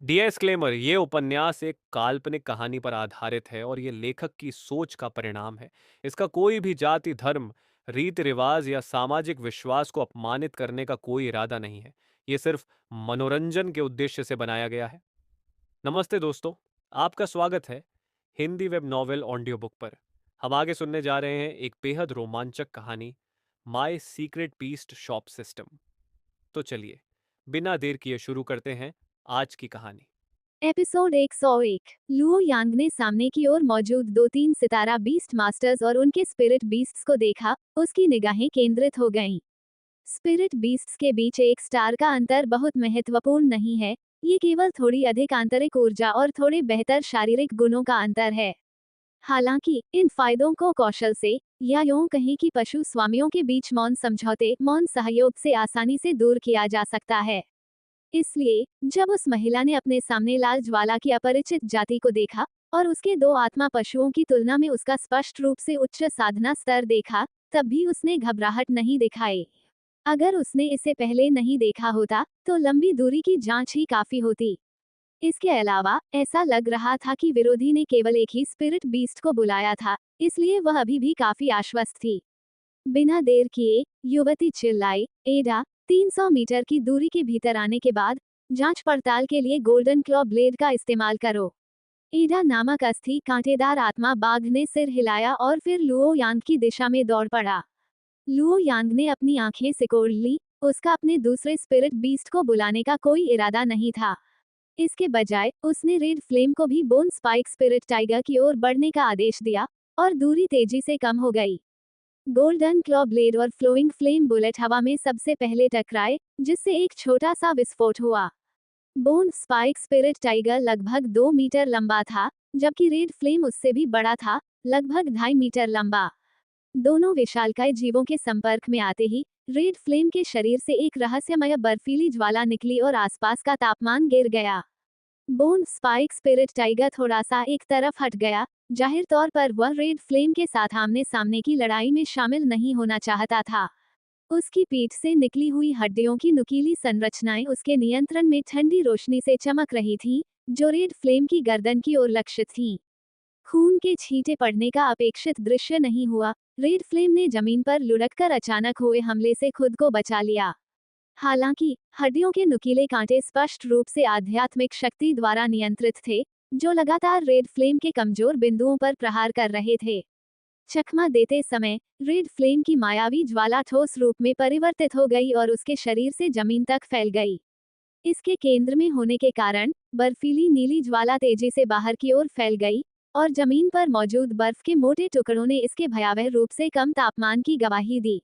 Disclaimer, ये उपन्यास एक काल्पनिक कहानी पर आधारित है और ये लेखक की सोच का परिणाम है। इसका कोई भी जाति, धर्म, रीति रिवाज या सामाजिक विश्वास को अपमानित करने का कोई इरादा नहीं है। ये सिर्फ मनोरंजन के उद्देश्य से बनाया गया है। नमस्ते दोस्तों, आपका स्वागत है Hindi web novel audio book पर। हम आगे सुनने जा रहे हैं एक बेहद रोमांचक कहानी, my secret beast shop system. तो चलिए, बिना देर किए शुरू करते हैं आज की कहानी। एपिसोड 101। लुओ यांग ने सामने की ओर मौजूद दो तीन सितारा बीस्ट मास्टर्स और उनके स्पिरिट बीस्ट्स को देखा। उसकी निगाहें केंद्रित हो गईं। स्पिरिट बीस्ट्स के बीच एक स्टार का अंतर बहुत महत्वपूर्ण नहीं है, ये केवल थोड़ी अधिक आंतरिक ऊर्जा और थोड़े बेहतर शारीरिक गुणों का अंतर है। हालांकि इन फायदों को कौशल से, या यूं कहें कि पशु स्वामियों के बीच मौन समझौते, मौन सहयोग से आसानी से दूर किया जा सकता है। इसलिए जब उस महिला ने अपने सामने लाल ज्वाला की अपरिचित जाति को देखा और उसके दो आत्मा पशुओं की तुलना में उसका स्पष्ट रूप से उच्च साधना स्तर देखा, तब भी उसने घबराहट नहीं दिखाई। अगर उसने इसे पहले नहीं देखा होता तो लंबी दूरी की जांच ही काफी होती। इसके अलावा ऐसा लग रहा था कि विरोधी ने केवल एक ही स्पिरिट बीस्ट को बुलाया था, इसलिए वह अभी भी काफी आश्वस्त थी। बिना देर किए युवती चिल्लाई, एडा, 300 मीटर की दूरी के भीतर आने के बाद जांच पड़ताल के लिए गोल्डन क्लॉ ब्लेड का इस्तेमाल करो। एडा नामक अस्थि कांटेदार आत्मा बाघ ने सिर हिलाया और फिर लुओ यांग की दिशा में दौड़ पड़ा। लुओ यांग ने अपनी आंखें सिकोड़ ली। उसका अपने दूसरे स्पिरिट बीस्ट को बुलाने का कोई इरादा नहीं था। इसके बजाय उसने रेड फ्लेम को भी बोन स्पाइक स्पिरिट टाइगर की ओर बढ़ने का आदेश दिया और दूरी तेजी से कम हो गई। गोल्डन क्लॉ ब्लेड और फ्लोइंग फ्लेम बुलेट हवा में सबसे पहले टकराए, जिससे एक छोटा सा विस्फोट हुआ। बोन स्पाइक स्पिरिट टाइगर लगभग 2 मीटर लंबा था, जबकि रेड फ्लेम उससे भी बड़ा था, लगभग 2.5 मीटर लंबा। दोनों विशालकाय जीवों के संपर्क में आते ही रेड फ्लेम के शरीर से एक रहस्यमय बर्फीली ज्वाला निकली और आसपास का तापमान गिर गया। बोन स्पाइक स्पिरिट टाइगर थोड़ा सा एक तरफ हट गया। जाहिर तौर पर वह रेड फ्लेम के साथ आमने सामने की लड़ाई में शामिल नहीं होना चाहता था। उसकी पीठ से निकली हुई हड्डियों की नुकीली संरचनाएं उसके नियंत्रण में ठंडी रोशनी से चमक रही थीं, जो रेड फ्लेम की गर्दन की ओर लक्षित थीं। खून के छींटे पड़ने का अपेक्षित दृश्य नहीं हुआ। रेड फ्लेम ने जमीन पर लुढ़ककर अचानक हुए हमले से खुद को बचा लिया। हालांकि हड्डियों के नुकीले कांटे स्पष्ट रूप से आध्यात्मिक शक्ति द्वारा नियंत्रित थे, जो लगातार रेड फ्लेम के कमजोर बिंदुओं पर प्रहार कर रहे थे। चकमा देते समय रेड फ्लेम की मायावी ज्वाला ठोस रूप में परिवर्तित हो गई और उसके शरीर से जमीन तक फैल गई। इसके केंद्र में होने के कारण बर्फीली नीली ज्वाला तेजी से बाहर की ओर फैल गई और जमीन पर मौजूद बर्फ के मोटे टुकड़ों ने इसके भयावह रूप से कम तापमान की गवाही दी।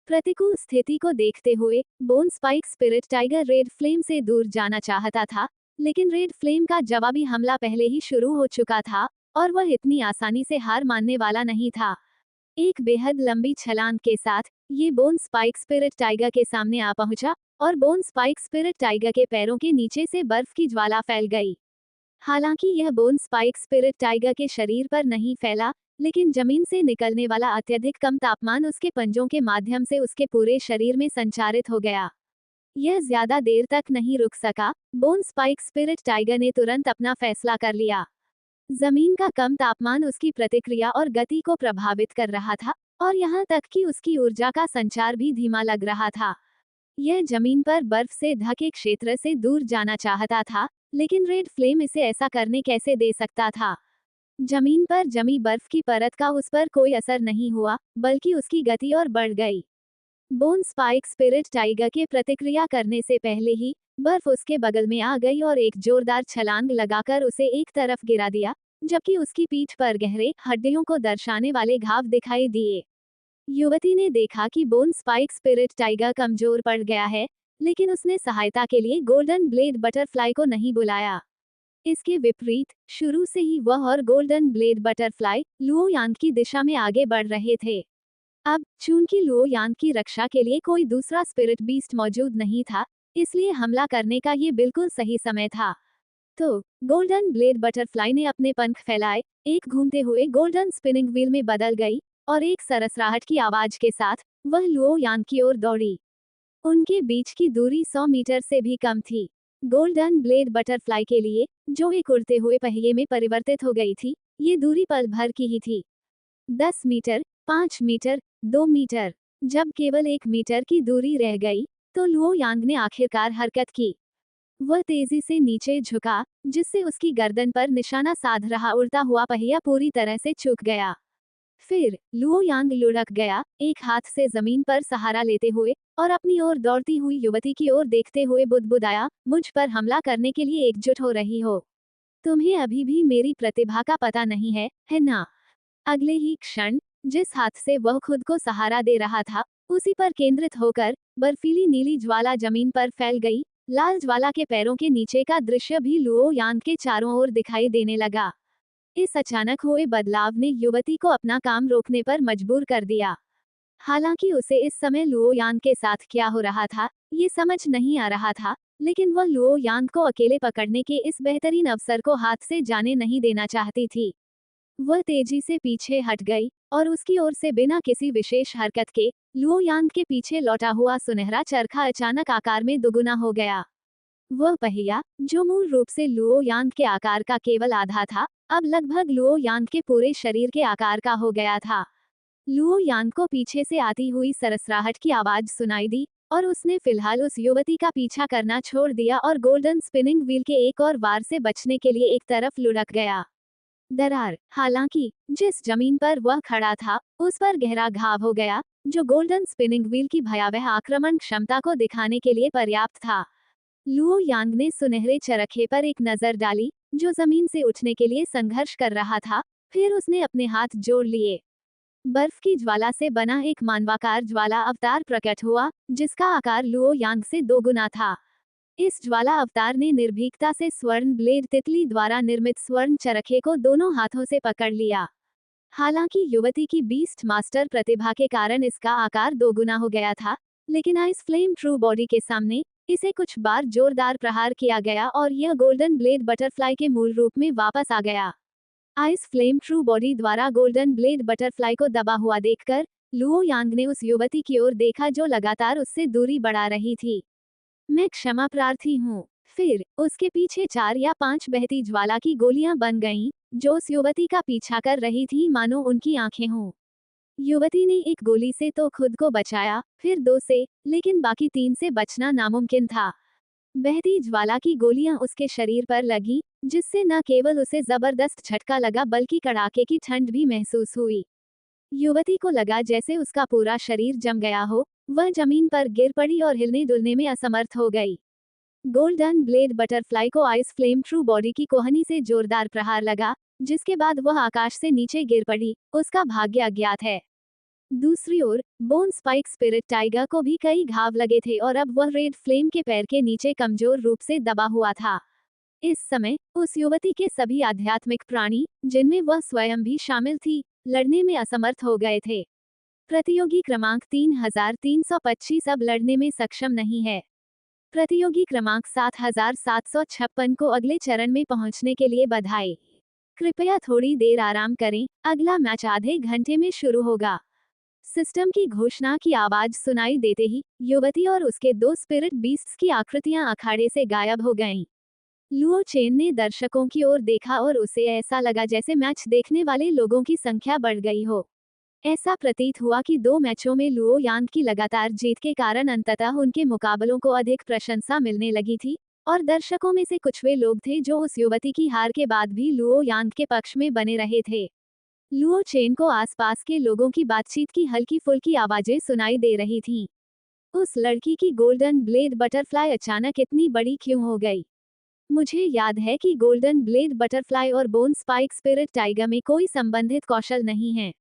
प्रतिकूल स्थिति को देखते हुए bone spike spirit tiger red flame से दूर जाना चाहता था, लेकिन रेड फ्लेम का जवाबी हमला पहले ही शुरू हो चुका था और वह इतनी आसानी से हार मानने वाला नहीं था। एक बेहद लंबी छलांग के साथ ये बोन स्पाइक स्पिरिट टाइगर के सामने आ पहुंचा और बोन स्पाइक स्पिरिट टाइगर के पैरों के नीचे से बर्फ की ज्वाला फैल गई। हालांकि यह बोन स्पाइक स्पिरिट टाइगर के शरीर पर नहीं फैला, लेकिन जमीन से निकलने वाला अत्यधिक कम तापमान उसके पंजों के माध्यम से उसके पूरे शरीर में संचारित हो गया। यह ज्यादा देर तक नहीं रुक सका। बोन स्पाइक स्पिरिट टाइगर ने तुरंत अपना फैसला कर लिया। जमीन का कम तापमान उसकी प्रतिक्रिया और गति को प्रभावित कर रहा था, और यहाँ तक कि उसकी ऊर्जा का संचार भी धीमा लग रहा था। यह जमीन पर बर्फ से ढके क्षेत्र से दूर जाना चाहता था, लेकिन रेड फ्लेम इसे ऐसा करने कैसे दे सकता था। जमीन पर जमी बर्फ की परत का उस पर कोई असर नहीं हुआ, बल्कि उसकी गति और बढ़ गई। बोन स्पाइक स्पिरिट टाइगर के प्रतिक्रिया करने से पहले ही बर्फ उसके बगल में आ गई और एक जोरदार छलांग लगाकर उसे एक तरफ गिरा दिया, जबकि उसकी पीठ पर गहरे हड्डियों को दर्शाने वाले घाव दिखाई दिए। युवती ने देखा कि बोन स्पाइक स्पिरिट टाइगर कमजोर पड़ गया है, लेकिन उसने सहायता के लिए गोल्डन ब्लेड बटरफ्लाई को नहीं बुलाया। इसके विपरीत शुरू से ही वह और गोल्डन ब्लेड बटरफ्लाई लुओ यांग की दिशा में आगे बढ़ रहे थे। अब चूंकि लुओ यांग की रक्षा के लिए कोई दूसरा स्पिरिट बीस्ट मौजूद नहीं था, इसलिए हमला करने का ये बिल्कुल सही समय था। तो गोल्डन ब्लेड बटरफ्लाई ने अपने पंख फैलाए, एक घूमते हुए गोल्डन स्पिनिंग व्हील में बदल गई और एक सरसराहट की आवाज के साथ वह लुओ यांग की ओर दौड़ी। उनके बीच की दूरी 100 मीटर से भी कम थी। गोल्डन ब्लेड बटरफ्लाई के लिए, जो एक उड़ते हुए पहिए में परिवर्तित हो गई थी, ये दूरी पल भर की ही थी। 10 मीटर, 5 मीटर, 2 मीटर। जब केवल 1 मीटर की दूरी रह गई, तो लुओ यांग ने आखिरकार हरकत की। वह तेजी से नीचे झुका, जिससे उसकी गर्दन पर निशाना साध रहा उड़ता हुआ पहिया पूरी तरह से चूक गया। फिर लुओ यांग लुढ़क गया, एक हाथ से जमीन पर सहारा लेते हुए, और अपनी ओर दौड़ती हुई युवती की ओर देखते हुए बुदबुदाया, मुझ पर हमला करने के लिए एकजुट हो रही हो। तुम्हें अभी भी मेरी प्रतिभा का पता नहीं है ना? अगले ही क्षण, जिस हाथ से वह खुद को सहारा दे रहा था, उसी पर केंद्रित होकर बर्फीली नीली ज्वाला जमीन पर फैल गई। लाल ज्वाला के पैरों के नीचे का दृश्य भी लुओ यांग के चारों ओर दिखाई देने लगा। इस अचानक हुए बदलाव ने युवती को अपना काम रोकने पर मजबूर कर दिया। हालांकि उसे इस समय लुओ यांग के साथ क्या हो रहा था, ये समझ नहीं आ रहा था, लेकिन वह लुओ यांग को अकेले पकड़ने के इस बेहतरीन अवसर को हाथ से जाने नहीं देना चाहती थी। वह तेजी से पीछे हट गई, और उसकी ओर से बिना किसी विशेष हरकत के, लुओ यांग के पीछे लौटा हुआ सुनहरा चरखा अचानक आकार में दुगुना हो गया। वह पहिया, जो मूल रूप से लुओ यांग के आकार का केवल आधा था, अब लगभग लुओ यांग के पूरे शरीर के आकार का हो गया था। लुओ यांग को पीछे से आती हुई सरसराहट की आवाज सुनाई दी, और उसने फिलहाल उस युवती का पीछा करना छोड़ दिया और गोल्डन स्पिनिंग व्हील के एक और वार से बचने के लिए एक तरफ लुढ़क गया। दरार, हालांकि जिस जमीन पर वह खड़ा था, उस पर गहरा घाव हो गया, जो गोल्डन स्पिनिंग व्हील की भयावह आक्रमण क्षमता को दिखाने के लिए पर्याप्त था। लुओ यांग ने सुनहरे चरखे पर एक नजर डाली, जो जमीन से उठने के लिए संघर्ष कर रहा था। फिर उसने अपने हाथ जोड़ लिए। बर्फ की ज्वाला से बना एक मानवाकार ज्वाला अवतार प्रकट हुआ, जिसका आकार लुओ यांग से दोगुना था। इस ज्वाला अवतार ने निर्भीकता से स्वर्ण ब्लेड तितली द्वारा निर्मित स्वर्ण चरखे को दोनों हाथों से पकड़ लिया। हालांकि युवती की बीस्ट मास्टर प्रतिभा के कारण इसका आकार दोगुना हो गया था, लेकिन आइस फ्लेम ट्रू बॉडी के सामने इसे कुछ बार जोरदार प्रहार किया गया और यह गोल्डन ब्लेड बटरफ्लाई के मूल रूप में वापस आ गया। आइस फ्लेम ट्रू बॉडी द्वारा गोल्डन ब्लेड बटरफ्लाई को दबा हुआ देखकर लुओ यांग ने उस युवती की ओर देखा जो लगातार उससे दूरी बढ़ा रही थी। मैं क्षमा प्रार्थी हूँ। फिर उसके पीछे 4 या 5 बहती ज्वाला की गोलियां बन गईं, जो उस युवती का पीछा कर रही थी मानो उनकी आंखें हों। युवती ने एक गोली से तो खुद को बचाया, फिर 2 से, लेकिन बाकी 3 से बचना नामुमकिन था। बहती ज्वाला की गोलियां उसके शरीर पर लगी, जिससे न केवल उसे जबरदस्त झटका लगा बल्कि कड़ाके की ठंड भी महसूस हुई। युवती को लगा जैसे उसका पूरा शरीर जम गया हो। वह जमीन पर गिर पड़ी और हिलने डुलने में असमर्थ हो गई। गोल्डन ब्लेड बटरफ्लाई को आइस फ्लेम ट्रू बॉडी की कोहनी से जोरदार प्रहार लगा, जिसके बाद वह आकाश से नीचे गिर पड़ी। उसका भाग्य अज्ञात है। दूसरी ओर बोन स्पाइक स्पिरिट टाइगर को भी कई घाव लगे थे और अब वह रेड फ्लेम के पैर के नीचे कमजोर रूप से दबा हुआ था। इस समय उस युवती के सभी आध्यात्मिक प्राणी, जिनमें वह स्वयं भी शामिल थी, लड़ने में असमर्थ हो गए थे। प्रतियोगी क्रमांक 3325 अब लड़ने में सक्षम नहीं है। प्रतियोगी क्रमांक 7756 को अगले चरण में पहुंचने के लिए बधाई। कृपया थोड़ी देर आराम करें, अगला मैच आधे घंटे में शुरू होगा। सिस्टम की घोषणा की आवाज सुनाई देते ही युवती और उसके 2 स्पिरिट बीस्ट्स की आकृतियां अखाड़े से गायब हो गईं। लुओ चेन ने दर्शकों की ओर देखा और उसे ऐसा लगा जैसे मैच देखने वाले लोगों की संख्या बढ़ गई हो। ऐसा प्रतीत हुआ कि 2 मैचों में लुओ यांग की लगातार जीत के कारण अंततः उनके मुकाबलों को अधिक प्रशंसा मिलने लगी थी, और दर्शकों में से कुछ वे लोग थे जो उस युवती की हार के बाद भी लुओ यांग के पक्ष में बने रहे थे। लुओ चेन को आसपास के लोगों की बातचीत की हल्की फुल्की आवाजें सुनाई दे रही थीं। उस लड़की की गोल्डन ब्लेड बटरफ्लाई अचानक इतनी बड़ी क्यों हो गई? मुझे याद है कि गोल्डन ब्लेड बटरफ्लाई और बोन स्पाइक स्पिरिट टाइगर में कोई संबंधित कौशल नहीं है।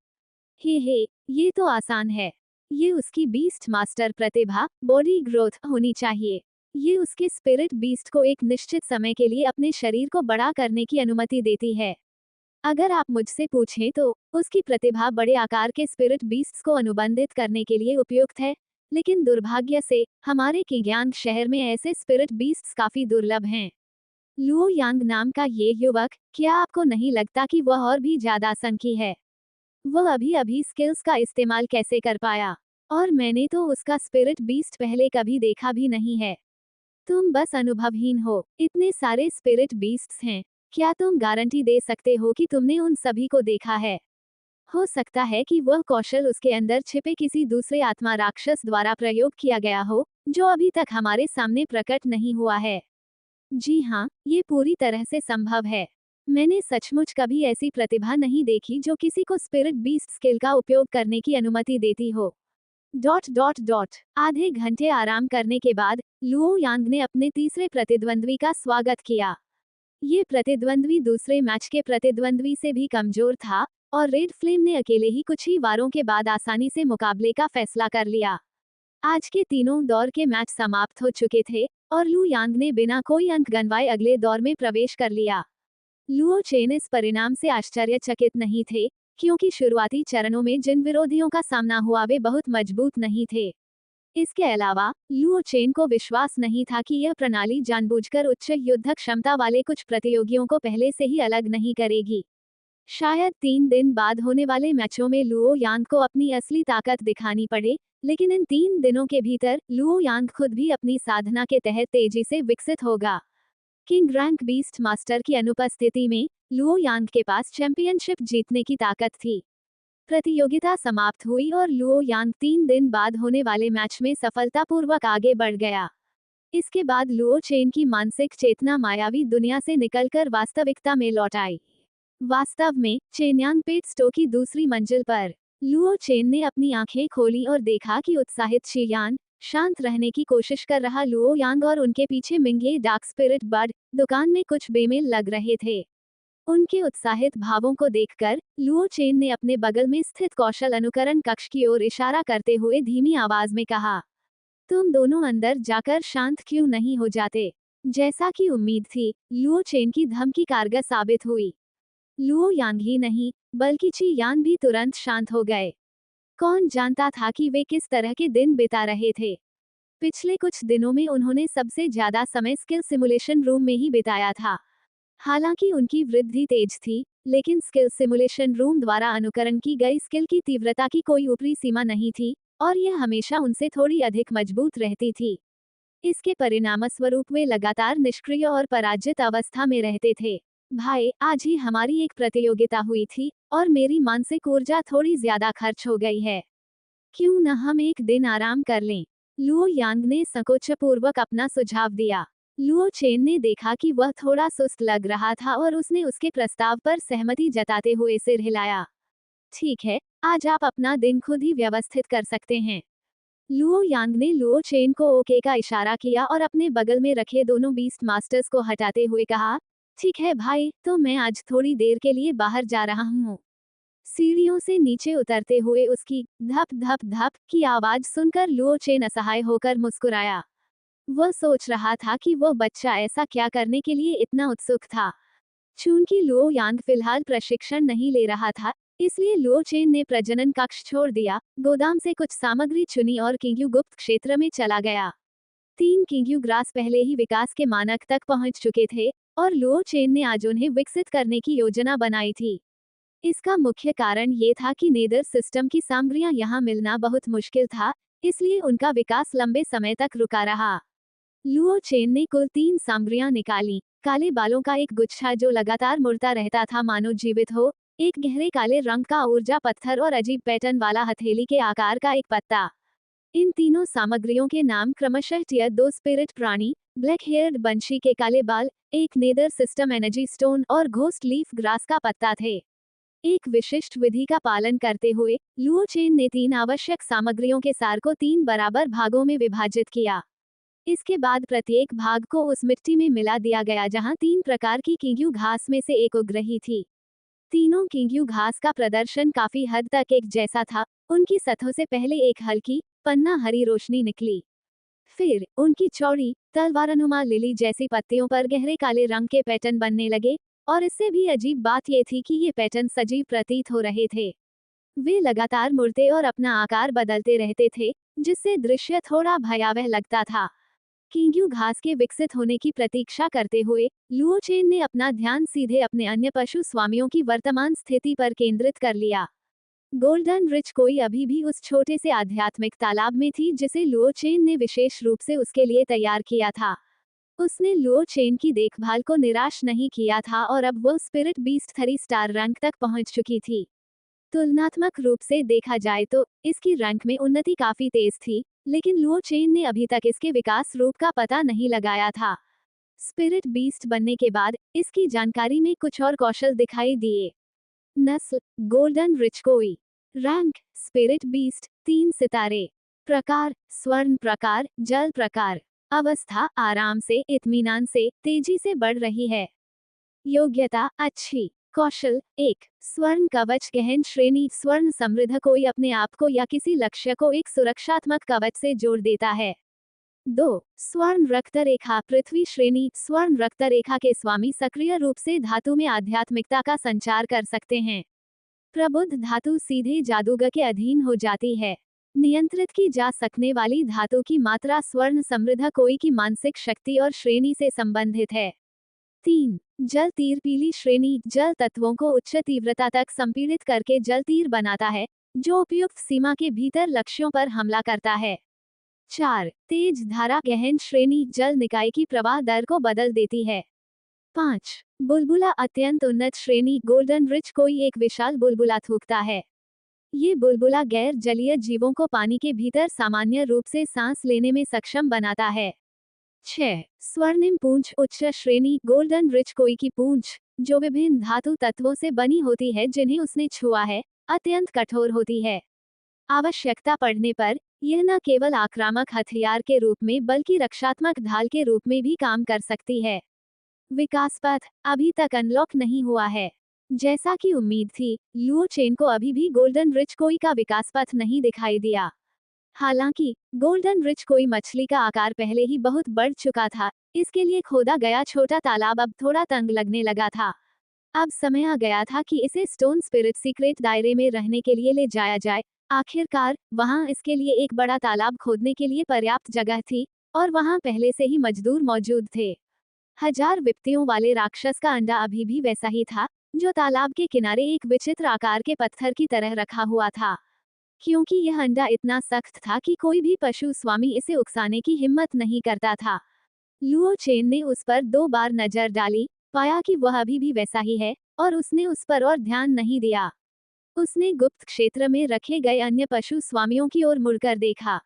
हे, ये तो आसान है। ये उसकी बीस्ट मास्टर प्रतिभा, बॉडी ग्रोथ होनी चाहिए। ये उसके स्पिरिट बीस्ट को एक निश्चित समय के लिए अपने शरीर को बड़ा करने की अनुमति देती है। अगर आप मुझसे पूछें तो उसकी प्रतिभा बड़े आकार के स्पिरिट बीस्ट्स को अनुबंधित करने के लिए उपयुक्त है, लेकिन दुर्भाग्य से हमारे किंग्यांग शहर में ऐसे स्पिरिट बीस्ट्स काफी दुर्लभ हैं। लुओ यांग नाम का ये युवक, क्या आपको नहीं लगता कि वह और भी ज्यादा सनकी है? वह अभी स्किल्स का इस्तेमाल कैसे कर पाया? और मैंने तो उसका स्पिरिट बीस्ट पहले कभी देखा भी नहीं है। तुम बस अनुभवहीन हो। इतने सारे स्पिरिट बीस्ट्स हैं। क्या तुम गारंटी दे सकते हो कि तुमने उन सभी को देखा है? हो सकता है कि वह कौशल उसके अंदर छिपे किसी दूसरे आत्मा राक्षस द्वारा प्रयोग किया गया हो, जो अभी तक हमारे सामने प्रकट नहीं हुआ है। जी हाँ, ये पूरी तरह से संभव है। मैंने सचमुच कभी ऐसी प्रतिभा नहीं देखी जो किसी को स्पिरिट बीस्ट स्किल का उपयोग करने की अनुमति देती हो। डॉट डॉट डॉट आधे घंटे आराम करने के बाद लुओ यांग ने अपने तीसरे प्रतिद्वंद्वी का स्वागत किया। ये प्रतिद्वंद्वी दूसरे मैच के प्रतिद्वंद्वी से भी कमजोर था और रेड फ्लेम ने अकेले ही कुछ ही वारों के बाद आसानी से मुकाबले का फैसला कर लिया। आज के तीनों दौर के मैच समाप्त हो चुके थे और लू यांग ने बिना कोई अंक गंवाए अगले दौर में प्रवेश कर लिया। लुओ चेन इस परिणाम से आश्चर्यचकित नहीं थे, क्योंकि शुरुआती चरणों में जिन विरोधियों का सामना हुआ वे बहुत मजबूत नहीं थे। इसके अलावा लुओ चेन को विश्वास नहीं था कि यह प्रणाली जानबूझकर उच्च युद्ध क्षमता वाले कुछ प्रतियोगियों को पहले से ही अलग नहीं करेगी। शायद 3 दिन बाद होने वाले मैचों में लुओ यांग को अपनी असली ताकत दिखानी पड़े, लेकिन इन 3 दिनों के भीतर लुओ यांग खुद भी अपनी साधना के तहत तेजी से विकसित होगा। किंग रैंक बीस्ट मास्टर की अनुपस्थिति में लुओ यांग के पास चैंपियनशिप जीतने की ताकत थी। प्रतियोगिता समाप्त हुई और लुओ यांग 3 दिन बाद होने वाले मैच में सफलतापूर्वक आगे बढ़ गया। इसके बाद लुओ चेन की मानसिक चेतना मायावी दुनिया से निकलकर वास्तविकता में लौट आई। वास्तव में चेन्यांग पेट स्टो की दूसरी मंजिल पर लुओ चेन ने अपनी आंखें खोली और देखा कि उत्साहित शियान, शांत रहने की कोशिश कर रहा लुओ यांग और उनके पीछे मिंगे डार्क स्पिरिट बर्ड दुकान में कुछ बेमेल लग रहे थे। उनके उत्साहित भावों को देखकर लुओ चेन ने अपने बगल में स्थित कौशल अनुकरण कक्ष की ओर इशारा करते हुए धीमी आवाज में कहा, तुम दोनों अंदर जाकर शांत क्यों नहीं हो जाते? जैसा कि उम्मीद थी, लुओ चेन की धमकी कारगर साबित हुई। लुओ यांग ही नहीं, बल्कि ची यान भी तुरंत शांत हो गए। कौन जानता था कि वे किस तरह के दिन बिता रहे थे? पिछले कुछ दिनों में उन्होंने सबसे ज्यादा समय स्किल सिमुलेशन रूम में ही बिताया था। हालांकि उनकी वृद्धि तेज थी, लेकिन स्किल सिमुलेशन रूम द्वारा अनुकरण की गई स्किल की तीव्रता की कोई ऊपरी सीमा नहीं थी, और यह हमेशा उनसे थोड़ी अधिक मजबूत रहती थी। इसके परिणामस्वरूप वे लगातार निष्क्रिय और पराजित अवस्था में रहते थे। भाई, आज ही हमारी एक प्रतियोगिता हुई थी और मेरी मानसिक ऊर्जा थोड़ी ज्यादा खर्च हो गई है। क्यों न हम एक दिन आराम कर लें? लुओ यांग ने संकोचपूर्वक अपना सुझाव दिया। लुओ चेन ने देखा कि वह थोड़ा सुस्त लग रहा था और उसने उसके प्रस्ताव पर सहमति जताते हुए सिर हिलाया। ठीक है, आज आप अपना दिन खुद ही व्यवस्थित कर सकते हैं। लुओ यांग ने लुओ चेन को ओके का इशारा किया और अपने बगल में रखे दोनों बीस्ट मास्टर्स को हटाते हुए कहा, ठीक है भाई, तो मैं आज थोड़ी देर के लिए बाहर जा रहा हूँ। सीढ़ियों से नीचे उतरते हुए उसकी धप धप धप की आवाज सुनकर लुओ चेन असहाय होकर मुस्कुराया। वह सोच रहा था कि वह बच्चा ऐसा क्या करने के लिए इतना उत्सुक था। चूंकि लुओ यांग फिलहाल प्रशिक्षण नहीं ले रहा था, इसलिए लुओ चेन ने प्रजनन कक्ष छोड़ दिया, गोदाम से कुछ सामग्री चुनी और किंग्यू गुप्त क्षेत्र में चला गया। 3 किंग्यू ग्रास पहले ही विकास के मानक तक पहुंच चुके थे और लुओ चेन ने आज उन्हें विकसित करने की योजना बनाई थी। इसका मुख्य कारण ये था कि नेदर सिस्टम की सामग्रियां यहां मिलना बहुत मुश्किल था, इसलिए उनका विकास लंबे समय तक रुका रहा। लुओ चेन ने कुल 3 सामग्रियां निकाली। काले बालों का एक गुच्छा जो लगातार मुड़ता रहता था मानो जीवित हो, एक गहरे काले रंग का ऊर्जा पत्थर और अजीब पैटर्न वाला हथेली के आकार का एक पत्ता। इन तीनों सामग्रियों के नाम क्रमशः टियर 2 स्पिरिट प्राणी, ब्लैक हेयर्ड बंशी के काले बाल, एक नेदर सिस्टम एनर्जी स्टोन और घोस्ट लीफ ग्रास का पत्ता थे। एक विशिष्ट विधि का पालन करते हुए लुओ चेन ने 3 आवश्यक सामग्रियों के सार को 3 बराबर भागों में विभाजित किया। इसके बाद प्रत्येक भाग को उस मिट्टी में मिला दिया गया जहां 3 प्रकार की किंग्यू घास में से एक उग रही थी। तीनों किंग्यू घास का प्रदर्शन काफी हद तक एक जैसा था। उनकी सतहों से पहले एक हल्की पन्ना हरी रोशनी निकली। फिर उनकी चौड़ी तलवारनुमा लिली जैसी पत्तियों पर गहरे काले रंग के पैटर्न बनने लगे, और इससे भी अजीब बात यह थी कि ये पैटर्न सजीव प्रतीत हो रहे थे। वे लगातार मुड़ते और अपना आकार बदलते रहते थे, जिससे दृश्य थोड़ा भयावह लगता था। किंग्यू घास के विकसित होने की प्रतीक्षा करते हुए लुओ चेन ने अपना ध्यान सीधे अपने अन्य पशु स्वामियों की वर्तमान स्थिति पर केंद्रित कर लिया। गोल्डन रिच कोई अभी भी उस छोटे से आध्यात्मिक तालाब में थी जिसे लुओ चेन ने विशेष रूप से उसके लिए तैयार किया था। उसने लुओ चेन की देखभाल को निराश नहीं किया था और अब वो स्पिरिट बीस्ट 3 स्टार रैंक तक पहुंच चुकी थी। तुलनात्मक रूप से देखा जाए तो इसकी रैंक में उन्नति काफी तेज थी, लेकिन लुओ चेन ने अभी तक इसके विकास रूप का पता नहीं लगाया था। स्पिरिट बीस्ट बनने के बाद इसकी जानकारी में कुछ और कौशल दिखाई दिए। नस्ल गोल्डन रिचकोई। रैंक स्पिरिट बीस्ट 3 सितारे। प्रकार स्वर्ण प्रकार जल प्रकार। अवस्था आराम से इत्मीनान से तेजी से बढ़ रही है। योग्यता अच्छी। कौशल 1 स्वर्ण कवच गहन श्रेणी स्वर्ण समृद्ध कोई अपने आप को या किसी लक्ष्य को एक सुरक्षात्मक कवच से जोड़ देता है। 2 स्वर्ण रक्त रेखा पृथ्वी श्रेणी स्वर्ण रक्त रेखा के स्वामी सक्रिय रूप से धातु में आध्यात्मिकता का संचार कर सकते हैं। प्रबुद्ध धातु सीधे जादूगर के अधीन हो जाती है। नियंत्रित की जा सकने वाली धातु की मात्रा स्वर्ण समृद्ध कोई की मानसिक शक्ति और श्रेणी से संबंधित है। 3 जल तीर पीली श्रेणी जल तत्वों को उच्च तीव्रता तक संपीड़ित करके जल तीर बनाता है, जो उपयुक्त सीमा के भीतर लक्ष्यों पर हमला करता है। 4 तेज धारा गहन श्रेणी जल निकाय की प्रवाह दर को बदल देती है। 5 बुलबुला अत्यंत उन्नत श्रेणी गोल्डन रिच कोई एक विशाल बुलबुला थूकता है। ये बुलबुला गैर जलीय जीवों को पानी के भीतर सामान्य रूप से सांस लेने में सक्षम बनाता है। 6 स्वर्णिम पूंछ उच्च श्रेणी गोल्डन रिच कोई की पूंछ, जो विभिन्न धातु तत्वों से बनी होती है जिन्हें उसने छुआ है, अत्यंत कठोर होती है। आवश्यकता पड़ने पर यह न केवल आक्रामक हथियार के रूप में बल्कि रक्षात्मक ढाल के रूप में भी काम कर सकती है। विकास पथ अभी तक अनलॉक नहीं हुआ है। जैसा कि उम्मीद थी, लुओ चेन को अभी भी गोल्डन रिच कोई का विकास पथ नहीं दिखाई दिया। हालांकि गोल्डन रिच कोई मछली का आकार पहले ही बहुत बढ़ चुका था, इसके लिए खोदा गया छोटा तालाब अब थोड़ा तंग लगने लगा था। अब समय आ गया था कि इसे स्टोन स्पिरिट सीक्रेट दायरे में रहने के लिए ले जाया जाए। आखिरकार वहां इसके लिए एक बड़ा तालाब खोदने के लिए पर्याप्त जगह थी और वहां पहले से ही मजदूर मौजूद थे। 1000 विपत्तियों वाले राक्षस का अंडा अभी भी वैसा ही था, जो तालाब के किनारे एक विचित्र आकार के पत्थर की तरह रखा हुआ था। क्योंकि यह अंडा इतना सख्त था कि कोई भी पशु स्वामी इसे उकसाने की हिम्मत नहीं करता था। लुओ चेन ने उस पर 2 बार नजर डाली, पाया कि वह अभी भी वैसा ही है, और उसने उस पर और ध्यान नहीं दिया। उसने गुप्त क्षेत्र में रखे गए अन्य पशु स्वामियों की ओर मुड़कर देखा।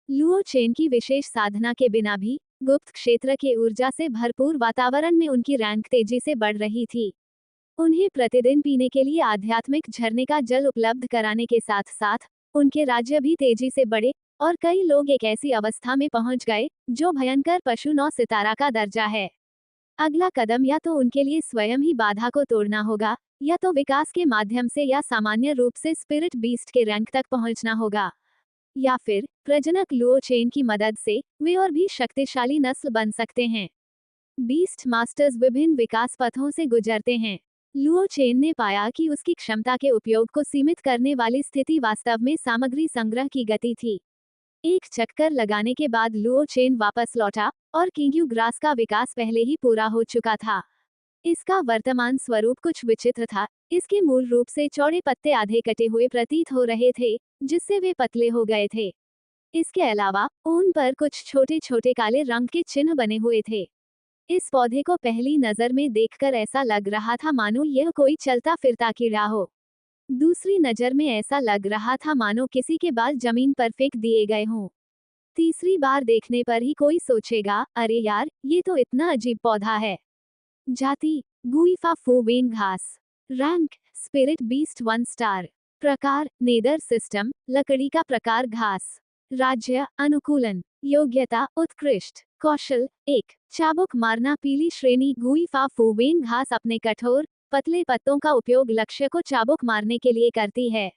लुओ चेन की विशेष साधना के बिना भी गुप्त क्षेत्र के ऊर्जा से भरपूर वातावरण में उनकी रैंक तेजी से बढ़ रही थी। उन्हें प्रतिदिन पीने के लिए आध्यात्मिक झरने का जल उपलब्ध कराने के साथ साथ उनके राज्य भी तेजी से बढ़े और कई लोग एक ऐसी अवस्था में पहुंच गए जो भयंकर पशु 9 सितारा का दर्जा है। अगला कदम या तो उनके लिए स्वयं ही बाधा को तोड़ना होगा, या तो विकास के माध्यम से या सामान्य रूप से स्पिरिट बीस्ट के रैंक तक पहुंचना होगा, या फिर प्रजनक लुओ चेन की मदद से वे और भी शक्तिशाली नस्ल बन सकते हैं। बीस्ट मास्टर्स विभिन्न विकास पथों से गुजरते हैं। लुओ चेन ने पाया कि उसकी क्षमता के उपयोग को सीमित करने वाली स्थिति वास्तव में सामग्री संग्रह की गति थी। एक चक्कर लगाने के बाद लुओ चेन वापस लौटा और किंग्यू ग्रास का विकास पहले ही पूरा हो चुका था। इसका वर्तमान स्वरूप कुछ विचित्र था। इसके मूल रूप से चौड़े पत्ते आधे कटे हुए प्रतीत हो रहे थे, जिससे वे पतले हो गए थे। इसके अलावा ऊन पर कुछ छोटे छोटे काले रंग के चिन्ह बने हुए थे। इस पौधे को पहली नजर में देखकर ऐसा लग रहा था मानो यह कोई चलता फिरता कीड़ा हो। दूसरी नजर में ऐसा लग रहा था मानो किसी के बाल जमीन पर फेंक दिए गए हों। तीसरी बार देखने पर ही कोई सोचेगा, अरे यार, ये तो इतना अजीब पौधा है। जाति गुइफा फोवेन घास। Rank spirit beast 1 star. प्रकार नेदर सिस्टम लकड़ी का प्रकार घास। राज्य अनुकूलन। योग्यता उत्कृष्ट। कौशल 1 चाबुक मारना पीली श्रेणी गुइफा फोवेन घास अपने कठोर पतले पत्तों का उपयोग लक्ष्य को चाबुक मारने के लिए करती है।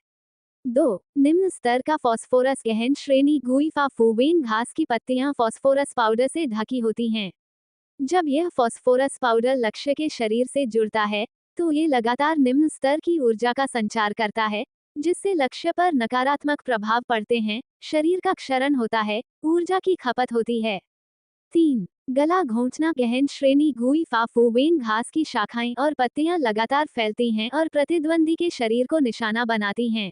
2 निम्न स्तर का फॉस्फोरस गहन श्रेणी गुइफा फोवेन घास की पत्तियां फॉस्फोरस पाउडर से ढकी होती हैं। जब यह फॉस्फोरस पाउडर लक्ष्य के शरीर से जुड़ता है, तो ये लगातार निम्न स्तर की ऊर्जा का संचार करता है, जिससे लक्ष्य पर नकारात्मक प्रभाव पड़ते हैं, शरीर का क्षरण होता है, ऊर्जा की खपत होती है। 3 गला घोंचना गहन श्रेणी गुइफा फोवेन घास की शाखाएं और पत्तियां लगातार फैलती हैं और प्रतिद्वंदी के शरीर को निशाना बनाती हैं।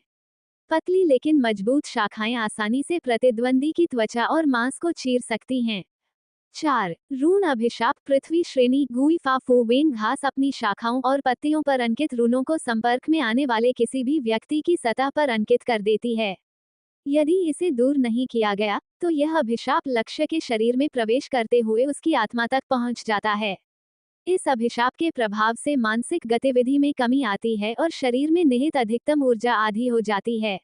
पतली लेकिन मजबूत शाखाएं आसानी से प्रतिद्वंदी की त्वचा और मांस को चीर सकती हैं। 4. रून अभिशाप पृथ्वी श्रेणी गुई फा फू वेन घास अपनी शाखाओं और पत्तियों पर अंकित रूनों को संपर्क में आने वाले किसी भी व्यक्ति की सतह पर अंकित कर देती है। यदि इसे दूर नहीं किया गया तो यह अभिशाप लक्ष्य के शरीर में प्रवेश करते हुए उसकी आत्मा तक पहुंच जाता है। इस अभिशाप के प्रभाव से मानसिक गतिविधि में कमी आती है और शरीर में निहित अधिकतम ऊर्जा आधी हो जाती है।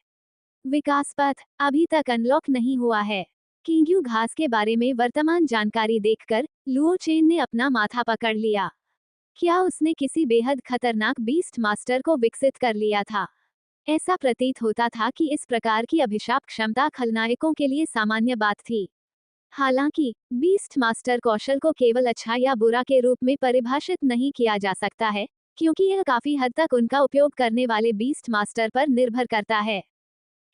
विकास पथ अभी तक अनलॉक नहीं हुआ है। किंग्यू घास के बारे में वर्तमान जानकारी देखकर लुओ चेन ने अपना माथा पकड़ लिया। क्या उसने किसी बेहद खतरनाक बीस्ट मास्टर को विकसित कर लिया था? ऐसा प्रतीत होता था कि इस प्रकार की अभिशाप क्षमता खलनायकों के लिए सामान्य बात थी। हालांकि बीस्ट मास्टर कौशल को केवल अच्छा या बुरा के रूप में परिभाषित नहीं किया जा सकता है, क्योंकि यह काफी हद तक उनका उपयोग करने वाले बीस्ट मास्टर पर निर्भर करता है।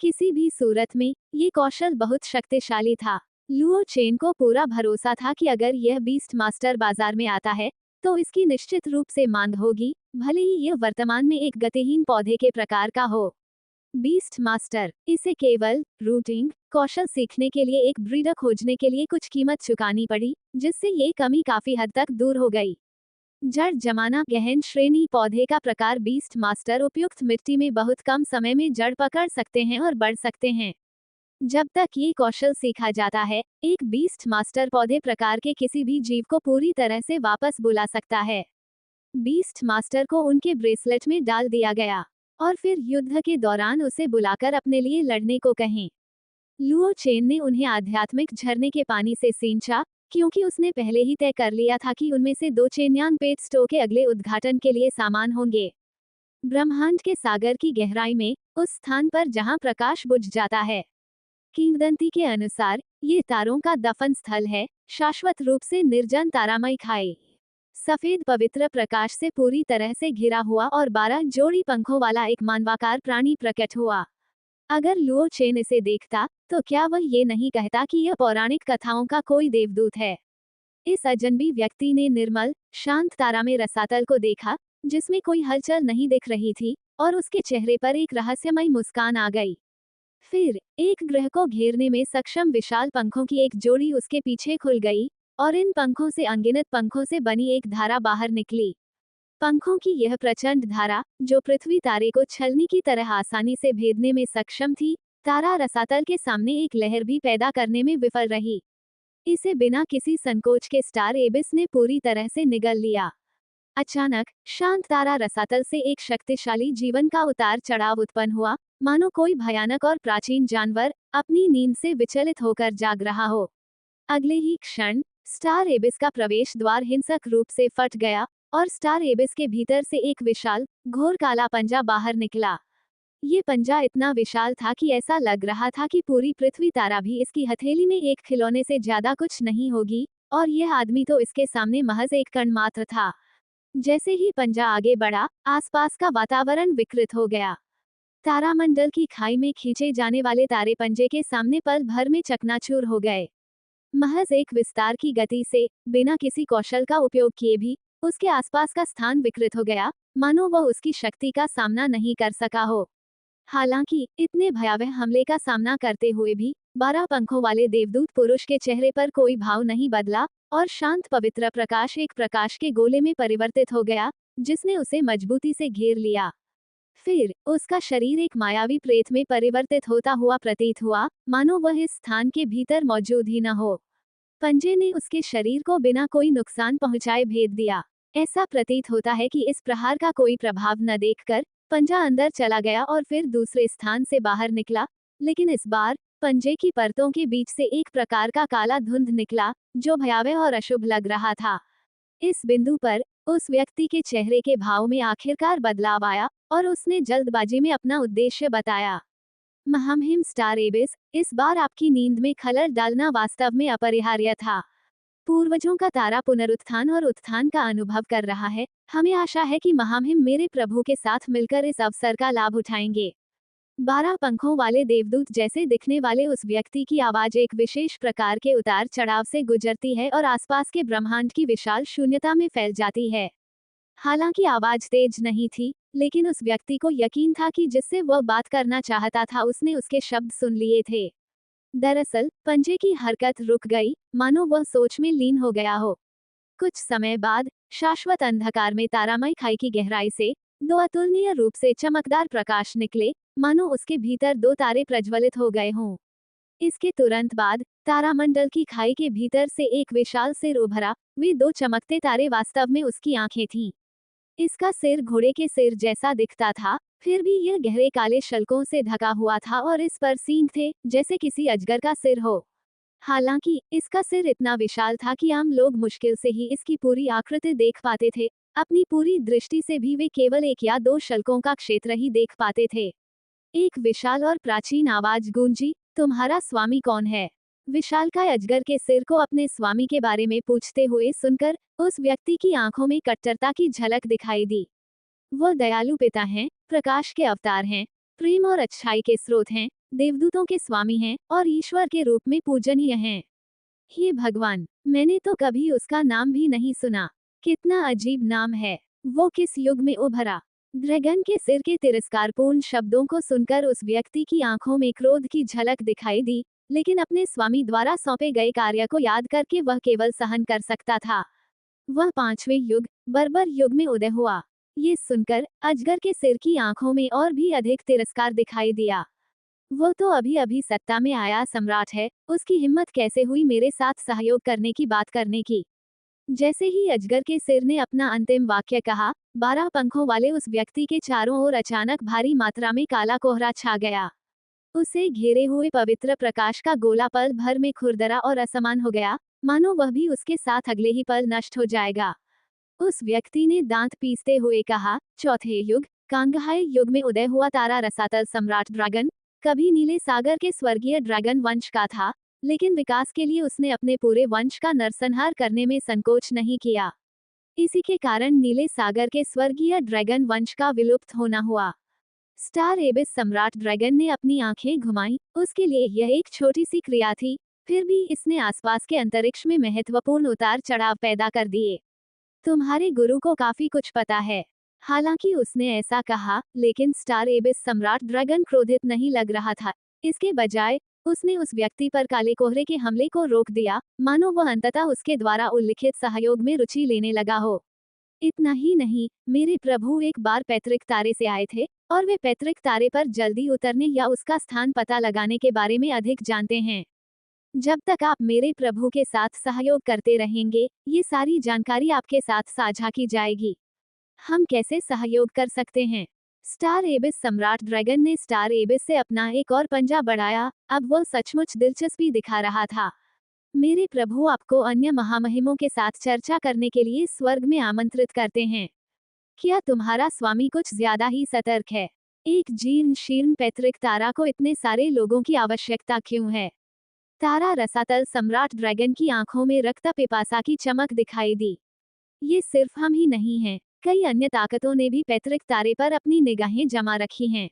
किसी भी सूरत में ये कौशल बहुत शक्तिशाली था। लुओ चेन को पूरा भरोसा था कि अगर यह बीस्ट मास्टर बाजार में आता है तो इसकी निश्चित रूप से मांग होगी, भले ही यह वर्तमान में एक गतिहीन पौधे के प्रकार का हो। बीस्ट मास्टर इसे केवल रूटिंग कौशल सीखने के लिए एक ब्रीडर खोजने के लिए कुछ कीमत चुकानी पड़ी, जिससे ये कमी काफी हद तक दूर हो गई। जड़ जमाना गहन श्रेणी पौधे का प्रकार बीस्ट मास्टर उपयुक्त मिट्टी में बहुत कम समय में जड़ पकड़ सकते हैं और बढ़ सकते हैं। जब तक ये कौशल सीखा जाता है, एक बीस्ट मास्टर पौधे प्रकार के किसी भी जीव को पूरी तरह से वापस बुला सकता है। बीस्ट मास्टर को उनके ब्रेसलेट में डाल दिया गया और फिर युद्ध के दौरान उसे बुलाकर अपने लिए लड़ने को कहें। लुओ चेन ने उन्हें आध्यात्मिक झरने के पानी से सींचा, क्योंकि उसने पहले ही तय कर लिया था कि उनमें से 2 चेन्यान पेट स्टो के अगले उद्घाटन के लिए सामान होंगे। ब्रह्मांड के सागर की गहराई में, उस स्थान पर जहां प्रकाश बुझ जाता है। किंवदंती के अनुसार ये तारों का दफन स्थल है, शाश्वत रूप से निर्जन तारामय खाई सफेद पवित्र प्रकाश से पूरी तरह से घिरा हुआ और 12 जोड़ी पंखों वाला एक मानवाकार प्राणी प्रकट हुआ। अगर लुओ चेन इसे देखता तो क्या वह ये नहीं कहता कि यह पौराणिक कथाओं का कोई देवदूत है? इस अजनबी व्यक्ति ने निर्मल शांत तारा में रसातल को देखा, जिसमें कोई हलचल नहीं दिख रही थी, और उसके चेहरे पर एक रहस्यमय मुस्कान आ गई। फिर एक ग्रह को घेरने में सक्षम विशाल पंखों की एक जोड़ी उसके पीछे खुल गई, और इन पंखों से अनगिनत पंखों से बनी एक धारा बाहर निकली। पंखों की यह प्रचंड धारा, जो पृथ्वी तारे को छलनी की तरह आसानी से भेदने में सक्षम थी, तारा रसातल के सामने एक लहर भी पैदा करने में विफल रही। इसे बिना किसी संकोच के स्टार एबिस ने पूरी तरह से निगल लिया। अचानक शांत तारा रसातल से एक शक्तिशाली जीवन का उतार चढ़ाव उत्पन्न हुआ, मानो कोई भयानक और प्राचीन जानवर अपनी नींद से विचलित होकर जाग रहा हो। अगले ही क्षण स्टार एबिस का प्रवेश द्वार हिंसक रूप से फट गया और स्टार एबिस के भीतर से एक विशाल घोर काला पंजा बाहर निकला। ये पंजा इतना विशाल था कि ऐसा लग रहा था कि पूरी पृथ्वी तारा भी इसकी हथेली में एक खिलौने से ज्यादा कुछ नहीं होगी, और यह आदमी तो इसके सामने महज एक कण मात्र था। जैसे ही पंजा आगे बढ़ा, आसपास का वातावरण विकृत हो गया। तारामंडल की खाई में खींचे जाने वाले तारे पंजे के सामने पल भर में चकनाचूर हो गए। महज एक विस्तार की गति से, बिना किसी कौशल का उपयोग किए भी, उसके आसपास का स्थान विकृत हो गया, मानो वह उसकी शक्ति का सामना नहीं कर सका हो। हालांकि इतने भयावह हमले का सामना करते हुए भी 12 पंखों वाले देवदूत पुरुष के चेहरे पर कोई भाव नहीं बदला, और शांत पवित्र प्रकाश एक प्रकाश के गोले में परिवर्तित हो गया, जिसने उसे मजबूती से घेर लिया। फिर उसका शरीर एक मायावी प्रेत में परिवर्तित होता हुआ प्रतीत हुआ, मानो वह इस स्थान के भीतर मौजूद ही न हो। पंजे ने उसके शरीर को बिना कोई नुकसान पहुंचाए भेद दिया। ऐसा प्रतीत होता है कि इस प्रहार का कोई प्रभाव न देखकर पंजा अंदर चला गया और फिर दूसरे स्थान से बाहर निकला, लेकिन इस बार पंजे की परतों के बीच से एक प्रकार का काला धुंध निकला, जो भयावह और अशुभ लग रहा था। इस बिंदु पर उस व्यक्ति के चेहरे के भाव में आखिरकार बदलाव आया, और उसने जल्दबाजी में अपना उद्देश्य बताया। महामहिम स्टार एबिस, इस बार आपकी नींद में खलल डालना वास्तव में अपरिहार्य था। पूर्वजों का तारा पुनरुत्थान और उत्थान का अनुभव कर रहा है। हमें आशा है कि महामहिम मेरे प्रभु के साथ मिलकर इस अवसर का लाभ उठाएंगे। 12 पंखों वाले देवदूत जैसे दिखने वाले उस व्यक्ति की आवाज एक विशेष प्रकार के उतार चढ़ाव से गुजरती है और आसपास के ब्रह्मांड की विशाल शून्यता में फैल जाती है। हालांकि आवाज तेज नहीं थी, लेकिन उस व्यक्ति को यकीन था कि जिससे वह बात करना चाहता था उसने उसके शब्द सुन लिए थे। दरअसल पंजे की हरकत रुक गई, मानो वह सोच में लीन हो गया हो। कुछ समय बाद शाश्वत अंधकार में तारामय खाई की गहराई से दो अतुलनीय रूप से चमकदार प्रकाश निकले, मानो उसके भीतर दो तारे प्रज्वलित हो गए हों। इसके तुरंत बाद तारामंडल की खाई के भीतर से एक विशाल सिर उभरा। वे दो चमकते तारे वास्तव में उसकी आंखें थीं। इसका सिर घोड़े के सिर जैसा दिखता था, फिर भी यह गहरे काले शल्कों से ढका हुआ था और इस पर सींग थे, जैसे किसी अजगर का सिर हो। हालांकि इसका सिर इतना विशाल था कि आम लोग मुश्किल से ही इसकी पूरी आकृति देख पाते थे। अपनी पूरी दृष्टि से भी वे केवल एक या दो शल्कों का क्षेत्र ही देख पाते थे। एक विशाल और प्राचीन आवाज गूंजी, तुम्हारा स्वामी कौन है? विशालकाय अजगर के सिर को अपने स्वामी के बारे में पूछते हुए सुनकर उस व्यक्ति की आंखों में कट्टरता की झलक दिखाई दी। वह दयालु पिता हैं, प्रकाश के अवतार हैं, प्रेम और अच्छाई के स्रोत हैं, देवदूतों के स्वामी हैं और ईश्वर के रूप में पूजनीय हैं। हे भगवान, मैंने तो कभी उसका नाम भी नहीं सुना। कितना अजीब नाम है। वो किस युग में उभरा? ड्रैगन के सिर के तिरस्कारपूर्ण शब्दों को सुनकर उस व्यक्ति की आंखों में क्रोध की झलक दिखाई दी, लेकिन अपने स्वामी द्वारा सौंपे गए कार्य को याद करके वह केवल सहन कर सकता था। वह पांचवें युग, बर्बर युग में उदय हुआ। ये सुनकर अजगर के सिर की आंखों में और भी अधिक तिरस्कार दिखाई दिया। वो तो अभी अभी सत्ता में आया सम्राट है, उसकी हिम्मत कैसे हुई मेरे साथ सहयोग करने की बात करने की। जैसे ही अजगर के सिर ने अपना अंतिम वाक्य कहा, 12 पंखों वाले उस व्यक्ति के चारों ओर अचानक भारी मात्रा में काला कोहरा छा गया। उसे घेरे हुए पवित्र प्रकाश का गोला पल भर में खुरदरा और असमान हो गया, मानो वह भी उसके साथ अगले ही पल नष्ट हो जाएगा। उस व्यक्ति ने दांत पीसते हुए कहा, चौथे युग, कांगहाई युग में उदय हुआ तारा रसातल सम्राट ड्रैगन कभी नीले सागर के स्वर्गीय ड्रैगन वंश का था, लेकिन विकास के लिए उसने अपने पूरे वंश का नरसंहार करने में संकोच नहीं किया। इसी के कारण नीले सागर के स्वर्गीय ड्रैगन वंश का विलुप्त होना हुआ। स्टार एबिस सम्राट ड्रैगन ने अपनी आंखें घुमाई, उसके लिए यह एक छोटी सी क्रिया थी, फिर भी इसने आसपास के अंतरिक्ष में महत्वपूर्ण उतार चढ़ाव पैदा कर दिए। तुम्हारे गुरु को काफी कुछ पता है। हालांकि उसने ऐसा कहा, लेकिन स्टार एबिस सम्राट ड्रैगन क्रोधित नहीं लग रहा था। इसके बजाय उसने उस व्यक्ति पर काले कोहरे के हमले को रोक दिया, मानो वह अंततः उसके द्वारा उल्लिखित सहयोग में रुचि लेने लगा हो। इतना ही नहीं, मेरे प्रभु एक बार पैतृक तारे से आए थे और वे पैतृक तारे पर जल्दी उतरने या उसका स्थान पता लगाने के बारे में अधिक जानते हैं। जब तक आप मेरे प्रभु के साथ सहयोग करते रहेंगे, ये सारी जानकारी आपके साथ साझा की जाएगी। हम कैसे सहयोग कर सकते हैं? स्टार एबिस सम्राट ड्रैगन ने स्टार एबिस से अपना एक और पंजा बढ़ाया, अब वह सचमुच दिलचस्पी दिखा रहा था। मेरे प्रभु आपको अन्य महामहिमों के साथ चर्चा करने के लिए स्वर्ग में आमंत्रित करते हैं। क्या तुम्हारा स्वामी कुछ ज्यादा ही सतर्क है? एक जीर्ण शीर्ण पैतृक तारा को इतने सारे लोगों की आवश्यकता क्यों है? तारा रसातल सम्राट ड्रैगन की आंखों में रक्त पिपासा की चमक दिखाई दी। ये सिर्फ हम ही नहीं हैं, कई अन्य ताकतों ने भी पैतृक तारे पर अपनी निगाहें जमा रखी हैं।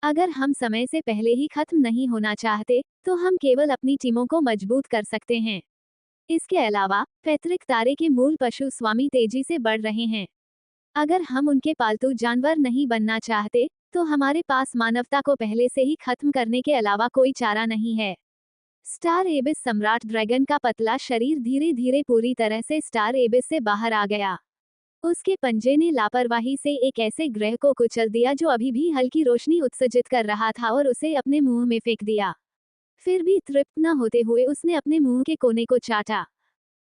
अगर हम समय से पहले ही खत्म नहीं होना चाहते, तो हम केवल अपनी टीमों को मजबूत कर सकते हैं। इसके अलावा पैतृक तारे के मूल पशु स्वामी तेजी से बढ़ रहे हैं। अगर हम उनके पालतू जानवर नहीं बनना चाहते, तो हमारे पास मानवता को पहले से ही खत्म करने के अलावा कोई चारा नहीं है। स्टार एबिस सम्राट ड्रैगन का पतला शरीर धीरे धीरे पूरी तरह से स्टार एबिस से बाहर आ गया। उसके पंजे ने लापरवाही से एक ऐसे ग्रह को कुचल दिया जो अभी भी हल्की रोशनी उत्सर्जित कर रहा था और उसे अपने मुंह में फेंक दिया। फिर भी तृप्त न होते हुए उसने अपने मुंह के कोने को चाटा।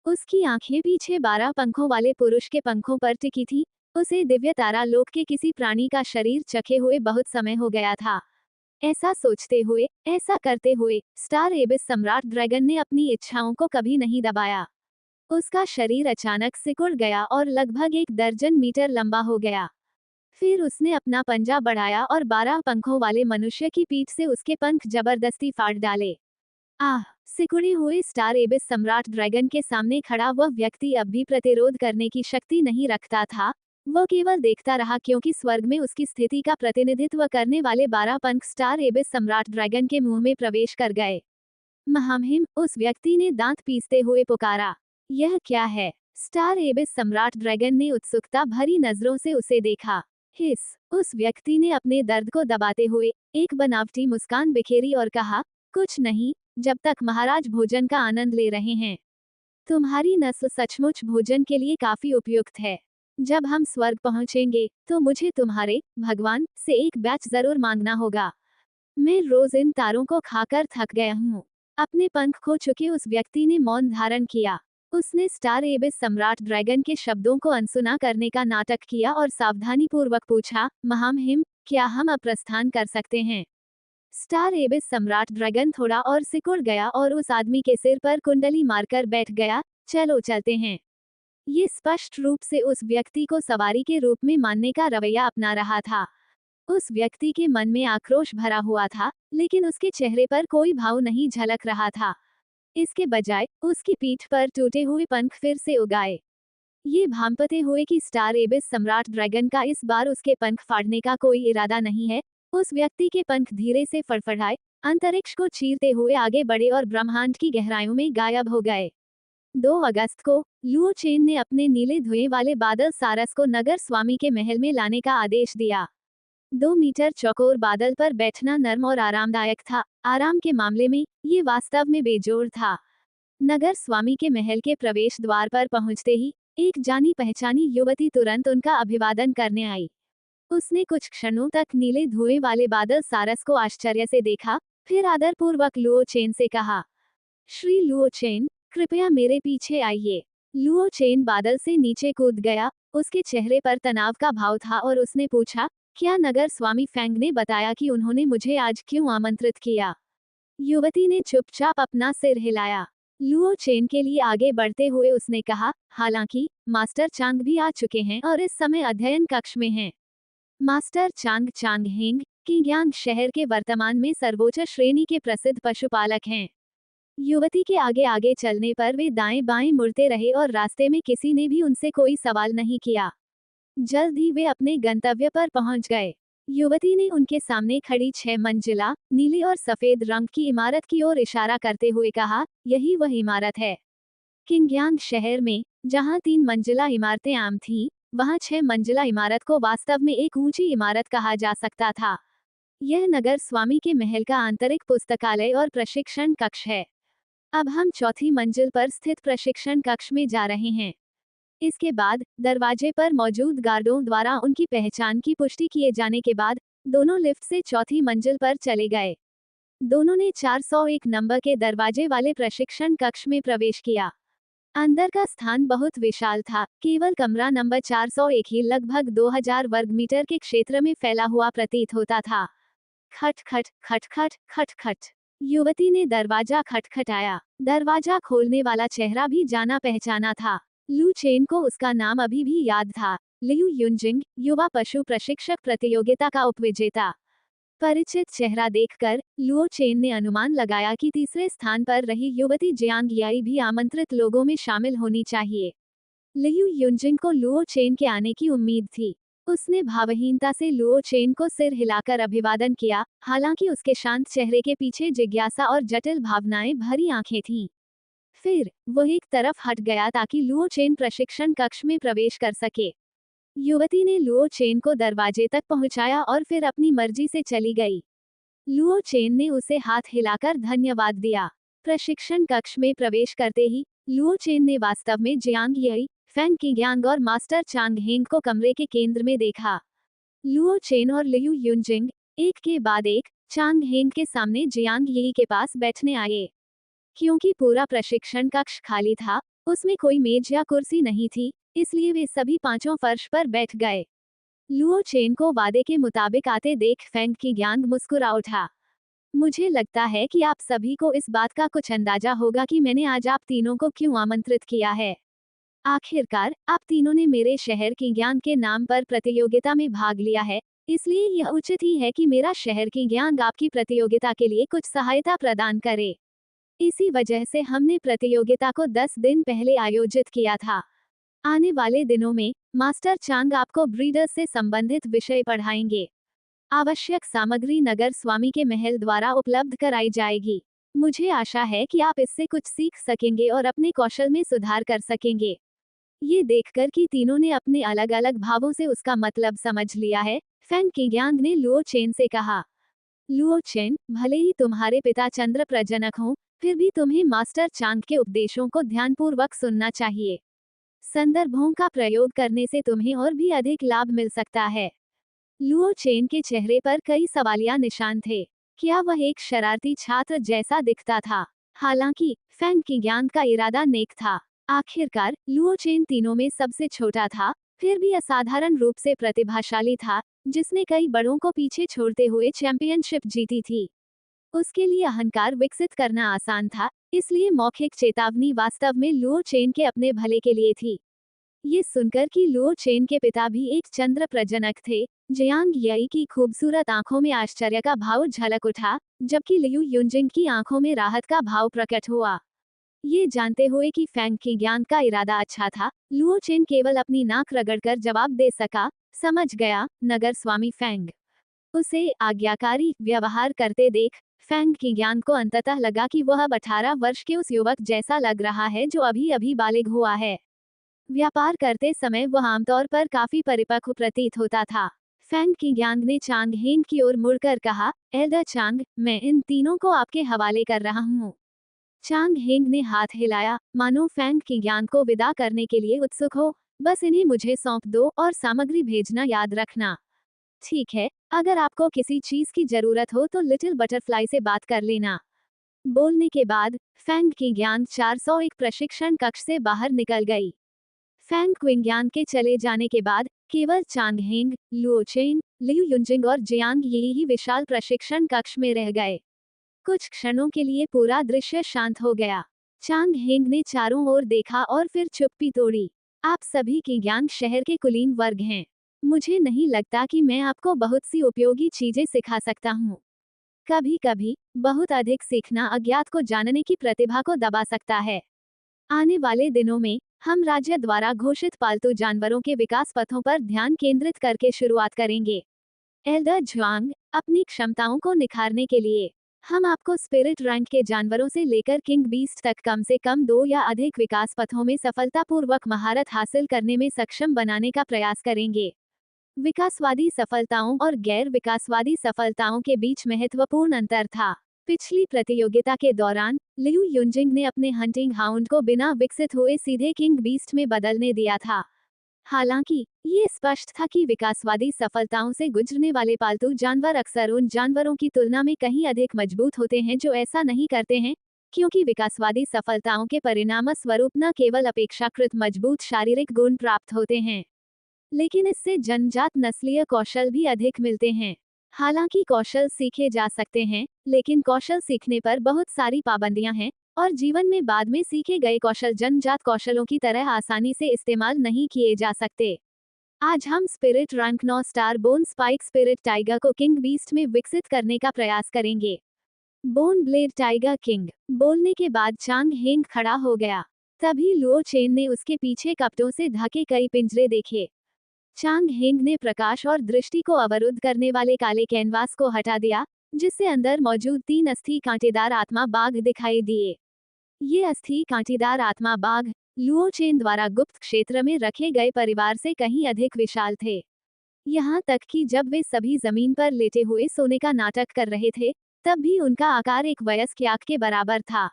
उसकी आंखें पीछे 12 पंखों वाले पुरुष के पंखों पर टिकी थी। उसे दिव्य तारा लोक के किसी प्राणी का शरीर चखे हुए बहुत समय हो गया था। ऐसा सोचते हुए, ऐसा करते हुए, स्टार एबिस सम्राट ड्रैगन ने अपनी इच्छाओं को कभी नहीं दबाया। उसका शरीर अचानक सिकुड़ गया और लगभग 1 दर्जन मीटर लंबा हो गया। फिर उसने अपना पंजा बढ़ाया और 12 पंखों वाले मनुष्य की पीठ से उसके पंख जबरदस्ती फाड़ डाले। आह! सिकुड़े हुए स्टार एबिस सम्राट ड्रैगन के सामने खड़ा वह व्यक्ति अब भी प्रतिरोध करने की शक्ति नहीं रखता था। वह केवल देखता रहा क्योंकि स्वर्ग में उसकी स्थिति का प्रतिनिधित्व करने वाले 12 पंख स्टार एबिस सम्राट ड्रैगन के मुंह में प्रवेश कर गए। महामहिम, उस व्यक्ति ने दांत पीसते हुए पुकारा। यह क्या है? स्टार एबिस सम्राट ड्रैगन ने उत्सुकता भरी नजरों से उसे देखा। हिस! उस व्यक्ति ने अपने दर्द को दबाते हुए एक बनावटी मुस्कान बिखेरी और कहा, कुछ नहीं, जब तक महाराज भोजन का आनंद ले रहे हैं। तुम्हारी नस्ल सचमुच भोजन के लिए काफी उपयुक्त है। जब हम स्वर्ग पहुंचेंगे तो मुझे तुम्हारे भगवान से एक बैच जरूर मांगना होगा। मैं रोज इन तारों को खाकर थक गया हूँ। अपने पंख खो चुके उस व्यक्ति ने मौन धारण किया। उसने स्टार एबिस सम्राट ड्रैगन के शब्दों को अनसुना करने का नाटक किया और सावधानी पूर्वक पूछा, महामहिम, क्या हम अब प्रस्थान कर सकते हैं? स्टार एबिस सम्राट ड्रैगन थोड़ा और सिकुड़ गया और उस आदमी के सिर पर कुंडली मारकर बैठ गया। चलो चलते हैं। ये स्पष्ट रूप से उस व्यक्ति को सवारी के रूप में मानने का रवैया अपना रहा था। उस व्यक्ति के मन में आक्रोश भरा हुआ था, लेकिन उसके चेहरे पर कोई भाव नहीं झलक रहा था। इसके बजाय उसकी पीठ पर टूटे हुए पंख फिर से उगाए। ये भांपते हुए कि स्टार एबिस सम्राट ड्रैगन का इस बार उसके पंख फाड़ने का कोई इरादा नहीं है, उस व्यक्ति के पंख धीरे से फड़फड़ाए, अंतरिक्ष को चीरते हुए आगे बढ़े और ब्रह्मांड की गहराइयों में गायब हो गए। 2 अगस्त को लुओ चेन ने अपने नीले धुएं वाले बादल सारस को नगर स्वामी के महल में लाने का आदेश दिया। 2 मीटर चौकोर बादल पर बैठना नर्म और आरामदायक था। आराम के मामले में ये वास्तव में बेजोड़ था। नगर स्वामी के महल के प्रवेश द्वार पर पहुंचते ही एक जानी पहचानी युवती तुरंत उनका अभिवादन करने आई। उसने कुछ क्षणों तक नीले धुएं वाले बादल सारस को आश्चर्य से देखा, फिर आदरपूर्वक लुओ चेन से कहा, श्री लुओ चेन, कृपया मेरे पीछे आइए। लुओ चेन बादल से नीचे कूद गया। उसके चेहरे पर तनाव का भाव था और उसने पूछा, क्या नगर स्वामी फेंग ने बताया कि उन्होंने मुझे आज क्यों आमंत्रित किया? युवती ने चुपचाप अपना सिर हिलाया। लुओ चेन के लिए आगे बढ़ते हुए उसने कहा, हालांकि मास्टर चांग भी आ चुके हैं और इस समय अध्ययन कक्ष में हैं। मास्टर चांग चांगहेंग किंग्यांग शहर के वर्तमान में सर्वोच्च श्रेणी के प्रसिद्ध पशुपालक हैं। युवती के आगे आगे चलने पर वे दाएं बाएं मुड़ते रहे और रास्ते में किसी ने भी उनसे कोई सवाल नहीं किया। जल्द ही वे अपने गंतव्य पर पहुंच गए। युवती ने उनके सामने खड़ी 6 मंजिला नीली और सफेद रंग की इमारत की ओर इशारा करते हुए कहा, यही वह इमारत है। किंग्यांग शहर में जहां 3 मंजिला इमारतें आम थीं, वहां 6 मंजिला इमारत को वास्तव में एक ऊंची इमारत कहा जा सकता था। यह नगर स्वामी के महल का आंतरिक पुस्तकालय और प्रशिक्षण कक्ष है। अब हम चौथी मंजिल पर स्थित प्रशिक्षण कक्ष में जा रहे हैं। इसके बाद दरवाजे पर मौजूद गार्डों द्वारा उनकी पहचान की पुष्टि किए जाने के बाद दोनों लिफ्ट से चौथी मंजिल पर चले गए। दोनों ने 401 नंबर के दरवाजे वाले प्रशिक्षण कक्ष में प्रवेश किया। अंदर का स्थान बहुत विशाल था। केवल कमरा नंबर 401 ही लगभग 2000 वर्ग मीटर के क्षेत्र में फैला हुआ प्रतीत होता था। खट खट खट खट खट खट। युवती ने दरवाजा खटखटाया। दरवाजा खोलने वाला चेहरा भी जाना पहचाना था। लू चेन को उसका नाम अभी भी याद था, लियू युनजिंग, युवा पशु प्रशिक्षक प्रतियोगिता का उपविजेता। परिचित चेहरा देखकर लुओ चेन ने अनुमान लगाया कि तीसरे स्थान पर रही युवती जियांग याई भी आमंत्रित लोगों में शामिल होनी चाहिए। लियू युनजिंग को लुओ चेन के आने की उम्मीद थी। उसने भावहीनता से लुओ चेन को सिर हिलाकर अभिवादन किया, हालांकि उसके शांत चेहरे के पीछे जिज्ञासा और जटिल भावनाएं भरी आंखें थीं। फिर वो एक तरफ हट गया ताकि लुओ चेन प्रशिक्षण कक्ष में प्रवेश कर सके। युवती ने लुओ चेन को दरवाजे तक पहुंचाया और फिर अपनी मर्जी से चली गई। लुओ चेन ने उसे हाथ हिलाकर धन्यवाद दिया। प्रशिक्षण कक्ष में प्रवेश करते ही लुओ चेन ने वास्तव में जियांग याई, फेंग किंग्यांग और मास्टर चांगहेंग को कमरे के केंद्र में देखा। लुओ चेन और लियू युनजिंग एक के बाद एक चांगहेंग के सामने जियांग याई के पास बैठने आए। क्योंकि पूरा प्रशिक्षण कक्ष खाली था, उसमें कोई मेज या कुर्सी नहीं थी, इसलिए वे सभी पांचों फर्श पर बैठ गए। लुओ चेन को वादे के मुताबिक आते देख फेंग किंग्यांग मुस्कुरा उठा। मुझे लगता है कि आप सभी को इस बात का कुछ अंदाजा होगा कि मैंने आज आप तीनों को क्यों आमंत्रित किया है। आखिरकार आप तीनों ने मेरे शहर किंग्यांग के नाम पर प्रतियोगिता में भाग लिया है, इसलिए यह उचित ही है कि मेरा शहर किंग्यांग आपकी प्रतियोगिता के लिए कुछ सहायता प्रदान करे। इसी वजह से हमने प्रतियोगिता को 10 दिन पहले आयोजित किया था। आने वाले दिनों में मास्टर चांग आपको ब्रीडर्स से संबंधित विषय पढ़ाएंगे। आवश्यक सामग्री नगर स्वामी के महल द्वारा उपलब्ध कराई जाएगी। मुझे आशा है कि आप इससे कुछ सीख सकेंगे और अपने कौशल में सुधार कर सकेंगे। ये देखकर कि तीनों ने अपने अलग अलग भावों से उसका मतलब समझ लिया है, फेंग किंग्यांग ने लुओ चेन से कहा, लुओ चेन, भले ही तुम्हारे पिता चंद्र प्रजनक हों, फिर भी तुम्हें मास्टर चांग के उपदेशों को ध्यानपूर्वक सुनना चाहिए। संदर्भों का प्रयोग करने से तुम्हें और भी अधिक लाभ मिल सकता है। लुओ चेन के चेहरे पर कई सवालिया निशान थे। क्या वह एक शरारती छात्र जैसा दिखता था? हालांकि फैंग की ज्ञान का इरादा नेक था। आखिरकार लुओ चेन तीनों में सबसे छोटा था, फिर भी असाधारण रूप से प्रतिभाशाली था, जिसने कई बड़ों को पीछे छोड़ते हुए चैंपियनशिप जीती थी। उसके लिए अहंकार विकसित करना आसान था, इसलिए मौखिक चेतावनी वास्तव में लुओ चेन के अपने भले के लिए थी। ये सुनकर कि लुओ चेन के पिता भी एक चंद्र प्रजनक थे, जियांग यई की खूबसूरत आंखों में आश्चर्य का भाव झलक उठा, जबकि लियू युनजिंग की आंखों में राहत का भाव प्रकट हुआ। ये जानते हुए कि फैंग की ज्ञान का इरादा अच्छा था, लुओ चेन केवल अपनी नाक रगड़कर जवाब दे सका, समझ गया, नगर स्वामी फैंग। उसे आज्ञाकारी व्यवहार करते देख फैंग की ज्ञान को अंततः लगा कि वह अब 18 वर्ष के उस युवक जैसा लग रहा है जो अभी अभी बालिग हुआ है। व्यापार करते समय वह आमतौर पर काफी परिपक्व प्रतीत होता था। फैंग की ज्ञान ने चांग हेंग की ओर मुड़कर कहा, एल्डर चांग, मैं इन तीनों को आपके हवाले कर रहा हूँ। चांग हेंग ने हाथ हिलाया, मानो फैंग की ज्ञान को विदा करने के लिए उत्सुक हो। बस इन्हें मुझे सौंप दो और सामग्री भेजना याद रखना। ठीक है, अगर आपको किसी चीज की जरूरत हो तो लिटिल बटरफ्लाई से बात कर लेना। बोलने के बाद फैंग की ज्ञान 401 प्रशिक्षण कक्ष से बाहर निकल गई। फैंग क्विंग्यान के चले जाने के बाद केवल चांग हेंग, लुओ चेन, लियू युनजिंग और जियांग यी ही विशाल प्रशिक्षण कक्ष में रह गए। कुछ क्षणों के लिए पूरा दृश्य शांत हो गया। चांग हेंग ने चारों ओर देखा और फिर चुप्पी तोड़ी। आप सभी की ज्ञान शहर के कुलीन वर्ग हैं। मुझे नहीं लगता कि मैं आपको बहुत सी उपयोगी चीजें सिखा सकता हूँ। कभी कभी बहुत अधिक सीखना अज्ञात को जानने की प्रतिभा को दबा सकता है। आने वाले दिनों में हम राज्य द्वारा घोषित पालतू जानवरों के विकास पथों पर ध्यान केंद्रित करके शुरुआत करेंगे। एल्डर झुआंग, अपनी क्षमताओं को निखारने के लिए हम आपको स्पिरिट रैंक के जानवरों से लेकर किंग बीस्ट तक कम से कम 2 या अधिक विकास पथों में सफलतापूर्वक महारत हासिल करने में सक्षम बनाने का प्रयास करेंगे। विकासवादी सफलताओं और गैर विकासवादी सफलताओं के बीच महत्वपूर्ण अंतर था। पिछली प्रतियोगिता के दौरान लियू युनजिंग ने अपने हंटिंग हाउंड को बिना विकसित हुए सीधे किंग बीस्ट में बदलने दिया था। हालांकि ये स्पष्ट था कि विकासवादी सफलताओं से गुजरने वाले पालतू जानवर अक्सर उन जानवरों की तुलना में कहीं अधिक मजबूत होते हैं जो ऐसा नहीं करते हैं, क्योंकि विकासवादी सफलताओं के परिणामस्वरूप न केवल अपेक्षाकृत मजबूत शारीरिक गुण प्राप्त होते हैं, लेकिन इससे जन्मजात नस्लीय कौशल भी अधिक मिलते हैं। हालांकि कौशल सीखे जा सकते हैं, लेकिन कौशल सीखने पर बहुत सारी पाबंदियां हैं, और जीवन में बाद में सीखे गए कौशल जन्मजात कौशलों की तरह आसानी से इस्तेमाल नहीं किए जा सकते। आज हम spirit rank 9 star bone spike spirit tiger को किंग बीस्ट में विकसित करने का प्रयास करेंगे। Bone blade tiger king. बोलने के बाद चांग हेंग खड़ा हो गया। तभी लुओ चेन ने उसके पीछे कपटों से ढके कई पिंजरे देखे। चांग हेंग ने प्रकाश और दृष्टि को अवरुद्ध करने वाले काले कैनवास को हटा दिया, जिससे अंदर मौजूद 3 अस्थि कांटेदार आत्मा बाघ दिखाई दिए। ये अस्थि कांटेदार आत्मा बाघ लुओ चेन द्वारा गुप्त क्षेत्र में रखे गए परिवार से कहीं अधिक विशाल थे। यहाँ तक कि जब वे सभी जमीन पर लेटे हुए सोने का नाटक कर रहे थे, तब भी उनका आकार एक वयस्क याक के बराबर था।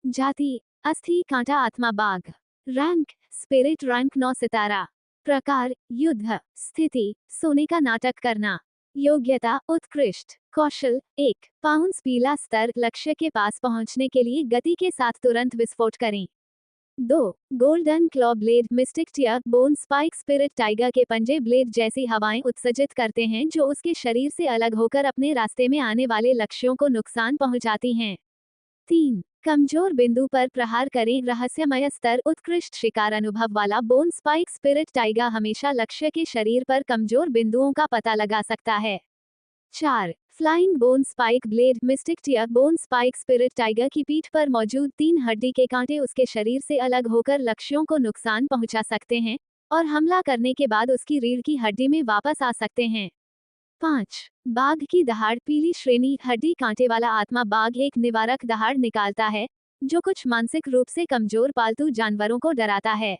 जाति अस्थि कांटा आत्मा बाघ। रैंक स्पिरिट रैंक 9 सितारा। प्रकार युद्ध। स्थिति सोने का नाटक करना। योग्यता उत्कृष्ट। कौशल 1 पाउंस पीला स्तर लक्ष्य के पास पहुंचने के लिए गति के साथ तुरंत विस्फोट करें। 2 golden claw blade mystic tier bone spike spirit tiger के पंजे ब्लेड जैसी हवाएं उत्सर्जित करते हैं जो उसके शरीर से अलग होकर अपने रास्ते में आने वाले लक्ष्यों को नुकसान पहुंचाती हैं। 3 कमजोर बिंदु पर प्रहार करें रहस्यमय स्तर उत्कृष्ट शिकार अनुभव वाला बोन स्पाइक स्पिरिट टाइगर हमेशा लक्ष्य के शरीर पर कमजोर बिंदुओं का पता लगा सकता है। 4 flying bone spike blade mystic tier bone spike spirit tiger की पीठ पर मौजूद 3 हड्डी के कांटे उसके शरीर से अलग होकर लक्ष्यों को नुकसान पहुंचा सकते हैं और हमला करने के बाद उसकी रीढ़ की हड्डी में वापस आ सकते हैं। 5 बाघ की दहाड़ पीली श्रेणी हड्डी कांटे वाला आत्मा बाघ एक निवारक दहाड़ निकालता है, जो कुछ मानसिक रूप से कमजोर पालतू जानवरों को डराता है।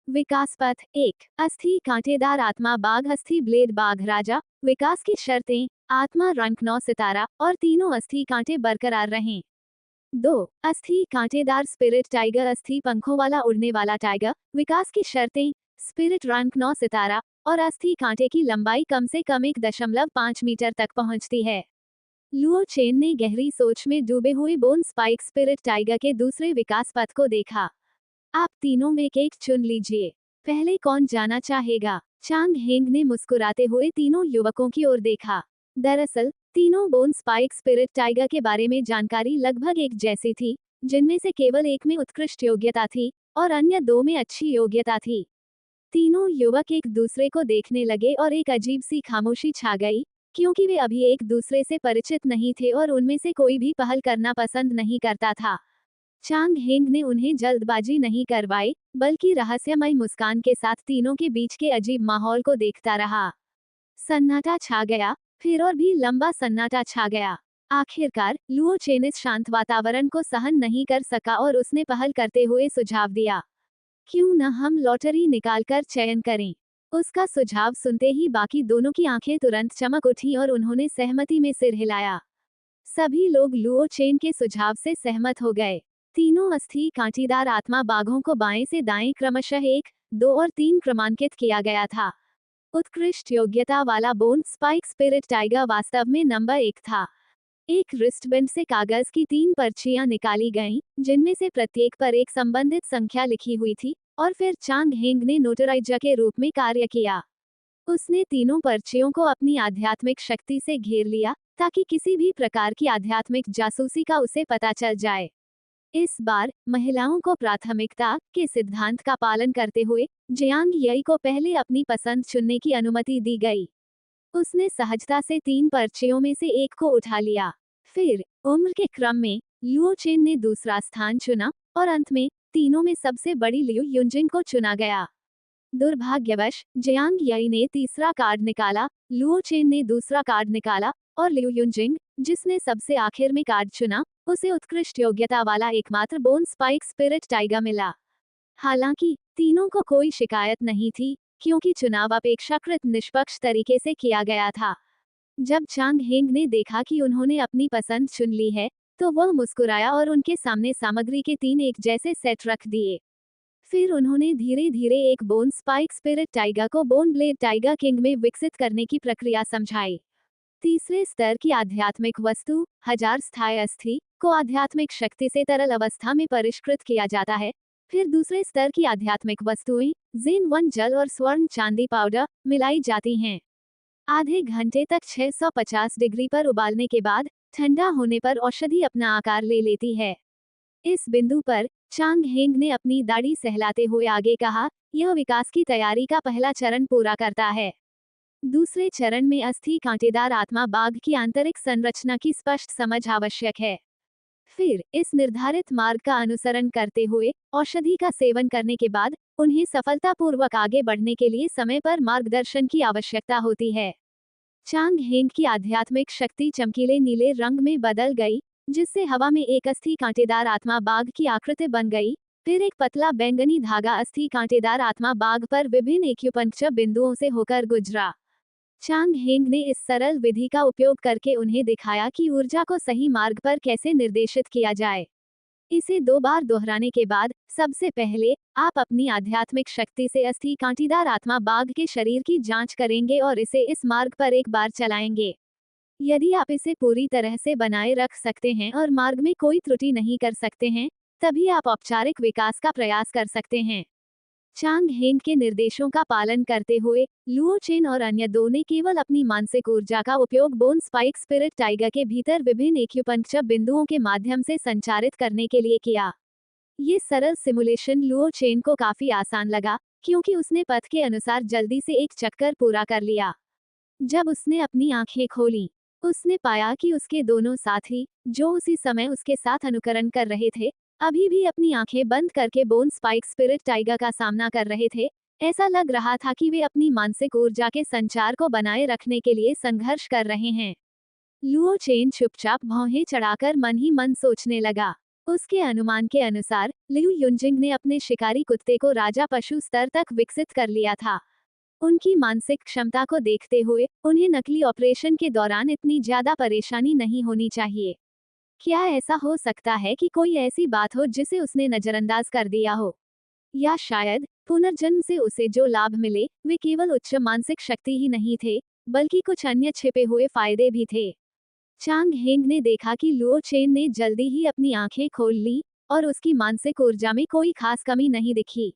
विकास पथ 1 अस्थि कांटेदार आत्मा बाघ अस्थि ब्लेड बाघ राजा। विकास की शर्तें आत्मा रैंक 9 सितारा और तीनों अस्थि कांटे बरकरार रहें। 2. अस्थि कांटेदार स्पिरिट टाइगर, अस्थि पंखों वाला उड़ने वाला टाइगर। विकास की शर्तें, स्पिरिट रैंक 9 सितारा और अस्थि कांटे की लंबाई कम से कम 1.5 मीटर तक पहुंचती है। लुओ चेन ने गहरी सोच में डूबे हुए बोन स्पाइक स्पिरिट टाइगर के दूसरे विकास पथ को देखा। आप तीनों में एक चुन लीजिए। पहले कौन जाना चाहेगा? चांग हेंग ने मुस्कुराते हुए तीनों युवकों की ओर देखा। दरअसल तीनों बोन स्पाइक स्पिरिट टाइगर के बारे में जानकारी लगभग एक जैसी थी, जिनमें से केवल एक में उत्कृष्ट योग्यता थी और अन्य दो में अच्छी योग्यता थी। तीनों युवक एक दूसरे को देखने लगे और एक अजीब सी खामोशी छा गई, क्योंकि वे अभी एक दूसरे से परिचित नहीं थे और उनमें से कोई भी पहल करना पसंद नहीं करता था। चांग हेंग ने उन्हें जल्दबाजी नहीं करवाई, बल्कि रहस्यमय मुस्कान के साथ तीनों के बीच के अजीब माहौल को देखता रहा। सन्नाटा छा गया, फिर और भी लंबा सन्नाटा छा गया। आखिरकार लुओ चेन इस शांत वातावरण को सहन नहीं कर सका और उसने पहल करते हुए सुझाव दिया, क्यों न हम लॉटरी निकालकर चयन करें। उसका सुझाव सुनते ही बाकी दोनों की आंखें तुरंत चमक उठी और उन्होंने सहमति में सिर हिलाया। सभी लोग लुओ चेन के सुझाव से सहमत हो गए। तीनों अस्थि कांटीदार आत्मा बाघों को बाएं से दाएं क्रमशः 1, 2 और 3 क्रमांकित किया गया था। उत्कृष्ट योग्यता वाला बोन स्पाइक स्पिरिट टाइगर वास्तव में नंबर 1 था। एक रिस्टबैंड से कागज की 3 पर्चियां निकाली गईं, जिनमें से प्रत्येक पर एक संबंधित संख्या लिखी हुई थी, और फिर चांग हेंग ने नोटराइजर के रूप में कार्य किया। उसने तीनों पर्चियों को अपनी आध्यात्मिक शक्ति से घेर लिया, ताकि किसी भी प्रकार की आध्यात्मिक जासूसी का उसे पता चल जाए। इस बार महिलाओं को प्राथमिकता के सिद्धांत का पालन करते हुए जियांग यई को पहले अपनी पसंद चुनने की अनुमति दी गई। उसने सहजता से 3 पर्चियों में से एक को उठा लिया। फिर उम्र के क्रम में लुओ चेन ने दूसरा स्थान चुना और अंत में तीनों में सबसे बड़ी लियू युनजिंग को चुना गया। दुर्भाग्यवश जियांग यई ने तीसरा कार्ड निकाला, लुओ चेन ने दूसरा कार्ड निकाला और लियू युनजिंग, जिसने सबसे आखिर में कार्ड चुना, उसे उत्कृष्ट योग्यता वाला एकमात्र बोन स्पाइक स्पिरिट टाइगर मिला। हालांकि तीनों को कोई शिकायत नहीं थी, क्योंकि चुनाव अपेक्षाकृत निष्पक्ष तरीके से किया गया था। जब चांग हेंग ने देखा कि उन्होंने अपनी पसंद चुन ली है, तो वह मुस्कुराया और उनके सामने सामग्री के 3 एक जैसे सेट रख दिए। फिर उन्होंने धीरे धीरे एक बोन स्पाइक स्पिरिट टाइगर को बोन ब्लेड टाइगर किंग में विकसित करने की प्रक्रिया समझाई। तीसरे स्तर की आध्यात्मिक वस्तु, हजार स्थायी अस्थि, को आध्यात्मिक शक्ति से तरल अवस्था में परिष्कृत किया जाता है। फिर दूसरे स्तर की आध्यात्मिक वस्तुएं, जिन वन जल और स्वर्ण चांदी पाउडर, मिलाई जाती हैं। आधे घंटे तक 650 डिग्री पर उबालने के बाद ठंडा होने पर औषधि अपना आकार ले लेती है। इस बिंदु पर चांग हेंग ने अपनी दाढ़ी सहलाते हुए आगे कहा, यह विकास की तैयारी का पहला चरण पूरा करता है। दूसरे चरण में अस्थि कांटेदार आत्मा बाघ की आंतरिक संरचना की स्पष्ट समझ आवश्यक है। फिर इस निर्धारित मार्ग का अनुसरण करते हुए औषधि का सेवन करने के बाद उन्हें सफलतापूर्वक आगे बढ़ने के लिए समय पर मार्गदर्शन की आवश्यकता होती है। चांग हेंग की आध्यात्मिक शक्ति चमकीले नीले रंग में बदल गई, जिससे हवा में एक अस्थि कांटेदार आत्मा बाघ की आकृति बन गई। फिर एक पतला बैंगनी धागा अस्थि कांटेदार आत्मा बाघ पर विभिन्न एक्यूपंक्चर बिंदुओं से होकर गुजरा। चांग हेंग ने इस सरल विधि का उपयोग करके उन्हें दिखाया कि ऊर्जा को सही मार्ग पर कैसे निर्देशित किया जाए। इसे 2 बार दोहराने के बाद सबसे पहले आप अपनी आध्यात्मिक शक्ति से अस्थि कांटीदार आत्मा बाघ के शरीर की जांच करेंगे और इसे इस मार्ग पर एक बार चलाएंगे। यदि आप इसे पूरी तरह से बनाए रख सकते हैं और मार्ग में कोई त्रुटि नहीं कर सकते हैं, तभी आप औपचारिक विकास का प्रयास कर सकते हैं। चांग हेंग के निर्देशों का पालन करते हुए लुओ चेन और अन्य दो ने केवल अपनी मानसिक ऊर्जा का उपयोग बोन स्पाइक स्पिरिट टाइगर के भीतर विभिन्न एक्यूपंक्चर बिंदुओं के माध्यम से संचारित करने के लिए किया। ये सरल सिमुलेशन लुओ चेन को काफी आसान लगा, क्योंकि उसने पथ के अनुसार जल्दी से एक चक्कर पूरा कर लिया। जब उसने अपनी आंखें खोलीं, उसने पाया कि उसके दोनों साथी, जो उसी समय उसके साथ अनुकरण कर रहे थे, अभी भी अपनी आंखें बंद करके बोन स्पाइक स्पिरिट टाइगर का सामना कर रहे थे। ऐसा लग रहा था कि वे अपनी मानसिक ऊर्जा के संचार को बनाए रखने के लिए संघर्ष कर रहे हैं। लुओ चेन चुपचाप भौहें चढ़ाकर मन ही मन सोचने लगा। उसके अनुमान के अनुसार लियू युनजिंग ने अपने शिकारी कुत्ते को राजा पशु स्तर तक विकसित कर लिया था। उनकी मानसिक क्षमता को देखते हुए उन्हें नकली ऑपरेशन के दौरान इतनी ज्यादा परेशानी नहीं होनी चाहिए। क्या ऐसा हो सकता है कि कोई ऐसी बात हो जिसे उसने नजरअंदाज कर दिया हो? या शायद पुनर्जन्म से उसे जो लाभ मिले वे केवल उच्च मानसिक शक्ति ही नहीं थे, बल्कि कुछ अन्य छिपे हुए फायदे भी थे। चांग हेंग ने देखा कि लुओ चेन ने जल्दी ही अपनी आंखें खोल ली और उसकी मानसिक ऊर्जा में कोई खास कमी नहीं दिखी।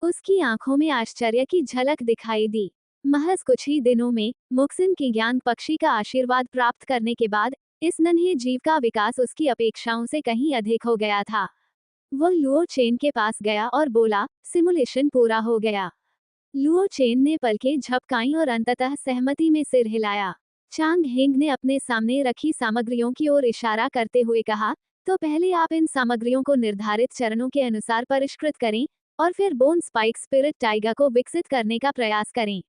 उसकी आंखों में आश्चर्य की झलक दिखाई दी। महज कुछ ही दिनों में मुक्सिन की ज्ञान पक्षी का आशीर्वाद प्राप्त करने के बाद इस नन्हे जीव का विकास उसकी अपेक्षाओं से कहीं अधिक हो गया था। वह लुओ चेन के पास गया और बोला, सिमुलेशन पूरा हो गया। लुओ चेन ने पलकें झपकाईं और अंततः सहमति में सिर हिलाया। चांग हेंग ने अपने सामने रखी सामग्रियों की ओर इशारा करते हुए कहा, तो पहले आप इन सामग्रियों को निर्धारित चरणों के अनुसार परिष्कृत करें और फिर बोन स्पाइक स्पिरिट टाइगर को विकसित करने का प्रयास करें।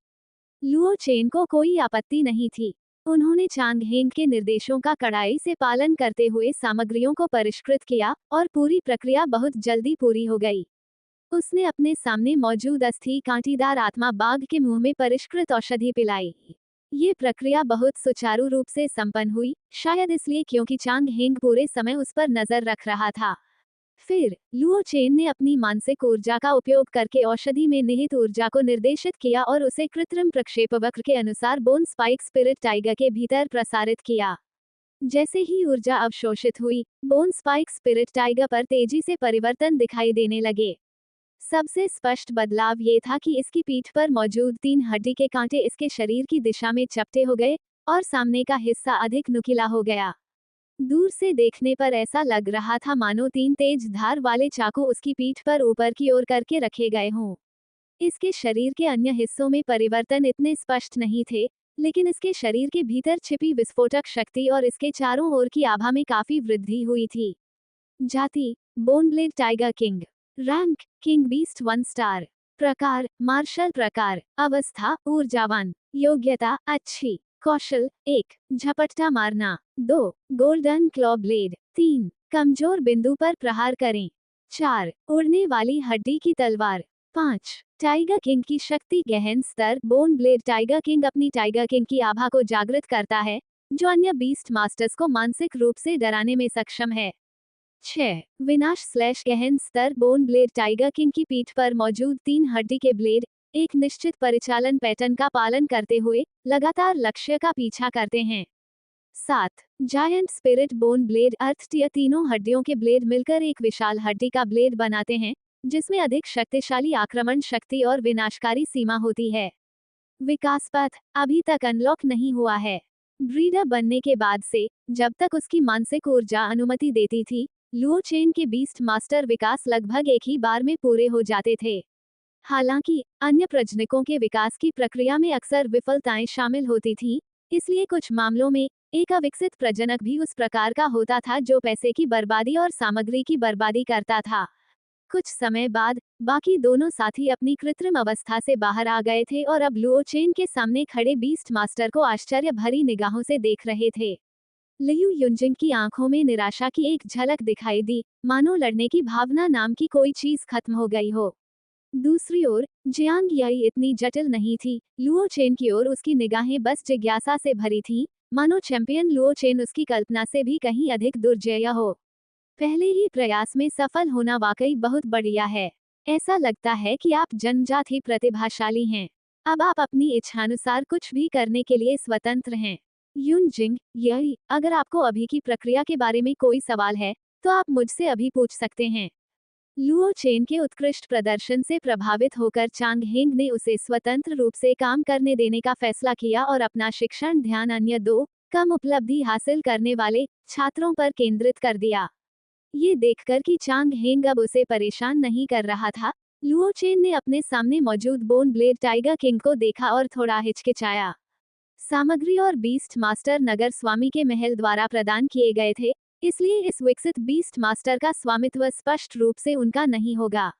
लुओ चेन को कोई आपत्ति नहीं थी। उन्होंने चांग हेंग के निर्देशों का कड़ाई से पालन करते हुए सामग्रियों को परिष्कृत किया और पूरी प्रक्रिया बहुत जल्दी पूरी हो गई। उसने अपने सामने मौजूद अस्थि कांटीदार आत्मा बाघ के मुंह में परिष्कृत औषधि पिलाई। ये प्रक्रिया बहुत सुचारू रूप से संपन्न हुई, शायद इसलिए क्योंकि चांग हेंग पूरे समय उस पर नजर रख रहा था। फिर लुओ चेन ने अपनी मानसिक ऊर्जा का उपयोग करके औषधि में निहित ऊर्जा को निर्देशित किया और उसे कृत्रिम प्रक्षेपवक्र के अनुसार बोन स्पाइक स्पिरिट टाइगर के भीतर प्रसारित किया। जैसे ही ऊर्जा अवशोषित हुई, बोन स्पाइक स्पिरिट टाइगर पर तेजी से परिवर्तन दिखाई देने लगे। सबसे स्पष्ट बदलाव ये था कि इसकी पीठ पर मौजूद 3 हड्डी के कांटे इसके शरीर की दिशा में चपटे हो गए और सामने का हिस्सा अधिक नुकीला हो गया। दूर से देखने पर ऐसा लग रहा था मानो 3 तेज धार वाले चाकू उसकी पीठ पर ऊपर की ओर करके रखे गए हों। इसके शरीर के अन्य हिस्सों में परिवर्तन इतने स्पष्ट नहीं थे, लेकिन इसके शरीर के भीतर छिपी विस्फोटक शक्ति और इसके चारों ओर की आभा में काफी वृद्धि हुई थी। जाति, boneblade tiger king. Rank, king beast 1 star. प्रकार, मार्शल प्रकार। अवस्था, ऊर्जावान। योग्यता, अच्छी। कौशल, 1, झपट्टा मारना। 2, गोल्डन क्लॉ ब्लेड। 3, कमजोर बिंदु पर प्रहार करें। 4, उड़ने वाली हड्डी की तलवार। 5, टाइगर किंग की शक्ति गहन स्तर। बोन ब्लेड टाइगर किंग अपनी टाइगर किंग की आभा को जागृत करता है, जो अन्य बीस्ट मास्टर्स को मानसिक रूप से डराने में सक्षम है। 6, विनाश / गहन स्तर। बोन ब्लेड टाइगर किंग की पीठ पर मौजूद 3 हड्डी के ब्लेड एक निश्चित परिचालन पैटर्न का पालन करते हुए लगातार लक्ष्य का पीछा करते हैं। 7, जायंट स्पिरिट बोन ब्लेड अर्थ यह तीनों हड्डियों के ब्लेड मिलकर एक विशाल हड्डी का ब्लेड बनाते हैं, जिसमें अधिक शक्तिशाली आक्रमण शक्ति और विनाशकारी सीमा होती है। विकास पथ अभी तक अनलॉक नहीं हुआ है। ब्रीडर बनने के बाद से, जब तक उसकी मानसिक ऊर्जा अनुमति देती थी, लुओ चेन के बीस्ट मास्टर विकास लगभग एक ही बार में पूरे हो जाते थे। हालांकि अन्य प्रजनकों के विकास की प्रक्रिया में अक्सर विफलताएं शामिल होती थीं, इसलिए कुछ मामलों में एक अविकसित प्रजनक भी उस प्रकार का होता था जो पैसे की बर्बादी और सामग्री की बर्बादी करता था। कुछ समय बाद बाकी दोनों साथी अपनी कृत्रिम अवस्था से बाहर आ गए थे और अब लुओ चेन के सामने खड़े बीस्ट मास्टर को आश्चर्य भरी निगाहों से देख रहे थे। लियू युनजिंग की आंखों में निराशा की एक झलक दिखाई दी, मानो लड़ने की भावना नाम की कोई चीज खत्म हो गई हो। दूसरी ओर जियांग याई इतनी जटिल नहीं थी। लुओ चेन की ओर उसकी निगाहें बस जिज्ञासा से भरी थीं, मानो चैंपियन लुओ चेन उसकी कल्पना से भी कहीं अधिक दुर्जेय हो। पहले ही प्रयास में सफल होना वाकई बहुत बढ़िया है। ऐसा लगता है कि आप जन्मजात ही प्रतिभाशाली हैं। अब आप अपनी इच्छानुसार कुछ भी करने के लिए स्वतंत्र हैं। युनजिंग याई, अगर आपको अभी की प्रक्रिया के बारे में कोई सवाल है, तो आप मुझसे अभी पूछ सकते हैं। लुओ चेन के उत्कृष्ट प्रदर्शन से प्रभावित होकर चांग हेंग ने उसे स्वतंत्र रूप से काम करने देने का फैसला किया और अपना शिक्षण ध्यान अन्य 2 कम उपलब्धि हासिल करने वाले छात्रों पर केंद्रित कर दिया। ये देखकर कि चांग हेंग अब उसे परेशान नहीं कर रहा था, लुओ चेन ने अपने सामने मौजूद बोन ब्लेड टाइगर किंग को देखा और थोड़ा हिचकिचाया। सामग्री और बीस्ट मास्टर नगर स्वामी के महल द्वारा प्रदान किए गए थे, इसलिए इस विकसित बीस्ट मास्टर का स्वामित्व स्पष्ट रूप से उनका नहीं होगा।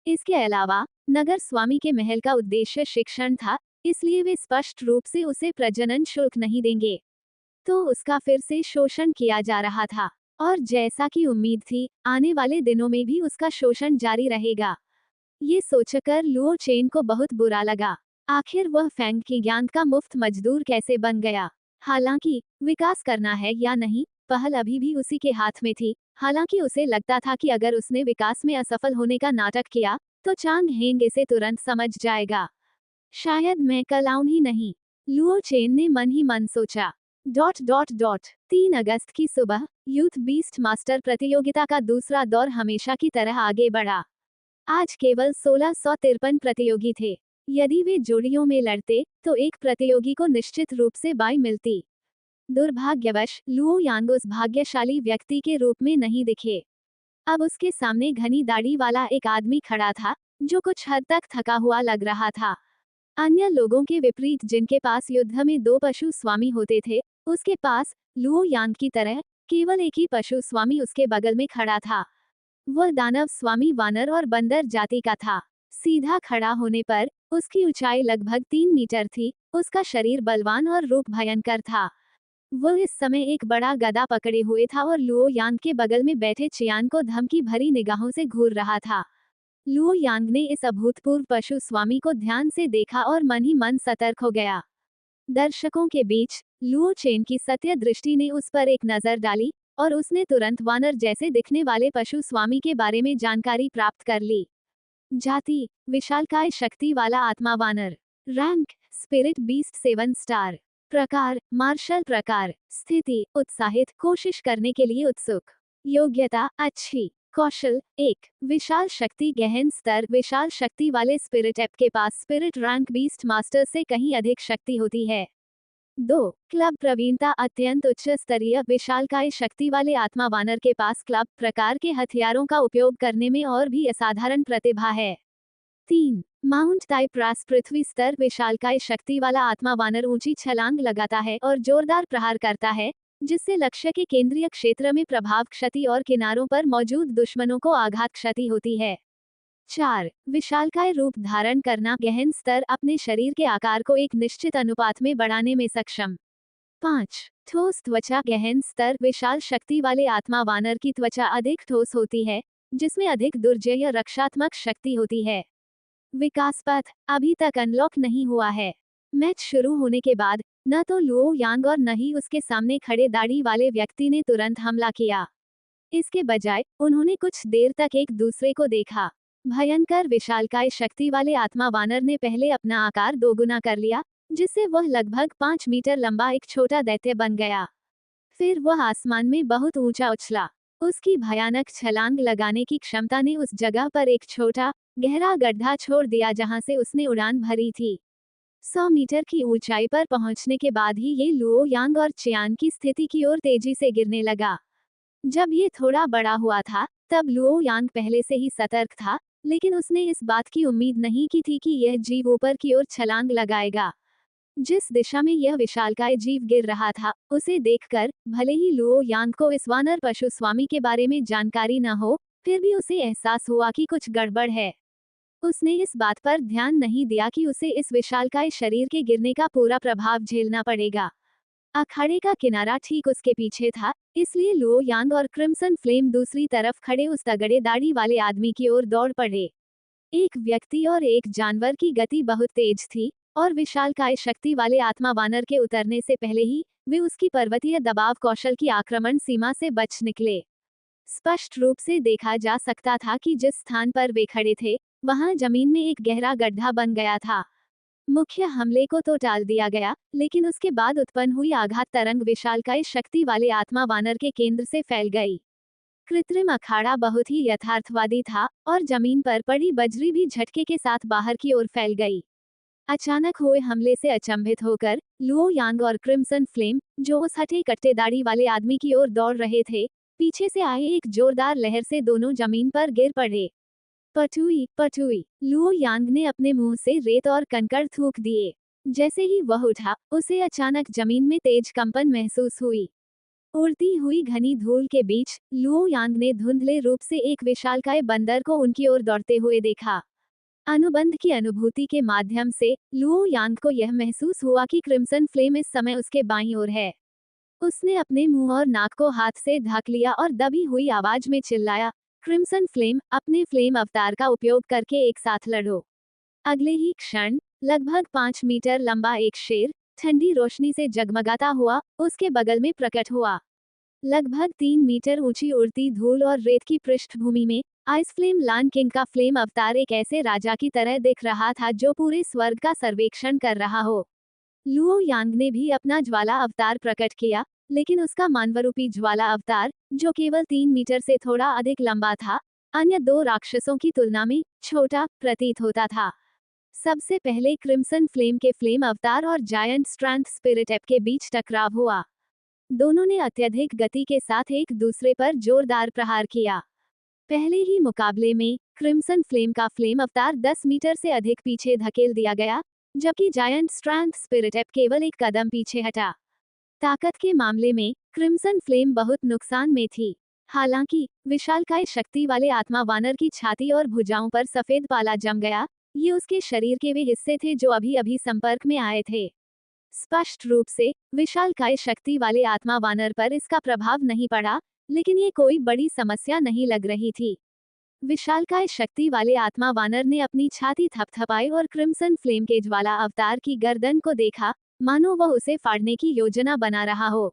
इसके अलावा नगर स्वामी के महल का उद्देश्य शिक्षण था, इसलिए वे स्पष्ट रूप से उसे प्रजनन शुल्क नहीं देंगे। तो उसका फिर से शोषण किया जा रहा था, और जैसा कि उम्मीद थी, आने वाले दिनों में भी उसका शोषण जारी रहेगा। ये सोचकर लुओ चेन को बहुत बुरा लगा। आखिर वह फैंग की ज्ञान का मुफ्त मजदूर कैसे बन गया? हालांकि विकास करना है या नहीं, पहल अभी भी उसी के हाथ में थी। हालांकि उसे लगता था कि अगर उसने विकास में असफल होने का नाटक किया तो चांग हेंग इसे तुरंत समझ जाएगा। शायद मैं कल आऊं ही नहीं, लुओ चेन ने मन ही मन सोचा। 3 अगस्त की सुबह यूथ बीस्ट मास्टर प्रतियोगिता का दूसरा दौर हमेशा की तरह आगे बढ़ा। आज केवल 1653 प्रतियोगी थे। यदि वे जोड़ियों में लड़ते तो एक प्रतियोगी को निश्चित रूप से बाई मिलती। दुर्भाग्यवश लुओ यांग उस भाग्यशाली व्यक्ति के रूप में नहीं दिखे। अब उसके सामने घनी दाढ़ी वाला एक आदमी खड़ा था जो कुछ हद तक थका हुआ लग रहा था। अन्य लोगों के विपरीत जिनके पास युद्ध में 2 पशु स्वामी होते थे, उसके पास लुओ यांग की तरह केवल एक ही पशु स्वामी उसके बगल में खड़ा था। वह दानव स्वामी वानर और बंदर जाति का था। सीधा खड़ा होने पर उसकी ऊंचाई लगभग 3 मीटर थी। उसका शरीर बलवान और रूप भयंकर था। वह इस समय एक बड़ा गदा पकड़े हुए था और लुओ यांग के बगल में बैठे चियान को धमकी भरी निगाहों से घूर रहा था। लुओ यांग ने इस अभूतपूर्व पशु स्वामी को ध्यान से देखा और मन ही मन सतर्क हो गया। दर्शकों के बीच लुओ चेन की सत्य दृष्टि ने उस पर एक नजर डाली और उसने तुरंत वानर जैसे दिखने वाले पशु स्वामी के बारे में जानकारी प्राप्त कर ली। जाति विशालकाय शक्ति वाला आत्मा वानर। Rank spirit beast 7 star. प्रकार मार्शल प्रकार। स्थिति उत्साहित, कोशिश करने के लिए उत्सुक। योग्यता अच्छी। कौशल 1 विशाल शक्ति गहन स्तर। विशाल शक्ति वाले स्पिरिट ऐप के पास स्पिरिट रैंक बीस्ट मास्टर से कहीं अधिक शक्ति होती है। 2 क्लब प्रवीणता अत्यंत उच्च स्तरीय। विशालकाय शक्ति वाले आत्मा वानर के पास क्लब प्रकार के हथियारों का उपयोग करने में और भी असाधारण प्रतिभा है। 3 माउंट टाइप रास पृथ्वी स्तर। विशालकाय शक्ति वाला आत्मा वानर ऊंची छलांग लगाता है और जोरदार प्रहार करता है जिससे लक्ष्य के केंद्रीय क्षेत्र में प्रभाव क्षति और किनारों पर मौजूद दुश्मनों को आघात क्षति होती है। 4 विशालकाय रूप धारण करना। गहन स्तर। अपने शरीर के आकार को एक निश्चित अनुपात में बढ़ाने में सक्षम। 5 ठोस त्वचा। गहन स्तर। विशाल शक्ति वाले आत्मा वानर की त्वचा अधिक ठोस होती है जिसमें अधिक दुर्जय रक्षात्मक शक्ति होती है। विकास पथ अभी तक अनलॉक नहीं हुआ है। मैच शुरू होने के बाद न तो लुओ यांग और न ही उसके सामने खड़े दाढ़ी वाले व्यक्ति ने तुरंत हमला किया। इसके बजाय उन्होंने कुछ देर तक एक दूसरे को देखा। भयंकर विशालकाय शक्ति वाले आत्मा वानर ने पहले अपना आकार दोगुना कर लिया जिससे वह लगभग 5 मीटर लंबा एक छोटा दैत्य बन गया। फिर वह आसमान में बहुत ऊंचा उछला। उसकी भयानक छलांग लगाने की क्षमता ने उस जगह पर एक छोटा गहरा गड्ढा छोड़ दिया जहां से उसने उड़ान भरी थी। 100 मीटर की ऊंचाई पर पहुंचने के बाद ही ये लुओ यांग और चियान की स्थिति की ओर तेजी से गिरने लगा। जब ये थोड़ा बड़ा हुआ था तब लुओ यांग पहले से ही सतर्क था, लेकिन उसने इस बात की उम्मीद नहीं की थी कि यह जीव ऊपर की ओर छलांग लगाएगा। जिस दिशा में यह विशालकाय जीव गिर रहा था उसे देखकर भले ही लुओ यांग को इस वानर पशु स्वामी के बारे में जानकारी न हो, फिर भी उसे एहसास हुआ कि कुछ गड़बड़ है। उसने इस बात पर ध्यान नहीं दिया कि उसे इस विशालकाय शरीर के गिरने का पूरा प्रभाव झेलना पड़ेगा। अखाड़े का किनारा ठीक उसके पीछे था, इसलिए लुओ यांग और क्रिम्सन फ्लेम दूसरी तरफ खड़े उस तगड़े दाढ़ी वाले आदमी की ओर दौड़ पड़े। एक व्यक्ति और एक जानवर की गति बहुत तेज थी और विशालकाय शक्ति वाले आत्मा वानर के उतरने से पहले ही वे उसकी पर्वतीय दबाव कौशल की आक्रमण सीमा से बच निकले। स्पष्ट रूप से देखा जा सकता था कि जिस स्थान पर वे खड़े थे वहां जमीन में एक गहरा गड्ढा बन गया था। मुख्य हमले को तो टाल दिया गया, लेकिन उसके बाद उत्पन्न हुई आघात तरंग विशालकाय शक्ति वाले आत्मा वानर के केंद्र से फैल गई। कृत्रिम अखाड़ा बहुत ही यथार्थवादी था और जमीन पर पड़ी बजरी भी झटके के साथ बाहर की ओर फैल गई। अचानक हुए हमले से अचंभित होकर लुओ यांग और क्रिम्सन फ्लेम, जो उस हटे कट्टे दाढ़ी वाले आदमी की ओर दौड़ रहे थे, पीछे से आए एक जोरदार लहर से दोनों जमीन पर गिर पड़े। पटुई पटुई। लुओ यांग ने अपने मुंह से रेत और कंकड़ थूक दिए। जैसे ही वह उठा उसे अचानक जमीन में तेज कंपन महसूस हुई। उड़ती हुई घनी धूल के बीच लुओ यांग ने धुंधले रूप से एक विशालकाय बंदर को उनकी ओर दौड़ते हुए देखा। अनुबंध की अनुभूति के माध्यम से लुओ यांग को यह महसूस हुआ कि क्रिम्सन फ्लेम इस समय उसके बाईं ओर है। उसने अपने मुंह और नाक को हाथ से ढक लिया और दबी हुई आवाज में चिल्लाया, क्रिम्सन फ्लेम, अपने फ्लेम अवतार का उपयोग करके एक साथ लड़ो। अगले ही क्षण लगभग 5 मीटर लंबा एक शेर ठंडी रोशनी से जगमगाता हुआ उसके बगल में प्रकट हुआ। लगभग 3 मीटर ऊंची उड़ती धूल और रेत की पृष्ठभूमि में आइस फ्लेम लान किंग का फ्लेम अवतार एक ऐसे राजा की तरह दिख रहा था जो पूरे स्वर्ग का सर्वेक्षण कर रहा हो। लुओ यांग ने भी अपना ज्वाला अवतार प्रकट किया, लेकिन उसका मानवरूपी ज्वाला अवतार, जो केवल 3 मीटर से थोड़ा अधिक लंबा था, अन्य दो राक्षसों की तुलना में छोटा प्रतीत होता था। सबसे पहले क्रिम्सन फ्लेम के फ्लेम अवतार और जायंट स्ट्रेंथ स्पिरिट एप के बीच टकराव हुआ। दोनों ने अत्यधिक गति के साथ एक दूसरे पर जोरदार प्रहार किया। पहले ही मुकाबले में क्रिम्सन फ्लेम का फ्लेम अवतार 10 मीटर से अधिक पीछे धकेल दिया गया, जबकि जायंट स्ट्रेंथ स्पिरिट एप केवल एक कदम पीछे हटा। ताकत के मामले में क्रिम्सन फ्लेम बहुत नुकसान में थी। हालांकि विशालकाय शक्ति वाले आत्मा वानर की छाती और भुजाओं पर सफेद पाला जम गया। ये उसके शरीर के वे हिस्से थे जो अभी अभी संपर्क में आए थे। स्पष्ट रूप से विशालकाय शक्ति वाले आत्मा वानर पर इसका प्रभाव नहीं पड़ा, लेकिन ये कोई बड़ी समस्या नहीं लग रही थी। विशालकाय शक्ति वाले आत्मा वानर ने अपनी छाती थपथपाई और क्रिम्सन फ्लेम के ज्वाला अवतार की गर्दन को देखा, मानो वह उसे फाड़ने की योजना बना रहा हो।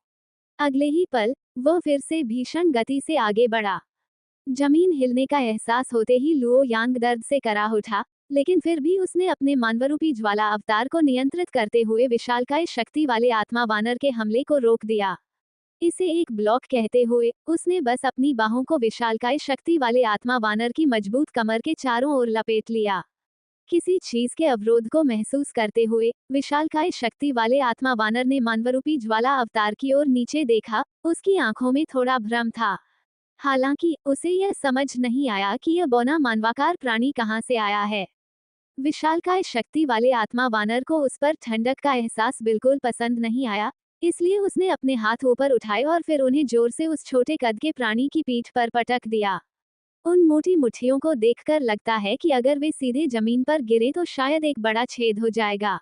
अगले ही पल वह फिर से भीषण गति से आगे बढ़ा। जमीन हिलने का एहसास होते ही लुओ यांग दर्द से कराह उठा, लेकिन फिर भी उसने अपने मानवरूपी ज्वाला अवतार को नियंत्रित करते हुए विशालकाय शक्ति वाले आत्मा वानर के हमले को रोक दिया। इसे एक ब्लॉक कहते हुए उसने बस अपनी बाहों को विशालकाय शक्ति वाले आत्मा वानर की मजबूत कमर के चारों ओर लपेट लिया। किसी चीज के अवरोध को महसूस करते हुए विशालकाय शक्ति वाले आत्मा वानर ने मानवरूपी ज्वाला अवतार की ओर नीचे देखा। उसकी आंखों में थोड़ा भ्रम था। हालांकि उसे यह समझ नहीं आया कि यह बौना मानवाकार प्राणी कहां से आया है। विशालकाय शक्ति वाले आत्मा वानर को उस पर ठंडक का एहसास बिल्कुल पसंद नहीं आया, इसलिए उसने अपने हाथ ऊपर उठाए और फिर उन्हें जोर से उस छोटे कद के प्राणी की पीठ पर पटक दिया। उन मोटी मुट्ठियों को देखकर लगता है कि अगर वे सीधे जमीन पर गिरे तो शायद एक बड़ा छेद हो जाएगा।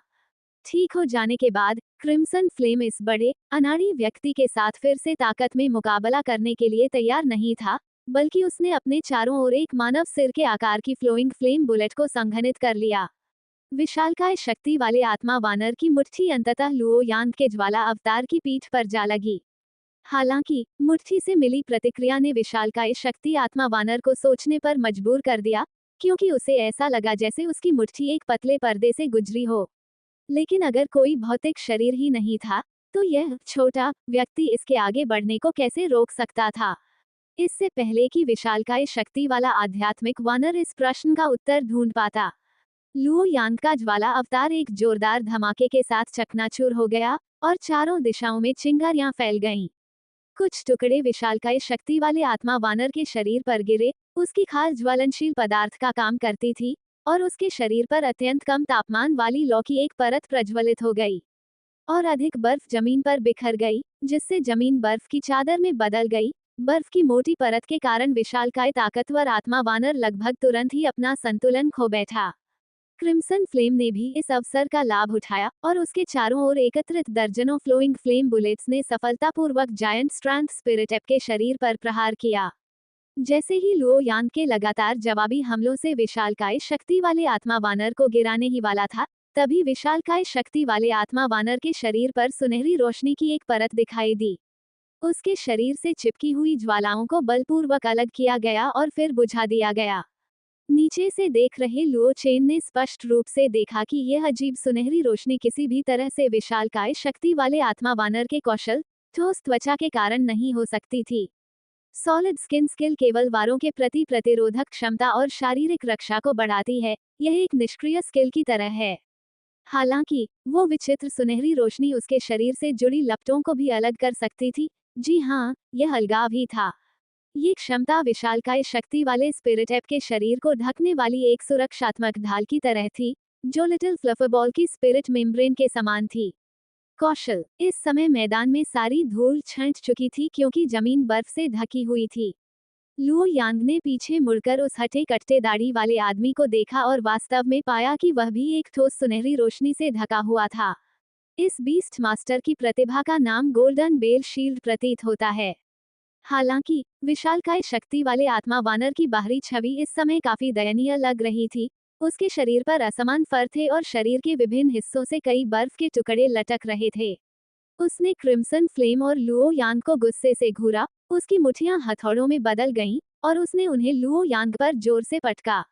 ठीक हो जाने के बाद क्रिम्सन फ्लेम इस बड़े अनाड़ी व्यक्ति के साथ फिर से ताकत में मुकाबला करने के लिए तैयार नहीं था, बल्कि उसने अपने चारों ओर एक मानव सिर के आकार की फ्लोइंग फ्लेम बुलेट को संघनित कर लिया। विशालकाय शक्ति वाले आत्मा वानर की मुट्ठी अंततः लुओ यांग के ज्वाला अवतार की पीठ पर जा लगी। हालांकि मुट्ठी से मिली प्रतिक्रिया ने विशालकाय शक्ति आत्मा वानर को सोचने पर मजबूर कर दिया, क्योंकि उसे ऐसा लगा जैसे उसकी मुट्ठी एक पतले पर्दे से गुजरी हो। लेकिन अगर कोई भौतिक शरीर ही नहीं था, तो यह छोटा व्यक्ति इसके आगे बढ़ने को कैसे रोक सकता था? इससे पहले कि विशालकाय शक्ति वाला आध्यात्मिक वानर इस प्रश्न का उत्तर ढूंढ पाता, लुओ यांग का ज्वाला अवतार एक जोरदार धमाके के साथ चकनाचूर हो गया और चारों दिशाओं में चिंगारियां फैल गईं। कुछ टुकड़े विशालकाय शक्ति वाले आत्मा वानर के शरीर पर गिरे। उसकी खाल ज्वलनशील पदार्थ का काम करती थी और उसके शरीर पर अत्यंत कम तापमान वाली लौ की एक परत प्रज्वलित हो गई और अधिक बर्फ जमीन पर बिखर गई, जिससे जमीन बर्फ की चादर में बदल गई। बर्फ की मोटी परत के कारण विशालकाय ताकतवर आत्मा वानर लगभग तुरंत ही अपना संतुलन खो बैठा। क्रिम्सन फ्लेम ने भी इस अवसर का लाभ उठाया और उसके चारों ओर एकत्रित दर्जनों फ्लोइंग फ्लेम बुलेट्स ने सफलतापूर्वक जायंट स्ट्रेंथ स्पिरिट एप के शरीर पर प्रहार किया। जैसे ही लुओ यांग के लगातार जवाबी हमलों से विशालकाय शक्ति वाले आत्मा वानर को गिराने ही वाला था, तभी विशालकाय शक्ति वाले आत्मा वानर के शरीर पर सुनहरी रोशनी की एक परत दिखाई दी। उसके शरीर से चिपकी हुई ज्वालाओं को बलपूर्वक अलग किया गया और फिर बुझा दिया गया। नीचे से देख रहे लुओ चेन ने स्पष्ट रूप से देखा कि यह अजीब सुनहरी रोशनी किसी भी तरह से विशालकाय शक्ति वाले आत्मा वानर के कौशल, ठोस त्वचा के कारण नहीं हो सकती थी। सॉलिड स्किन स्किल केवल वारों के प्रति प्रतिरोधक क्षमता और शारीरिक रक्षा को बढ़ाती है, यह एक निष्क्रिय स्किल की तरह है। हालांकि वो विचित्र सुनहरी रोशनी उसके शरीर से जुड़ी लपटों को भी अलग कर सकती थी। जी हाँ, यह अलगाव ही था। ये क्षमता विशालकाय शक्ति वाले स्पिरिट एप के शरीर को ढकने वाली एक सुरक्षात्मक ढाल की तरह थी, जो लिटिल फ्लफरबॉल की स्पिरिट मेम्ब्रेन के समान थी। कौशल। इस समय मैदान में सारी धूल छंट चुकी थी क्योंकि जमीन बर्फ से ढकी हुई थी। लुओ यांग ने पीछे मुड़कर उस हटे कट्टे दाढ़ी वाले आदमी को देखा और वास्तव में पाया कि वह भी एक ठोस सुनहरी रोशनी से ढका हुआ था। इस बीस्ट मास्टर की प्रतिभा का नाम गोल्डन बेल शील्ड प्रतीत होता है। हालांकि विशालकाय शक्ति वाले आत्मा वानर की बाहरी छवि इस समय काफी दयनीय लग रही थी। उसके शरीर पर असमान फर थे और शरीर के विभिन्न हिस्सों से कई बर्फ के टुकड़े लटक रहे थे। उसने क्रिम्सन फ्लेम और लुओ यांग को गुस्से से घूरा, उसकी मुठ्ठियां हथौड़ों में बदल गईं और उसने उन्हें लुओ यांग पर जोर से पटका।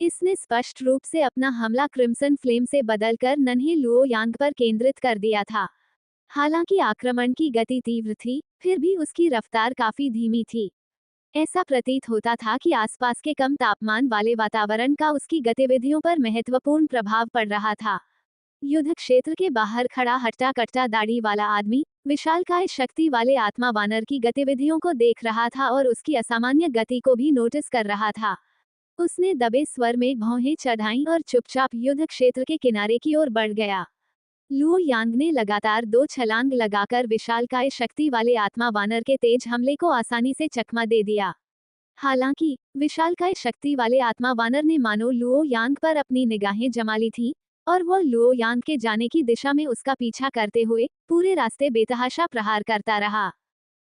इसने स्पष्ट रूप से अपना हमला क्रिम्सन फ्लेम से बदलकर नन्हे लुओ यांग पर केंद्रित कर दिया था। हालांकि आक्रमण की गति तीव्र थी, फिर भी उसकी रफ्तार काफी धीमी थी। ऐसा प्रतीत होता था कि आसपास के कम तापमान वाले वातावरण का उसकी गतिविधियों पर महत्वपूर्ण प्रभाव पड़ रहा था। युद्ध क्षेत्र के बाहर खड़ा हट्टा कट्टा दाढ़ी वाला आदमी विशालकाय शक्ति वाले आत्मा वानर की गतिविधियों को देख रहा था और उसकी असामान्य गति को भी नोटिस कर रहा था। उसने दबे स्वर में भौहें चढ़ाईं और चुपचाप युद्ध क्षेत्र के किनारे की ओर बढ़ गया। लुओ यांग ने लगातार 2 छलांग लगाकर विशालकाय शक्ति वाले आत्मा वानर के तेज हमले को आसानी से चकमा दे दिया। हालांकि विशालकाय शक्ति वाले आत्मा वानर ने मानो लुओ यांग पर अपनी निगाहें जमा ली थीं और वह लुओ यांग के जाने की दिशा में उसका पीछा करते हुए पूरे रास्ते बेतहाशा प्रहार करता रहा।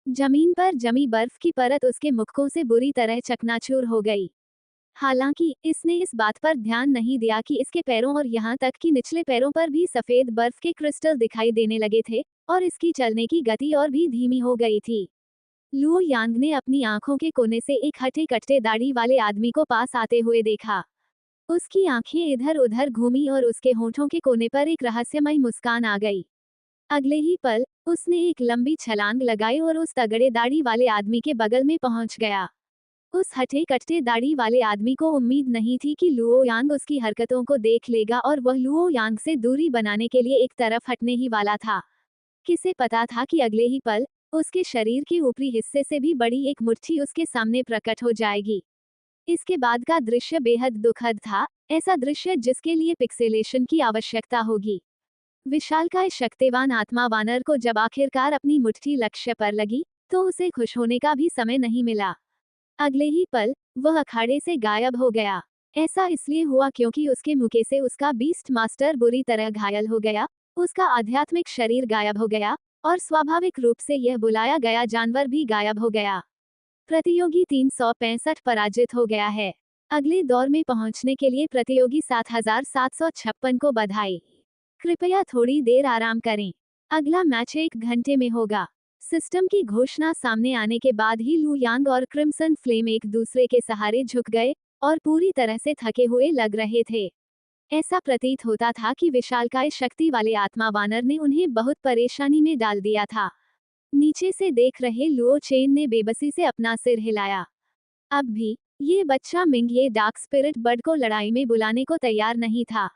जमीन पर जमी बर्फ की परत उसके मुक्कों से बुरी तरह चकनाचूर हो गई। हालांकि इसने इस बात पर ध्यान नहीं दिया कि इसके पैरों और यहाँ तक कि निचले पैरों पर भी सफेद बर्फ के क्रिस्टल दिखाई देने लगे थे और इसकी चलने की गति और भी धीमी हो गई थी। लुओ यांग ने अपनी आंखों के कोने से एक हटे कट्टे दाढ़ी वाले आदमी को पास आते हुए देखा। उसकी आंखें इधर उधर घूमी और उसके होठों के कोने पर एक रहस्यमय मुस्कान आ गई। अगले ही पल उसने एक लंबी छलांग लगाई और उस तगड़े दाढ़ी वाले आदमी के बगल में पहुंच गया। उस हटे कट्टे दाढ़ी वाले आदमी को उम्मीद नहीं थी कि लुओ यांग उसकी हरकतों को देख लेगा और वह लुओ यांग से दूरी बनाने के लिए एक तरफ हटने ही वाला था। किसे पता था कि अगले ही पल उसके शरीर के ऊपरी हिस्से से भी बड़ी एक मुट्ठी उसके सामने प्रकट हो जाएगी। इसके बाद का दृश्य बेहद दुखद था, ऐसा दृश्य जिसके लिए पिक्सेलेशन की आवश्यकता होगी। विशालकाय शक्तिवान आत्मा वानर को जब आखिरकार अपनी मुट्ठी लक्ष्य पर लगी, तो उसे खुश होने का भी समय नहीं मिला। अगले ही पल वह अखाड़े से गायब हो गया। ऐसा इसलिए हुआ क्योंकि उसके मुके से उसका बीस्ट मास्टर बुरी तरह घायल हो गया, उसका आध्यात्मिक शरीर गायब हो गया और स्वाभाविक रूप से यह बुलाया गया जानवर भी गायब हो गया। प्रतियोगी 365 पराजित हो गया है। अगले दौर में पहुंचने के लिए प्रतियोगी 7756 को बधाई। कृपया थोड़ी देर आराम करें। अगला मैच 1 घंटे में होगा। सिस्टम की घोषणा सामने आने के बाद ही लू यांग और क्रिम्सन फ्लेम एक दूसरे के सहारे झुक गए और पूरी तरह से थके हुए लग रहे थे। ऐसा प्रतीत होता था कि विशालकाय शक्ति वाले आत्मा वानर ने उन्हें बहुत परेशानी में डाल दिया था। नीचे से देख रहे लुओ चेन ने बेबसी से अपना सिर हिलाया। अब भी ये बच्चा मिंग ये डार्क स्पिरिट बर्ड को लड़ाई में बुलाने को तैयार नहीं था।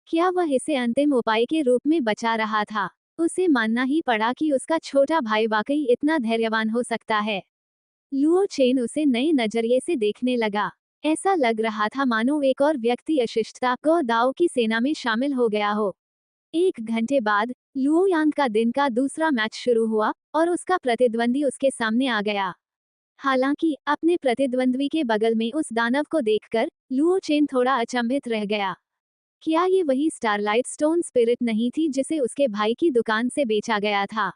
क्या वह इसे अंतिम उपाय के रूप में बचा रहा था? उसे मानना ही पड़ा कि उसका छोटा भाई वाकई इतना धैर्यवान हो सकता है। लुओ चेन उसे नए नजरिए से देखने लगा। ऐसा लग रहा था मानो एक और व्यक्ति अशिष्टता को दाओ की सेना में शामिल हो गया हो। 1 घंटे बाद लुओ यांग का दिन का दूसरा मैच शुरू हुआ और उसका प्रतिद्वंदी उसके सामने आ गया। हालांकि अपने प्रतिद्वंद्वी के बगल में उस दानव को देखकर लुओ चेन थोड़ा अचंभित रह गया। क्या ये वही स्टारलाइट स्टोन स्पिरिट नहीं थी जिसे उसके भाई की दुकान से बेचा गया था?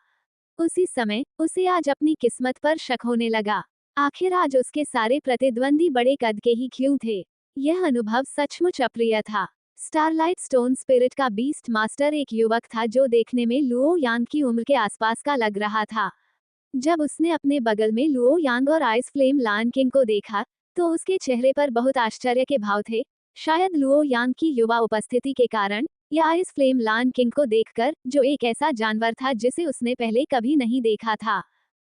उसी समय उसे आज अपनी किस्मत पर शक होने लगा। आखिर आज उसके सारे प्रतिद्वंदी बड़े कद के ही क्यों थे? यह अनुभव सचमुच अप्रिय था। स्टारलाइट स्टोन स्पिरिट का बीस्ट मास्टर एक युवक था जो देखने में लुओ यांग की उम्र के आसपास का लग रहा था। जब उसने अपने बगल में लुओ यांग और आइस फ्लेम लायन किंग को देखा, तो उसके चेहरे पर बहुत आश्चर्य के भाव थे। शायद लुओ यांग की युवा उपस्थिति के कारण या आइस फ्लेम लायन किंग को देखकर, जो एक ऐसा जानवर था जिसे उसने पहले कभी नहीं देखा था।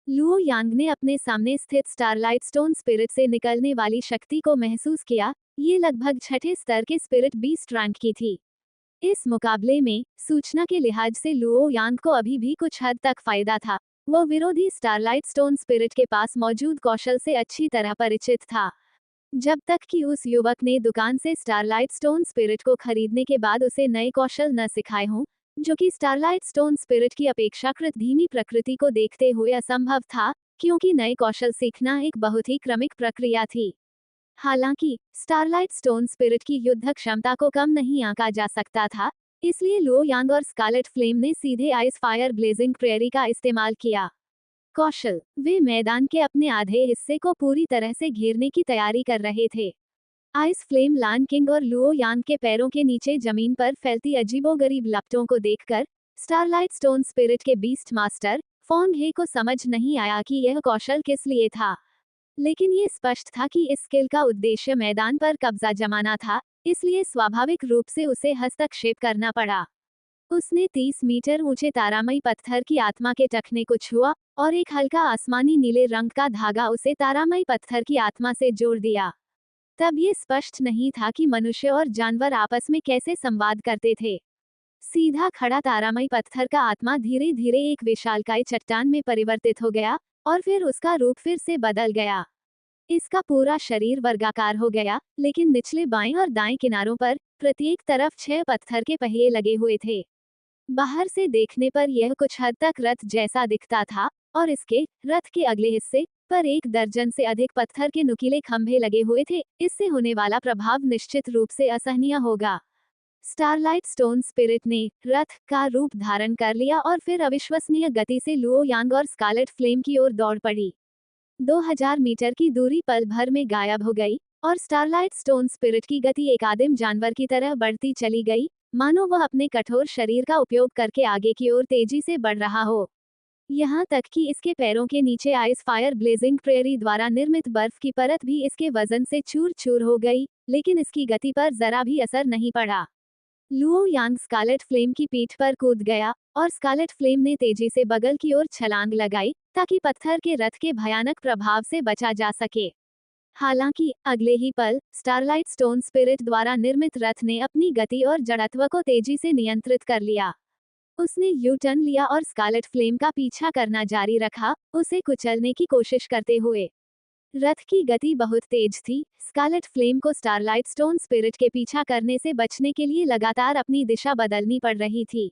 लुओ यांग ने अपने सामने स्थित स्टारलाइट स्टोन स्पिरिट से निकलने वाली शक्ति को महसूस किया। ये लगभग 6ठे स्तर के स्पिरिट बीस्ट रैंक की थी। इस मुकाबले में सूचना के लिहाज से लुओ यांग को अभी भी कुछ हद तक फायदा था। वो विरोधी स्टारलाइट स्टोन स्पिरिट के पास मौजूद कौशल से अच्छी तरह परिचित था। जब तक कि उस युवक ने दुकान से स्टारलाइट स्टोन स्पिरिट को खरीदने के बाद उसे नए कौशल न सिखाए हों, जो कि स्टारलाइट स्टोन स्पिरिट की अपेक्षाकृत धीमी प्रकृति को देखते हुए असंभव था, क्योंकि नए कौशल सीखना एक बहुत ही क्रमिक प्रक्रिया थी। हालांकि स्टारलाइट स्टोन स्पिरिट की युद्ध क्षमता को कम नहीं आंका जा सकता था, इसलिए लुओ यांग और स्कारलेट फ्लेम ने सीधे आइस फायर ब्लेजिंग प्रेरी का इस्तेमाल किया। कौशल: वे मैदान के अपने आधे हिस्से को पूरी तरह से घेरने की तैयारी कर रहे थे। आइस फ्लेम लायन किंग और लुओ यांग के पैरों के नीचे जमीन पर फैलती अजीबोगरीब लपटों को देखकर स्टारलाइट स्टोन स्पिरिट के बीस्ट मास्टर फोंग हे को समझ नहीं आया कि यह कौशल किस लिए था, लेकिन ये स्पष्ट था कि इस स्किल का उद्देश्य मैदान पर कब्जा जमाना था, इसलिए स्वाभाविक रूप से उसे हस्तक्षेप करना पड़ा। उसने 30 मीटर ऊंचे तारामयी पत्थर की आत्मा के टखने को छुआ और एक हल्का आसमानी नीले रंग का धागा उसे तारामयी पत्थर की आत्मा से जोड़ दिया। तब ये स्पष्ट नहीं था कि मनुष्य और जानवर आपस में कैसे संवाद करते थे। सीधा खड़ा तारामयी पत्थर का आत्मा धीरे धीरे एक विशालकाय चट्टान में परिवर्तित हो गया और फिर उसका रूप फिर से बदल गया। इसका पूरा शरीर वर्गाकार हो गया, लेकिन निचले बाएं और दाएं किनारों पर प्रत्येक तरफ 6 पत्थर के पहिए लगे हुए थे। बाहर से देखने पर यह कुछ हद तक रथ जैसा दिखता था और इसके रथ के अगले हिस्से पर 1 दर्जन से अधिक पत्थर के नुकीले खंभे लगे हुए थे। इससे होने वाला प्रभाव निश्चित रूप से असहनीय होगा। स्टारलाइट स्टोन स्पिरिट ने रथ का रूप धारण कर लिया और फिर अविश्वसनीय गति से लुओ यांग और स्कारलेट फ्लेम की ओर दौड़ पड़ी। 2000 मीटर की दूरी पल भर में गायब हो गई और स्टारलाइट स्टोन स्पिरिट की गति एक आदिम जानवर की तरह बढ़ती चली गई, मानो वह अपने कठोर शरीर का उपयोग करके आगे की ओर तेजी से बढ़ रहा हो। यहाँ तक कि इसके पैरों के नीचे आइस फायर ब्लेजिंग प्रेरी द्वारा निर्मित बर्फ की परत भी इसके वजन से चूर चूर हो गई, लेकिन इसकी गति पर जरा भी असर नहीं पड़ा। लुओ यांग स्कारलेट फ्लेम की पीठ पर कूद गया और स्कारलेट फ्लेम ने तेजी से बगल की ओर छलांग लगाई ताकि पत्थर के रथ के भयानक प्रभाव से बचा जा सके। हालांकि अगले ही पल स्टारलाइट स्टोन स्पिरिट द्वारा निर्मित रथ ने अपनी गति और जड़त्व को तेजी से नियंत्रित कर लिया। उसने यू टर्न लिया और स्कारलेट फ्लेम का पीछा करना जारी रखा, उसे कुचलने की कोशिश करते हुए। रथ की गति बहुत तेज थी। स्कारलेट फ्लेम को स्टारलाइट स्टोन स्पिरिट के पीछा करने से बचने के लिए लगातार अपनी दिशा बदलनी पड़ रही थी।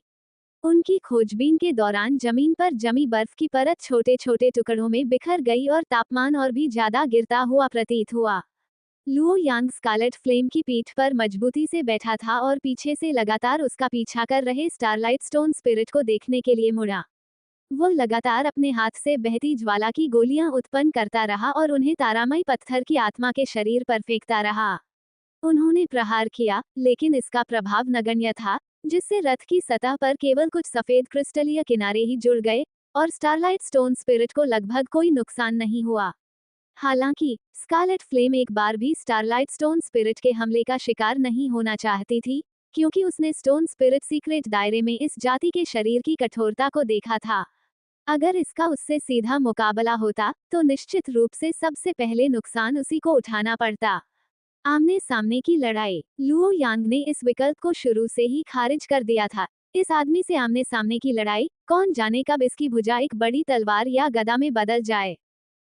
उनकी खोजबीन के दौरान जमीन पर जमी बर्फ की परत छोटे छोटे टुकड़ों में बिखर गई और तापमान और भी ज्यादा गिरता हुआ प्रतीत हुआ। लुओ यांग स्कारलेट फ्लेम की पीठ पर मजबूती से बैठा था और पीछे से लगातार उसका पीछा कर रहे स्टारलाइट स्टोन स्पिरिट को देखने के लिए मुड़ा। वो लगातार अपने हाथ से बहती ज्वाला की गोलियां उत्पन्न करता रहा और उन्हें तारामयी पत्थर की आत्मा के शरीर पर फेंकता रहा। उन्होंने प्रहार किया, लेकिन इसका प्रभाव नगण्य था, जिससे रथ की सतह पर केवल कुछ सफेद क्रिस्टलीय किनारे ही जुड़ गए और स्टारलाइट स्टोन स्पिरिट को लगभग कोई नुकसान नहीं हुआ। हालांकि स्कारलेट फ्लेम एक बार भी स्टारलाइट स्टोन स्पिरिट के हमले का शिकार नहीं होना चाहती थी, क्योंकि उसने स्टोन स्पिरिट सीक्रेट दायरे में इस जाति के शरीर की कठोरता को देखा था। अगर इसका उससे सीधा मुकाबला होता तो निश्चित रूप से सबसे पहले नुकसान उसी को उठाना पड़ता। आमने सामने की लड़ाई। लुओ यांग ने इस विकल्प को शुरू से ही खारिज कर दिया था। इस आदमी से आमने सामने की लड़ाई, कौन जाने कब इसकी भुजा एक बड़ी तलवार या गदा में बदल जाए।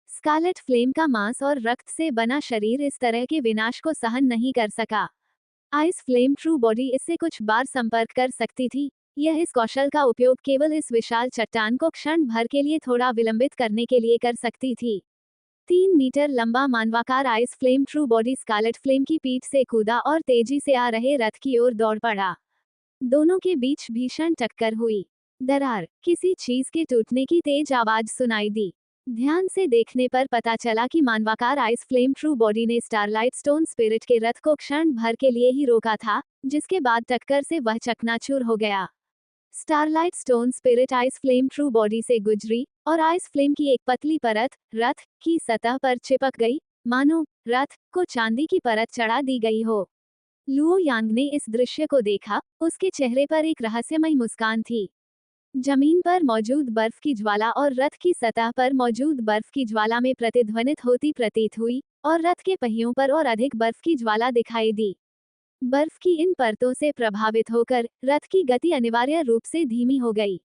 स्कारलेट फ्लेम का मांस और रक्त से बना शरीर इस तरह के विनाश को सहन नहीं कर सका। आइस फ्लेम ट्रू बॉडी इससे कुछ बार संपर्क कर सकती थी। यह इस कौशल का उपयोग केवल इस विशाल चट्टान को क्षण भर के लिए थोड़ा विलंबित करने के लिए कर सकती थी। 3 मीटर लंबा मानवाकार ice flame true body scarlet flame की पीठ से कूदा और तेजी से आ रहे रथ की ओर दौड़ पड़ा। दोनों के बीच भीषण टक्कर हुई। दरार, किसी चीज के टूटने की तेज आवाज सुनाई दी। ध्यान से देखने पर पता चला कि मानवाकार आइस फ्लेम ट्रू बॉडी ने स्टारलाइट स्टोन स्पिरिट के रथ को क्षण भर के लिए ही रोका था, जिसके बाद टक्कर से वह चकनाचूर हो गया। Starlight stone spirit ice flame true body से गुजरी और आइस फ्लेम की एक पतली परत रथ की सतह पर चिपक गई, मानो रथ को चांदी की परत चढ़ा दी गई हो। लुओ यांग ने इस दृश्य को देखा, उसके चेहरे पर एक रहस्यमय मुस्कान थी। जमीन पर मौजूद बर्फ की ज्वाला और रथ की सतह पर मौजूद बर्फ की ज्वाला में प्रतिध्वनित होती प्रतीत हुई और रथ के पहियों पर और अधिक बर्फ की ज्वाला दिखाई दी। बर्फ की इन परतों से प्रभावित होकर रथ की गति अनिवार्य रूप से धीमी हो गई।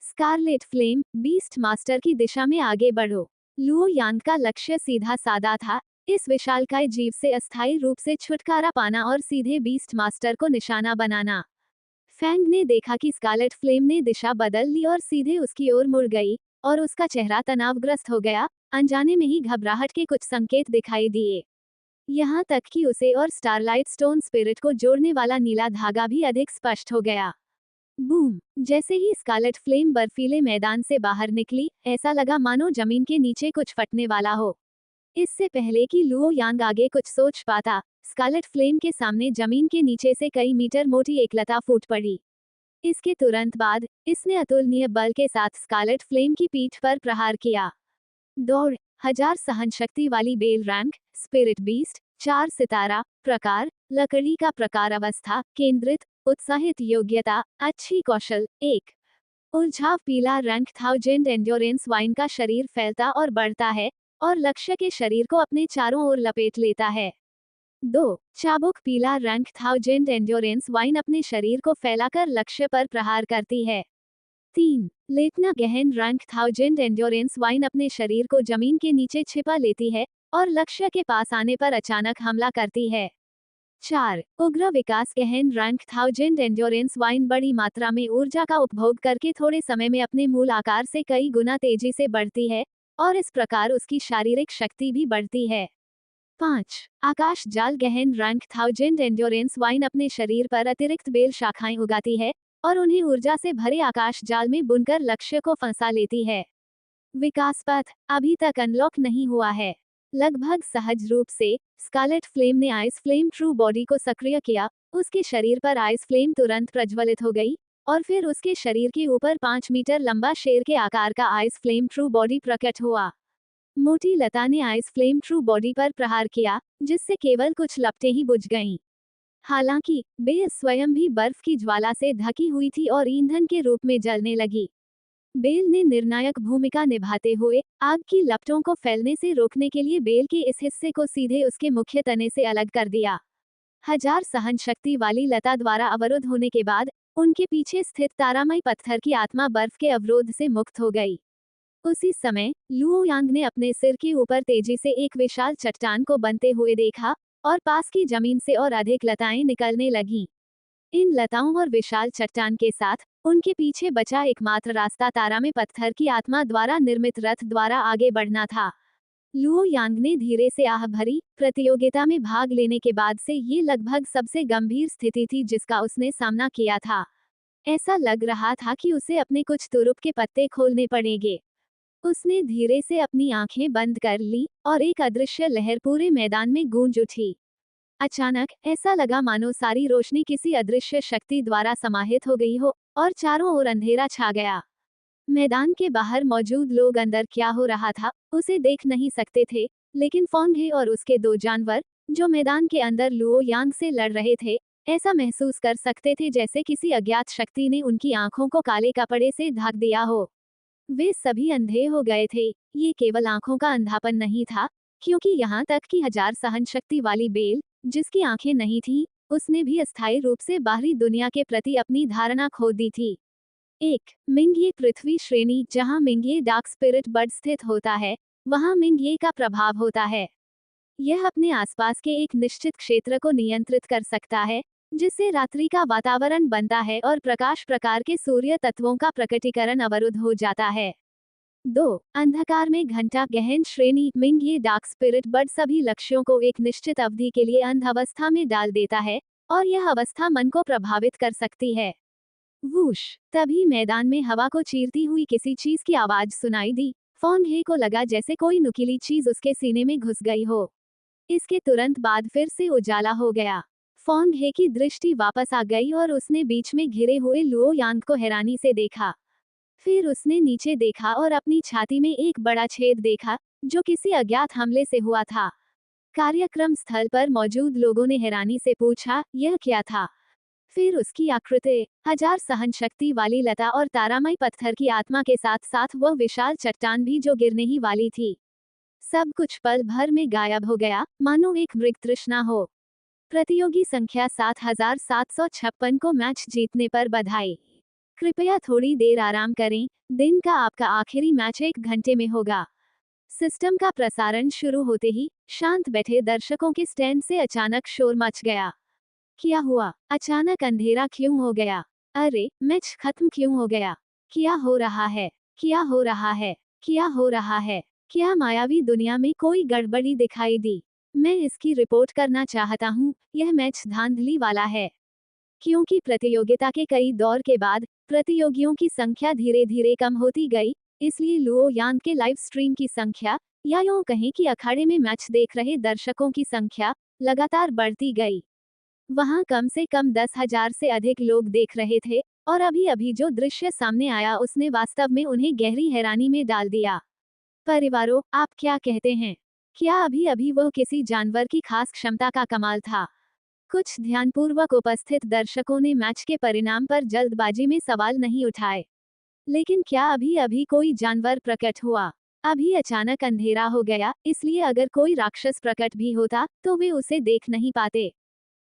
स्कारलेट फ्लेम, बीस्ट मास्टर की दिशा में आगे बढ़ो। लुओ यांग का लक्ष्य सीधा सादा था, इस विशालकाय जीव से अस्थायी रूप से छुटकारा पाना और सीधे बीस्ट मास्टर को निशाना बनाना। फैंग ने देखा कि स्कारलेट फ्लेम ने दिशा बदल ली और सीधे उसकी ओर मुड़ गई, और उसका चेहरा तनावग्रस्त हो गया। अनजाने में ही घबराहट के कुछ संकेत दिखाई दिए। यहाँ तक कि उसे और स्टारलाइट स्टोन स्पिरिट को जोड़ने वाला नीला धागा भी अधिक स्पष्ट हो गया। बूम! जैसे ही स्कारलेट फ्लेम बर्फीले मैदान से बाहर निकली, ऐसा लगा मानो जमीन के नीचे कुछ फटने वाला हो। इससे पहले कि लुओ यांग आगे कुछ सोच पाता, स्कारलेट फ्लेम के सामने जमीन के नीचे से कई मीटर मोटी एक लता फूट पड़ी। इसके तुरंत बाद इसने अतुलनीय बल के साथ स्कारलेट फ्लेम की पीठ पर प्रहार किया। दौड़ 1000 सहनशक्ति वाली बेल रैंक स्पिरिट बीस्ट 4 सितारा प्रकार लकड़ी का प्रकार अवस्था केंद्रित उत्साहित योग्यता अच्छी कौशल 1 उलझाव पीला रैंक 1000 एंड्योरेंस वाइन का शरीर फैलता और बढ़ता है और लक्ष्य के शरीर को अपने चारों ओर लपेट लेता है। 2 चाबुक पीला रैंक 1000 एंड्योरेंस वाइन अपने शरीर को फैलाकर लक्ष्य पर प्रहार करती है। 3 लेटना गहन रैंक 1000 एंड्योरेंस वाइन अपने शरीर को जमीन के नीचे छिपा लेती है और लक्ष्य के पास आने पर अचानक हमला करती है। 4 उग्र विकास गहन रैंक 1000 एंड्योरेंस वाइन बड़ी मात्रा में ऊर्जा का उपभोग करके थोड़े समय में अपने मूल आकार से कई गुना तेजी से बढ़ती है और इस प्रकार उसकी शारीरिक शक्ति भी बढ़ती है। 5 आकाश जाल गहन रैंक 1000 एंड्योरेंस वाइन अपने शरीर पर अतिरिक्त बेल शाखाएं उगाती है और उन्हें ऊर्जा से भरे आकाश जाल में बुनकर लक्ष्य को फंसा लेती है। विकास पथ अभी तक अनलॉक नहीं हुआ है। लगभग सहज रूप से स्कारलेट फ्लेम ने आइस फ्लेम ट्रू बॉडी को सक्रिय किया, उसके शरीर पर आइस फ्लेम तुरंत प्रज्वलित हो गई और फिर उसके शरीर के ऊपर 5 मीटर लंबा शेर के आकार का आइस फ्लेम ट्रू बॉडी प्रकट हुआ। मोटी लता ने आइस फ्लेम ट्रू बॉडी पर प्रहार किया, जिससे केवल कुछ लपटें ही बुझ गईं। हालांकि बेल स्वयं भी बर्फ की ज्वाला से ढकी हुई थी और ईंधन के रूप में जलने लगी। बेल ने निर्णायक भूमिका निभाते हुए आग की लपटों को फैलने से रोकने के लिए बेल के इस हिस्से को सीधे उसके मुख्य तने से अलग कर दिया। 1000 सहन शक्ति वाली लता द्वारा अवरुद्ध होने के बाद उनके पीछे स्थित तारामय पत्थर की आत्मा बर्फ के अवरोध से मुक्त हो गई। उसी समय लुओ यांग ने अपने सिर के ऊपर तेजी से एक विशाल चट्टान को बनते हुए देखा और पास की जमीन से और अधिक लताएं निकलने लगीं। इन लताओं और विशाल चट्टान के साथ उनके पीछे बचा एकमात्र रास्ता तारा में पत्थर की आत्मा द्वारा निर्मित रथ द्वारा आगे बढ़ना था। लुओ यांग ने धीरे से आह भरी, प्रतियोगिता में भाग लेने के बाद से ये लगभग सबसे गंभीर स्थिति थी जिसका उसने सामना किया था। ऐसा लग रहा था कि उसे अपने कुछ तुरुप के पत्ते खोलने पड़ेंगे। उसने धीरे से अपनी आंखें बंद कर ली और एक अदृश्य लहर पूरे मैदान में गूंज उठी। अचानक ऐसा लगा मानो सारी रोशनी किसी अदृश्य शक्ति द्वारा समाहित हो गई हो और चारों ओर अंधेरा छा गया। मैदान के बाहर मौजूद लोग अंदर क्या हो रहा था उसे देख नहीं सकते थे, लेकिन फोंघे और उसके 2 जानवर जो मैदान के अंदर लुओ यांग से लड़ रहे थे, ऐसा महसूस कर सकते थे जैसे किसी अज्ञात शक्ति ने उनकी आंखों को काले कपड़े से ढक दिया हो। वे सभी अंधे हो गए थे। ये केवल आंखों का अंधापन नहीं था, क्योंकि यहाँ तक कि 1000 सहन शक्ति वाली बेल, जिसकी आंखें नहीं थीं, उसने भी अस्थायी रूप से बाहरी दुनिया के प्रति अपनी धारणा खो दी थी। 1 मिंगये पृथ्वी श्रेणी जहाँ मिंगये डार्क स्पिरिट बर्ड स्थित होता है, वहाँ मिंगये का प्रभाव होता है। यह अपने आसपास के एक निश्चित क्षेत्र को नियंत्रित कर सकता है, जिससे रात्रि का वातावरण बनता है और प्रकाश प्रकार के सूर्य तत्वों का प्रकटीकरण अवरुद्ध हो जाता है। 2 अंधकार में घंटा गहन श्रेणी मिंगये डार्क स्पिरिट बर्ड सभी लक्ष्यों को एक निश्चित अवधि के लिए अंध अवस्था में डाल देता है और यह अवस्था मन को प्रभावित कर सकती है। वूश तभी मैदान में हवा को चीरती हुई किसी चीज की आवाज सुनाई दी। फोंघे को लगा जैसे कोई नुकीली चीज उसके सीने में घुस गई हो। इसके तुरंत बाद फिर से उजाला हो गया। फोंघे की दृष्टि वापस आ गई और उसने बीच में घिरे हुए लुओ यांग को हैरानी से देखा। फिर उसने नीचे देखा और अपनी छाती में एक बड़ा छेद देखा, जो किसी अज्ञात हमले से हुआ था। कार्यक्रम स्थल पर मौजूद लोगों ने हैरानी से पूछा, यह क्या था? फिर उसकी आकृति 1000 सहन शक्ति वाली लता और तारामय पत्थर की आत्मा के साथ साथ वह विशाल चट्टान भी जो गिरने ही वाली थी। सब कुछ पल भर में गायब हो गया, मानो एक मृग तृष्णा हो। प्रतियोगी संख्या 7756 को मैच जीतने पर बधाई। कृपया थोड़ी देर आराम करें, दिन का आपका आखिरी मैच 1 घंटे में होगा। सिस्टम का प्रसारण शुरू होते ही शांत बैठे दर्शकों के स्टैंड से अचानक शोर मच गया। क्या हुआ? अचानक अंधेरा क्यों हो गया? अरे, मैच खत्म क्यों हो गया? क्या हो रहा है? क्या हो रहा है? क्या हो रहा है? क्या मायावी दुनिया में कोई गड़बड़ी दिखाई दी? मैं इसकी रिपोर्ट करना चाहता हूँ, यह मैच धांधली वाला है। क्योंकि प्रतियोगिता के कई दौर के बाद प्रतियोगियों की संख्या धीरे धीरे कम होती गई, इसलिए लुओ यांग के लाइव स्ट्रीम की संख्या, या यूं कहें कि अखाड़े में मैच देख रहे दर्शकों की संख्या लगातार बढ़ती गई। वहां कम से कम 10,000 से अधिक लोग देख रहे थे और अभी अभी जो दृश्य सामने आया उसने वास्तव में उन्हें गहरी हैरानी में डाल दिया। परिवारों, आप क्या कहते हैं? क्या अभी अभी वह किसी जानवर की खास क्षमता का कमाल था? कुछ ध्यानपूर्वक उपस्थित दर्शकों ने मैच के परिणाम पर जल्दबाजी में सवाल नहीं उठाए। लेकिन क्या अभी अभी कोई जानवर प्रकट हुआ? अभी अचानक अंधेरा हो गया, इसलिए अगर कोई राक्षस प्रकट भी होता तो वे उसे देख नहीं पाते।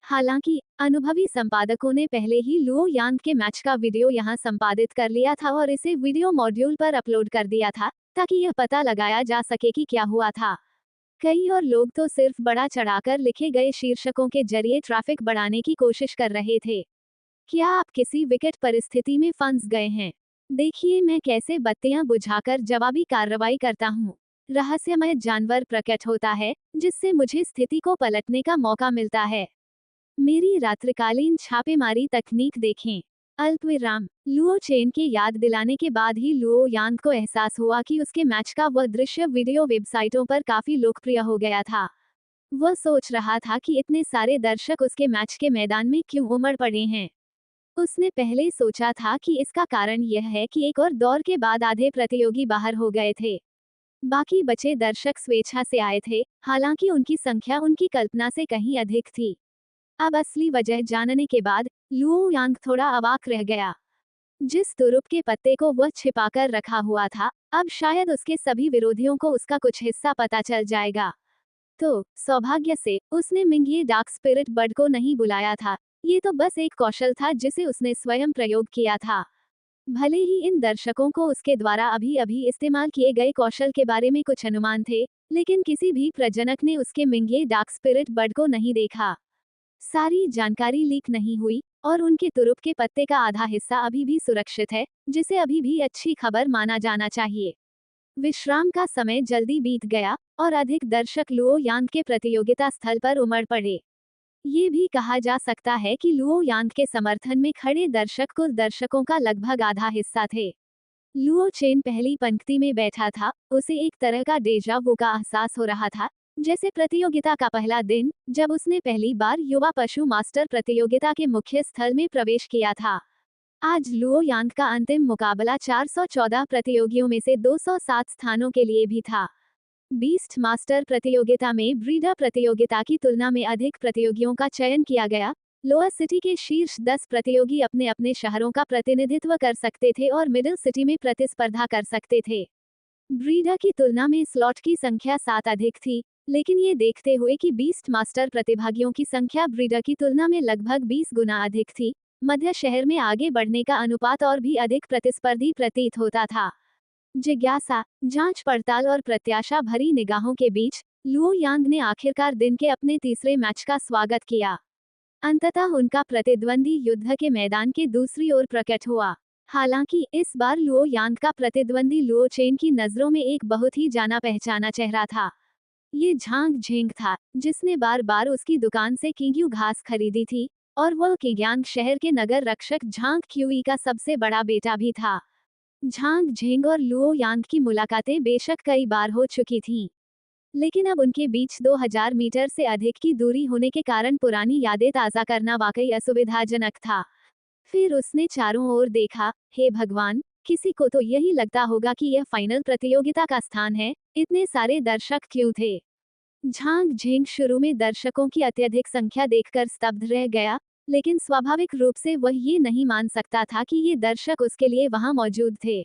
हालांकि अनुभवी संपादकों ने पहले ही लुओ यांग के मैच का वीडियो यहां संपादित कर लिया था और इसे वीडियो मॉड्यूल पर अपलोड कर दिया था, ताकि यह पता लगाया जा सके कि क्या हुआ था। कई और लोग तो सिर्फ बड़ा चढ़ाकर लिखे गए शीर्षकों के जरिए ट्रैफिक बढ़ाने की कोशिश कर रहे थे। क्या आप किसी विकट परिस्थिति में फंस गए हैं? देखिए मैं कैसे बत्तियां बुझाकर जवाबी कार्रवाई करता हूँ। रहस्यमय जानवर प्रकट होता है, जिससे मुझे स्थिति को पलटने का मौका मिलता है। मेरी रात्रिकालीन छापेमारी तकनीक देखें। अल्पविराम। लुओ चेन की याद दिलाने के बाद ही लुओ यांग को एहसास हुआ कि उसके मैच का वह दृश्य वीडियो वेबसाइटों पर काफी लोकप्रिय हो गया था। वह सोच रहा था कि इतने सारे दर्शक उसके मैच के मैदान में क्यों उमड़ पड़े हैं। उसने पहले सोचा था कि इसका कारण यह है कि एक और दौर के बाद आधे प्रतियोगी बाहर हो गए थे। बाकी बचे दर्शक स्वेच्छा से आए थे, हालांकि उनकी संख्या उनकी कल्पना से कहीं अधिक थी। अब असली वजह जानने के बाद लुओ यांग थोड़ा अवाक रह गया। जिस तुरुप के पत्ते को वह छिपाकर रखा हुआ था, अब शायद उसके सभी विरोधियों को उसका कुछ हिस्सा पता चल जाएगा। तो सौभाग्य से उसने मिंगिए डार्क स्पिरिट बर्ड को नहीं बुलाया था। ये तो बस एक कौशल था जिसे उसने स्वयं प्रयोग किया था। भले ही इन दर्शकों को उसके द्वारा अभी अभी इस्तेमाल किए गए कौशल के बारे में कुछ अनुमान थे, लेकिन किसी भी प्रजनक ने उसके मिंगिए डार्क स्पिरिट बर्ड को नहीं देखा। सारी जानकारी लीक नहीं हुई और उनके तुरुप के पत्ते का आधा हिस्सा अभी भी सुरक्षित है, जिसे अभी भी अच्छी खबर माना जाना चाहिए। विश्राम का समय जल्दी बीत गया और अधिक दर्शक लुओ यांग के प्रतियोगिता स्थल पर उमड़ पड़े। ये भी कहा जा सकता है कि लुओ यांग के समर्थन में खड़े दर्शक कुल दर्शकों का लगभग आधा हिस्सा थे। लुओ चेन पहली पंक्ति में बैठा था, उसे एक तरह का डेजा वू का एहसास हो रहा था, जैसे प्रतियोगिता का पहला दिन, जब उसने पहली बार युवा पशु मास्टर प्रतियोगिता के मुख्य स्थल में प्रवेश किया था। आज लुओ यांग का अंतिम मुकाबला 414 प्रतियोगियों में से 207 स्थानों के लिए भी था। बीस्ट मास्टर प्रतियोगिता में ब्रीडर प्रतियोगिता की तुलना में अधिक प्रतियोगियों का चयन किया गया। लोअर सिटी के शीर्ष 10 प्रतियोगी अपने अपने शहरों का प्रतिनिधित्व कर सकते थे और मिडिल सिटी में प्रतिस्पर्धा कर सकते थे। ब्रीडर की तुलना में स्लॉट की संख्या 7 अधिक थी, लेकिन ये देखते हुए कि बीस्ट मास्टर प्रतिभागियों की संख्या ब्रीडर की तुलना में लगभग 20 गुना अधिक थी, मध्य शहर में आगे बढ़ने का अनुपात और भी अधिक प्रतिस्पर्धी प्रतीत होता था। जिज्ञासा, जांच पड़ताल और प्रत्याशा भरी निगाहों के बीच लुओ यांग ने आखिरकार दिन के अपने तीसरे मैच का स्वागत किया। अंततः उनका प्रतिद्वंदी युद्ध के मैदान के दूसरी ओर प्रकट हुआ। हालांकि इस बार लुओ यांग का प्रतिद्वंदी लुओ चेन की नजरों में एक बहुत ही जाना पहचाना चेहरा था। ये झांग झेंग था, जिसने बार बार उसकी दुकान से किंग्यू घास खरीदी थी, और वह किंग्यांग शहर के नगर रक्षक झांग क्यूई का सबसे बड़ा बेटा भी था। झांग झेंग और लुओ यांग की मुलाकातें बेशक कई बार हो चुकी थीं, लेकिन अब उनके बीच 2000 मीटर से अधिक की दूरी होने के कारण पुरानी यादें ताज़ा करना वाकई असुविधाजनक था। फिर उसने चारों ओर देखा। हे भगवान, किसी को तो यही लगता होगा कि यह फाइनल प्रतियोगिता का स्थान है, इतने सारे दर्शक क्यों थे? झांग झेंग शुरू में दर्शकों की अत्यधिक संख्या देखकर स्तब्ध रह गया, लेकिन स्वाभाविक रूप से वह ये नहीं मान सकता था कि ये दर्शक उसके लिए वहां मौजूद थे।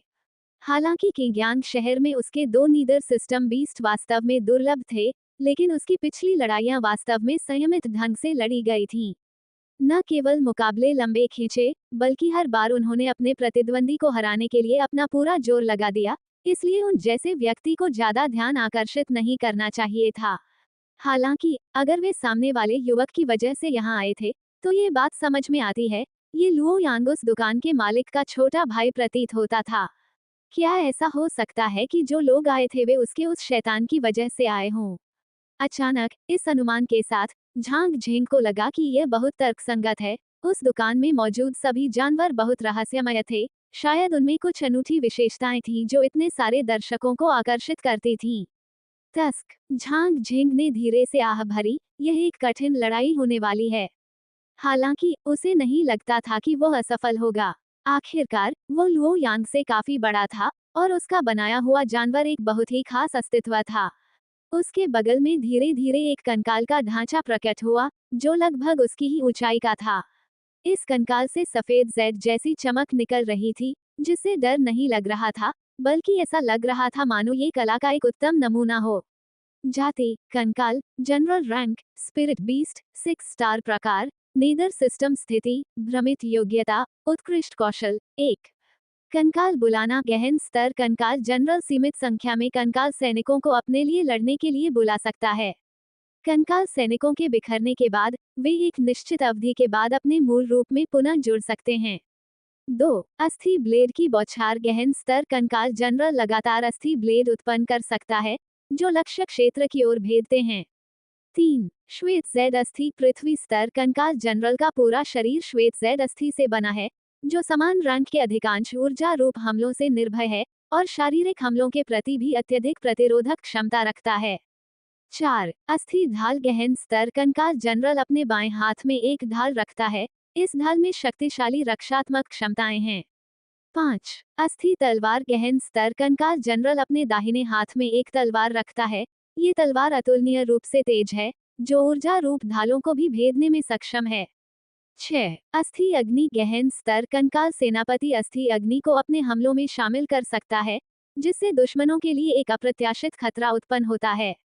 हालांकि किंग्यांग शहर में उसके दो नीदर सिस्टम बीस्ट वास्तव में दुर्लभ थे, लेकिन उसकी पिछली लड़ाइयां वास्तव में संयमित ढंग से लड़ी गई थीं। न केवल मुकाबले लंबे खींचे, बल्कि हर बार उन्होंने अपने प्रतिद्वंदी को हराने के लिए अपना पूरा जोर लगा दिया, इसलिए उन जैसे व्यक्ति को ज्यादा ध्यान आकर्षित नहीं करना चाहिए था। हालांकि अगर वे सामने वाले युवक की वजह से यहाँ आए थे, तो ये बात समझ में आती है। ये लुओ यांग उस दुकान के मालिक का छोटा भाई प्रतीत होता था। क्या ऐसा हो सकता है कि जो लोग आए थे वे उसके उस शैतान की वजह से आए हों? अचानक इस अनुमान के साथ झांग झेंग को लगा कि यह बहुत तर्कसंगत है। उस दुकान में मौजूद सभी जानवर बहुत रहस्यमय थे। शायद उनमें कुछ अनूठी विशेषताएं थीं जो इतने सारे दर्शकों को आकर्षित करती थीं। तस्क, झांग झेंग ने धीरे से आह भरी, यह एक कठिन लड़ाई होने वाली है। हालांकि उसे नहीं लगता था कि वह असफल होगा। आखिरकार वो लुओ यांग से काफी बड़ा था और उसका बनाया हुआ जानवर एक बहुत ही खास अस्तित्व था। उसके बगल में धीरे धीरे एक कंकाल का ढांचा प्रकट हुआ, जो लगभग उसकी ही ऊंचाई का था। इस कंकाल से सफेद जेड जैसी चमक निकल रही थी, जिससे डर नहीं लग रहा था, बल्कि ऐसा लग रहा था मानो ये कला का एक उत्तम नमूना हो। जाति, कंकाल, general rank, spirit beast, 6 star प्रकार, नेदर सिस्टम स्थिति, भ्रमित योग्यता, उत्कृष्ट कौशल 1। कंकाल बुलाना गहन स्तर कंकाल जनरल सीमित संख्या में कंकाल सैनिकों को अपने लिए लड़ने के लिए बुला सकता है। कंकाल सैनिकों के बिखरने के बाद वे एक निश्चित अवधि के बाद अपने मूल रूप में पुनः जुड़ सकते हैं। 2। अस्थि ब्लेड की बौछार गहन स्तर कंकाल जनरल लगातार अस्थि ब्लेड उत्पन्न कर सकता है, जो लक्ष्य क्षेत्र की ओर भेदते हैं। 3। श्वेत जेड अस्थि पृथ्वी स्तर कंकाल जनरल का पूरा शरीर श्वेत जेड अस्थि से बना है, जो समान रंग के अधिकांश ऊर्जा रूप हमलों से निर्भय है और शारीरिक हमलों के प्रति भी अत्यधिक प्रतिरोधक क्षमता रखता है। 4। अस्थि ढाल गहन स्तर कंकाल जनरल अपने बाएं हाथ में एक ढाल रखता है, इस ढाल में शक्तिशाली रक्षात्मक क्षमताएं हैं। 5। अस्थि तलवार गहन स्तर कंकाल जनरल अपने दाहिने हाथ में एक तलवार रखता है, ये तलवार अतुलनीय रूप से तेज है, जो ऊर्जा रूप ढालों को भी भेदने में सक्षम है। 6। अस्थि अग्नि गहन स्तर कंकाल सेनापति अस्थि अग्नि को अपने हमलों में शामिल कर सकता है, जिससे दुश्मनों के लिए एक अप्रत्याशित खतरा उत्पन्न होता है।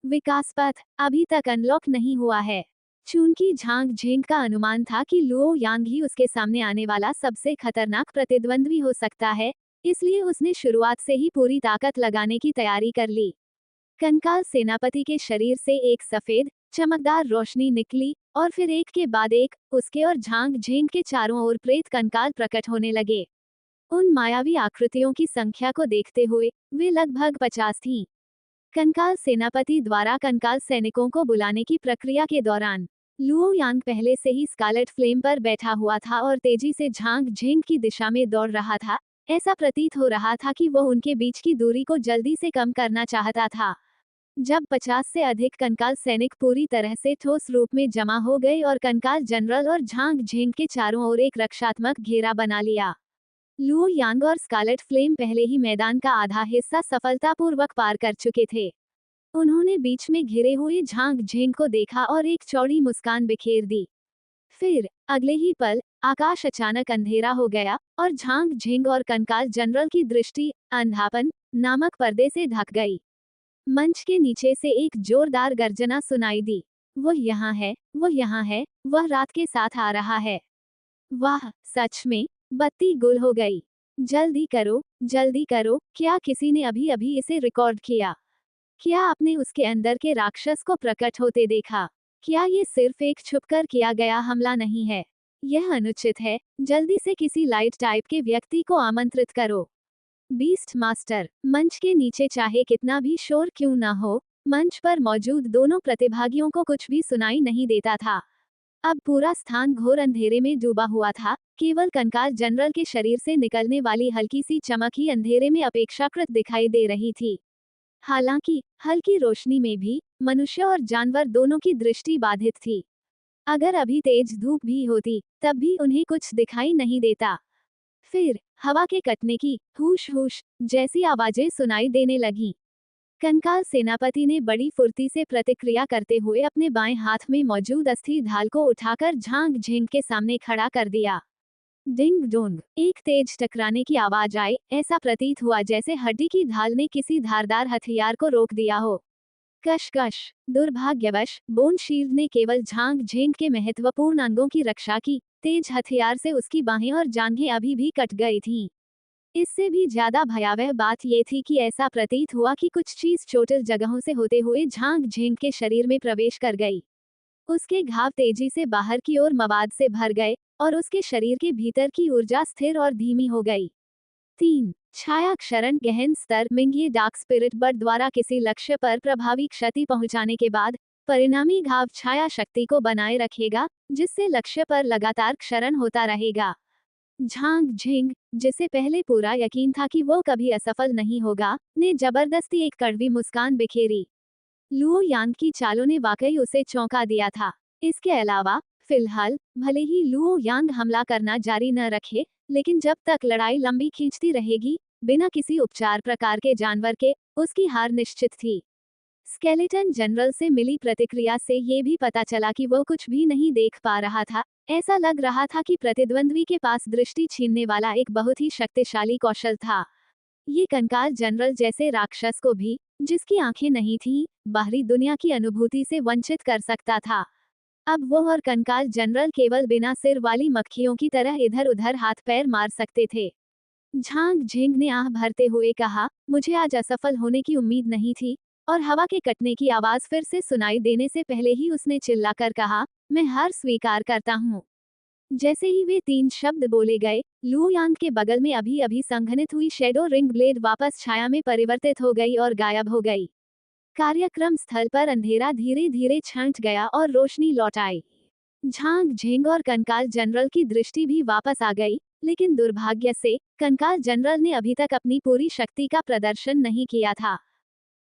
विकास पथ अभी तक अनलॉक नहीं हुआ है। चूंकि झांग झेंग का अनुमान था कि लुओ यांग ही उसके सामने आने वाला सबसे खतरनाक प्रतिद्वंद्वी हो सकता है, इसलिए उसने शुरुआत से ही पूरी ताकत लगाने की तैयारी कर ली। कंकाल सेनापति के शरीर से एक सफेद चमकदार रोशनी निकली और फिर एक के बाद एक उसके और झांग झेंग के चारों ओर प्रेत कंकाल प्रकट होने लगे। उन मायावी आकृतियों की संख्या को देखते हुए वे लगभग 50 थीं। कंकाल सेनापति द्वारा कंकाल सैनिकों को बुलाने की प्रक्रिया के दौरान लुओ यांग पहले से ही स्कारलेट फ्लेम पर बैठा हुआ था और तेजी से झांग झेंग की दिशा में दौड़ रहा था। ऐसा प्रतीत हो रहा था कि वह उनके बीच की दूरी को जल्दी से कम करना चाहता था। जब 50 से अधिक कंकाल सैनिक पूरी तरह से ठोस रूप में जमा हो गए और कंकाल जनरल और झांग झेंग के चारों ओर एक रक्षात्मक घेरा बना लिया। लुओ यांग और स्कारलेट फ्लेम पहले ही मैदान का आधा हिस्सा सफलतापूर्वक पार कर चुके थे। उन्होंने बीच में घिरे हुए झांग झेंग को देखा और एक चौड़ी मुस्कान बिखेर दी। फिर अगले ही पल आकाश अचानक अंधेरा हो गया और झांग झेंग और कंकाल जनरल की दृष्टि अंधापन नामक पर्दे से ढक गई। मंच के नीचे से एक जोरदार गर्जना सुनाई दी। वह यहाँ है, वह यहाँ है, वह रात के साथ आ रहा है। वाह, सच में बत्ती गुल हो गई। जल्दी करो, क्या किसी ने अभी अभी इसे रिकॉर्ड किया? क्या आपने उसके अंदर के राक्षस को प्रकट होते देखा? क्या ये सिर्फ एक छुपकर किया गया हमला नहीं है? यह अनुचित है, जल्दी से किसी लाइट टाइप के व्यक्ति को आमंत्रित करो। बीस्ट मास्टर मंच के नीचे चाहे कितना भी शोर क्यों न हो, मंच पर मौजूद दोनों प्रतिभागियों को कुछ भी सुनाई नहीं देता था। अब पूरा स्थान घोर अंधेरे में डूबा हुआ था, केवल कंकाल जनरल के शरीर से निकलने वाली हल्की सी चमक ही अंधेरे में अपेक्षाकृत दिखाई दे रही थी। हालांकि हल्की रोशनी में भी मनुष्य और जानवर दोनों की दृष्टि बाधित थी। अगर अभी तेज धूप भी होती, तब भी उन्हें कुछ दिखाई नहीं देता। फिर हवा के कटने की हुश हुश जैसी आवाजें सुनाई देने लगीं। कंकाल सेनापति ने बड़ी फुर्ती से प्रतिक्रिया करते हुए अपने बाएं हाथ में मौजूद अस्थि ढाल को उठाकर झांग झेंग के सामने खड़ा कर दिया। डिंग डोंग एक तेज टकराने की आवाज आई, ऐसा प्रतीत हुआ जैसे हड्डी की ढाल ने किसी धारदार हथियार को रोक दिया हो। कश दुर्भाग्यवश बोन शील्ड ने केवल झांग झेंग के महत्वपूर्ण अंगों की रक्षा की, तेज हथियार से उसकी बाहें और जांघें अभी भी कट गई थीं। इससे भी ज्यादा भयावह बात यह थी कि ऐसा प्रतीत हुआ कि कुछ चीज चोटिल जगहों से होते हुए झांग झेंग के शरीर में प्रवेश कर गई। उसके घाव तेजी से बाहर की ओर मवाद से भर गए और उसके शरीर के भीतर की ऊर्जा स्थिर और धीमी हो गई। 3. छाया क्षरण गहन स्तर मिंग डार्क स्पिरिट बर्ड द्वारा किसी लक्ष्य पर प्रभावी क्षति पहुंचाने के बाद परिणामी घाव छाया शक्ति को बनाए रखेगा, जिससे लक्ष्य पर लगातार क्षरण होता रहेगा। झांग झेंग, जिसे पहले पूरा यकीन था कि वो कभी असफल नहीं होगा, ने जबरदस्ती एक कड़वी मुस्कान बिखेरी। लुओ यांग की चालों ने वाकई उसे चौंका दिया था। इसके अलावा फिलहाल भले ही लुओ यांग हमला करना जारी न रखे, लेकिन जब तक लड़ाई लंबी खींचती रहेगी, बिना किसी उपचार प्रकार के जानवर के, उसकी हार निश्चित थी। स्केलेटन जनरल से मिली प्रतिक्रिया से ये भी पता चला कि वो कुछ भी नहीं देख पा रहा था। ऐसा लग रहा था कि प्रतिद्वंद्वी के पास दृष्टि छीनने वाला एक बहुत ही शक्तिशाली कौशल था। ये कंकाल जनरल जैसे राक्षस को भी, जिसकी आंखें नहीं थीं, बाहरी दुनिया की अनुभूति से वंचित कर सकता था। अब वो और कंकाल जनरल केवल बिना सिर वाली मक्खियों की तरह इधर उधर हाथ पैर मार सकते थे। झांग झेंग ने आह भरते हुए कहा, मुझे आज असफल होने की उम्मीद नहीं थी। और हवा के कटने की आवाज फिर से सुनाई देने से पहले ही उसने चिल्लाकर कहा, मैं हार स्वीकार करता हूँ। जैसे ही वे 3 शब्द बोले गए, लू यांग के बगल में अभी अभी संघनित हुई शेडो रिंग ब्लेड वापस छाया में परिवर्तित हो गई और गायब हो गई। कार्यक्रम स्थल पर अंधेरा धीरे धीरे छंट गया और रोशनी लौट आई। झांग झेंग और कंकाल जनरल की दृष्टि भी वापस आ गई, लेकिन दुर्भाग्य से कंकाल जनरल ने अभी तक अपनी पूरी शक्ति का प्रदर्शन नहीं किया था।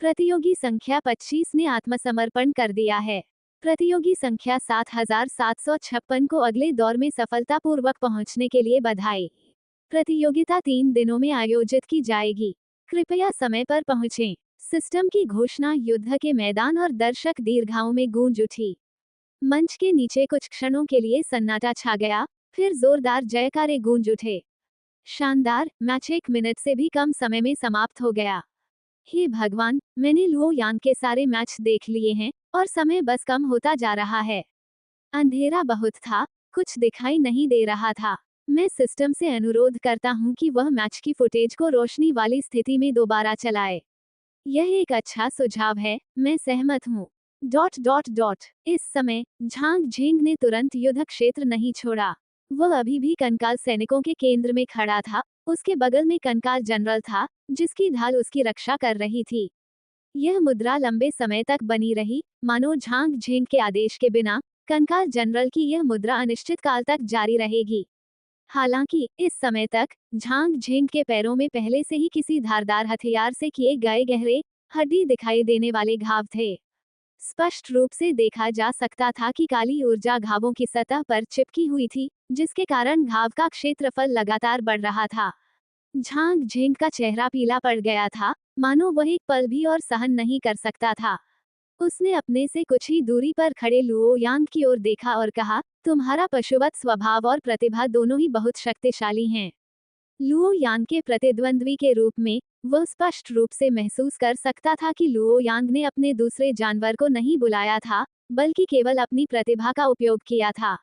प्रतियोगी संख्या 25 ने आत्मसमर्पण कर दिया है। प्रतियोगी संख्या 7756 को अगले दौर में सफलतापूर्वक पहुंचने के लिए बधाई। प्रतियोगिता 3 दिनों में आयोजित की जाएगी। कृपया समय पर पहुंचें। सिस्टम की घोषणा युद्ध के मैदान और दर्शक दीर्घाओं में गूंज उठी। मंच के नीचे कुछ क्षणों के लिए सन्नाटा छा गया, फिर जोरदार जयकारे गूंज उठे। शानदार, मैच 1 मिनट से भी कम समय में समाप्त हो गया। हे भगवान, मैंने लुओ यांग के सारे मैच देख लिए हैं और समय बस कम होता जा रहा है। अंधेरा बहुत था, कुछ दिखाई नहीं दे रहा था। मैं सिस्टम से अनुरोध करता हूँ कि वह मैच की फुटेज को रोशनी वाली स्थिति में दोबारा चलाए। यह एक अच्छा सुझाव है, मैं सहमत हूँ। इस समय झांग झेंग ने तुरंत युद्ध क्षेत्र नहीं छोड़ा। वह अभी भी कंकाल सैनिकों के केंद्र में खड़ा था। उसके बगल में कंकाल जनरल था, जिसकी ढाल उसकी रक्षा कर रही थी। यह मुद्रा लंबे समय तक बनी रही, मानो झांग झेंग के आदेश के बिना कंकाल जनरल की यह मुद्रा अनिश्चित काल तक जारी रहेगी। हालांकि इस समय तक झांग झेंग के पैरों में पहले से ही किसी धारदार हथियार से किए गए गहरे, हड्डी दिखाई देने वाले घाव थे। स्पष्ट रूप से देखा जा सकता था कि काली ऊर्जा घावों की सतह पर चिपकी हुई थी, जिसके कारण घाव का क्षेत्रफल लगातार बढ़ रहा था। झांग झेंग का चेहरा पीला पड़ गया था, मानो वह एक पल भी और सहन नहीं कर सकता था। उसने अपने से कुछ ही दूरी पर खड़े लुओ यांग की ओर देखा और कहा, तुम्हारा पशुवत स्वभाव और प्रतिभा दोनों ही बहुत शक्तिशाली हैं। लुओ यांग के प्रतिद्वंद्वी के रूप में वह स्पष्ट रूप से महसूस कर सकता था कि लुओ यांग ने अपने दूसरे जानवर को नहीं बुलाया था, बल्कि केवल अपनी प्रतिभा का उपयोग किया था।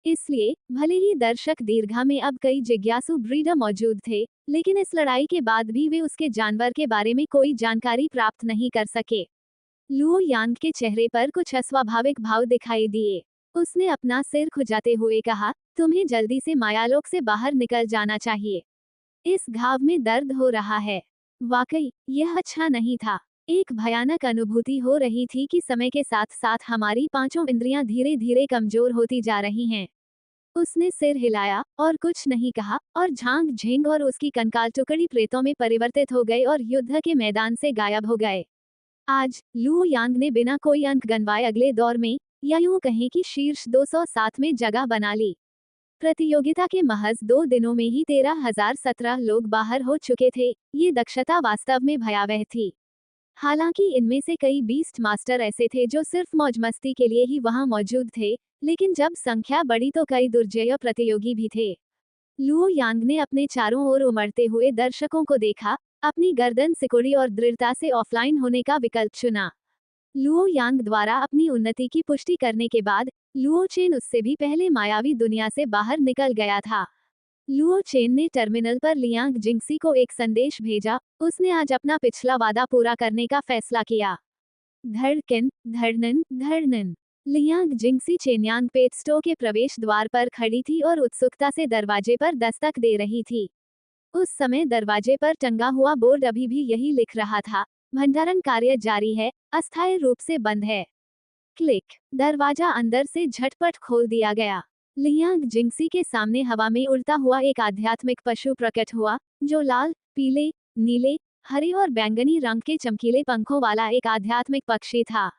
इसलिए भले ही दर्शक दीर्घा में अब कई जिज्ञासु ब्रीडर मौजूद थे, लेकिन इस लड़ाई के बाद भी वे उसके जानवर के बारे में कोई जानकारी प्राप्त नहीं कर सके। लुओ यांग के चेहरे पर कुछ अस्वाभाविक भाव दिखाई दिए। उसने अपना सिर खुजाते हुए कहा, तुम्हें जल्दी से मायालोक से बाहर निकल जाना चाहिए। इस घाव में दर्द हो रहा है। वाकई, यह अच्छा नहीं था। एक भयानक अनुभूति हो रही थी कि समय के साथ साथ हमारी पांचों इंद्रियां धीरे धीरे कमजोर होती जा रही हैं। उसने सिर हिलाया और कुछ नहीं कहा, और झांग झेंग और उसकी कंकाल टुकड़ी प्रेतों में परिवर्तित हो गए और युद्ध के मैदान से गायब हो गए। आज लुओ यांग ने बिना कोई अंक गंवाए अगले दौर में, या यूं कहें कि शीर्ष 207 में जगह बना ली। प्रतियोगिता के महज 2 दिनों में ही 13,017 लोग बाहर हो चुके थे। ये दक्षता वास्तव में भयावह थी। हालांकि इनमें से कई बीस्ट मास्टर ऐसे थे जो सिर्फ मौज मस्ती के लिए ही वहां मौजूद थे, लेकिन जब संख्या बढ़ी तो कई दुर्जेय प्रतियोगी भी थे। लुओ यांग ने अपने चारों ओर उमड़ते हुए दर्शकों को देखा, अपनी गर्दन सिकुड़ी और दृढ़ता से ऑफलाइन होने का विकल्प चुना। लुओ यांग द्वारा अपनी उन्नति की पुष्टि करने के बाद लुओ चेन उससे भी पहले मायावी दुनिया से बाहर निकल गया था। लुओ चेन ने टर्मिनल पर लियांग जिंगसी को एक संदेश भेजा, उसने आज अपना पिछला वादा पूरा करने का फैसला किया। धड़कन धड़नन धड़नन। लियांग जिंगसी चेन्यांग पेटस्टो के प्रवेश द्वार पर खड़ी थी और उत्सुकता से दरवाजे पर दस्तक दे रही थी। उस समय दरवाजे पर टंगा हुआ बोर्ड अभी भी यही लिख रहा था, भंडारण कार्य जारी है, अस्थायी रूप से बंद है। क्लिक। दरवाजा अंदर से झटपट खोल दिया गया। लियांग जिंगसी के सामने हवा में उड़ता हुआ एक आध्यात्मिक पशु प्रकट हुआ, जो लाल, पीले, नीले, हरे और बैंगनी रंग के चमकीले पंखों वाला एक आध्यात्मिक पक्षी था।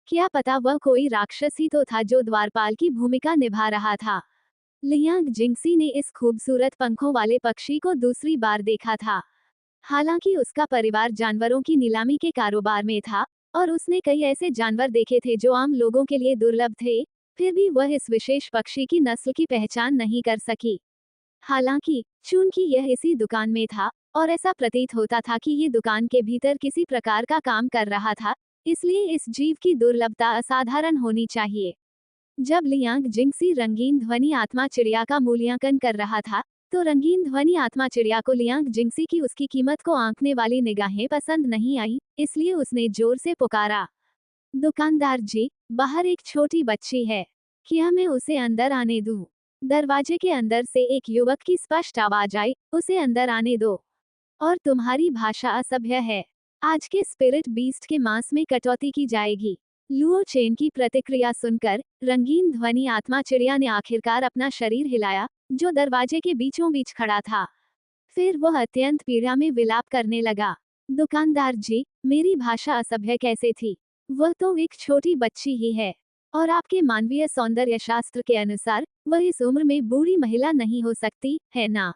क्या पता वह कोई राक्षस ही तो था जो द्वारपाल की भूमिका निभा रहा था। लियांग जिंगसी ने इस खूबसूरत पंखों वाले पक्षी को दूसरी बार देखा था। हालांकि उसका परिवार जानवरों की नीलामी के कारोबार में था और उसने कई ऐसे जानवर देखे थे जो आम लोगों के लिए दुर्लभ थे, फिर भी वह इस विशेष पक्षी की नस्ल की पहचान नहीं कर सकी। हालांकि चूंकि यह इसी दुकान में था और ऐसा प्रतीत होता था कि ये दुकान के भीतर किसी प्रकार का काम कर रहा था, इसलिए इस जीव की दुर्लभता असाधारण होनी चाहिए। जब लियांग जिंगसी रंगीन ध्वनि आत्मा चिड़िया का मूल्यांकन कर रहा था, तो रंगीन ध्वनि आत्मा चिड़िया को लियांग जिंगसी की उसकी कीमत को आंकने वाली निगाहें पसंद नहीं आई, इसलिए उसने जोर से पुकारा, दुकानदार जी, बाहर एक छोटी बच्ची है, क्या मैं उसे अंदर आने दूं? दरवाजे के अंदर से एक युवक की स्पष्ट आवाज आई, उसे अंदर आने दो। और तुम्हारी भाषा असभ्य है। आज के स्पिरिट बीस्ट के मांस में कटौती की जाएगी। लुओ चेन की प्रतिक्रिया सुनकर रंगीन ध्वनि आत्मा चिड़िया ने आखिरकार अपना शरीर हिलाया, जो दरवाजे के बीचों बीच खड़ा था। फिर वह अत्यंत पीड़ा में विलाप करने लगा। दुकानदार जी, मेरी भाषा असभ्य कैसे थी? वह तो एक छोटी बच्ची ही है। और आपके मानवीय सौंदर्य शास्त्र के अनुसार वह इस उम्र में बूढ़ी महिला नहीं हो सकती, है ना?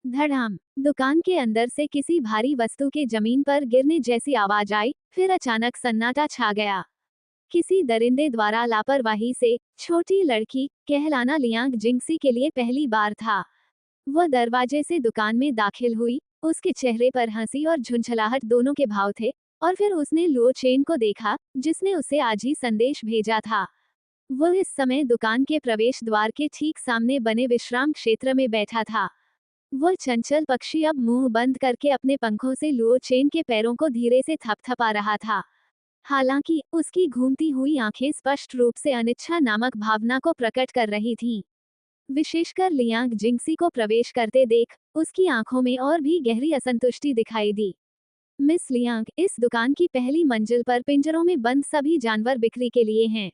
धड़ाम। दुकान के अंदर से किसी भारी वस्तु के जमीन पर गिरने जैसी आवाज आई, फिर अचानक सन्नाटा छा गया। किसी दरिंदे द्वारा लापरवाही से छोटी लड़की कहलाना लियांग जिंगसी के लिए पहली बार था। वह दरवाजे से दुकान में दाखिल हुई, उसके चेहरे पर हंसी और झुंझलाहट दोनों के भाव थे, और फिर उसने लुओ चेन को देखा, जिसने उसे आज ही संदेश भेजा था। वह इस समय दुकान के प्रवेश द्वार के ठीक सामने बने विश्राम क्षेत्र में बैठा था। वह चंचल पक्षी अब मुंह बंद करके अपने पंखों से लुओ चेन के पैरों को धीरे से थपथपा रहा था। हालांकि उसकी घूमती हुई आंखें स्पष्ट रूप से अनिच्छा नामक भावना को प्रकट कर रही थीं। विशेषकर लियांग जिंगसी को प्रवेश करते देख उसकी आंखों में और भी गहरी असंतुष्टि दिखाई दी। मिस लियांग, इस दुकान की पहली मंजिल पर पिंजरों में बंद सभी जानवर बिक्री के लिए हैं।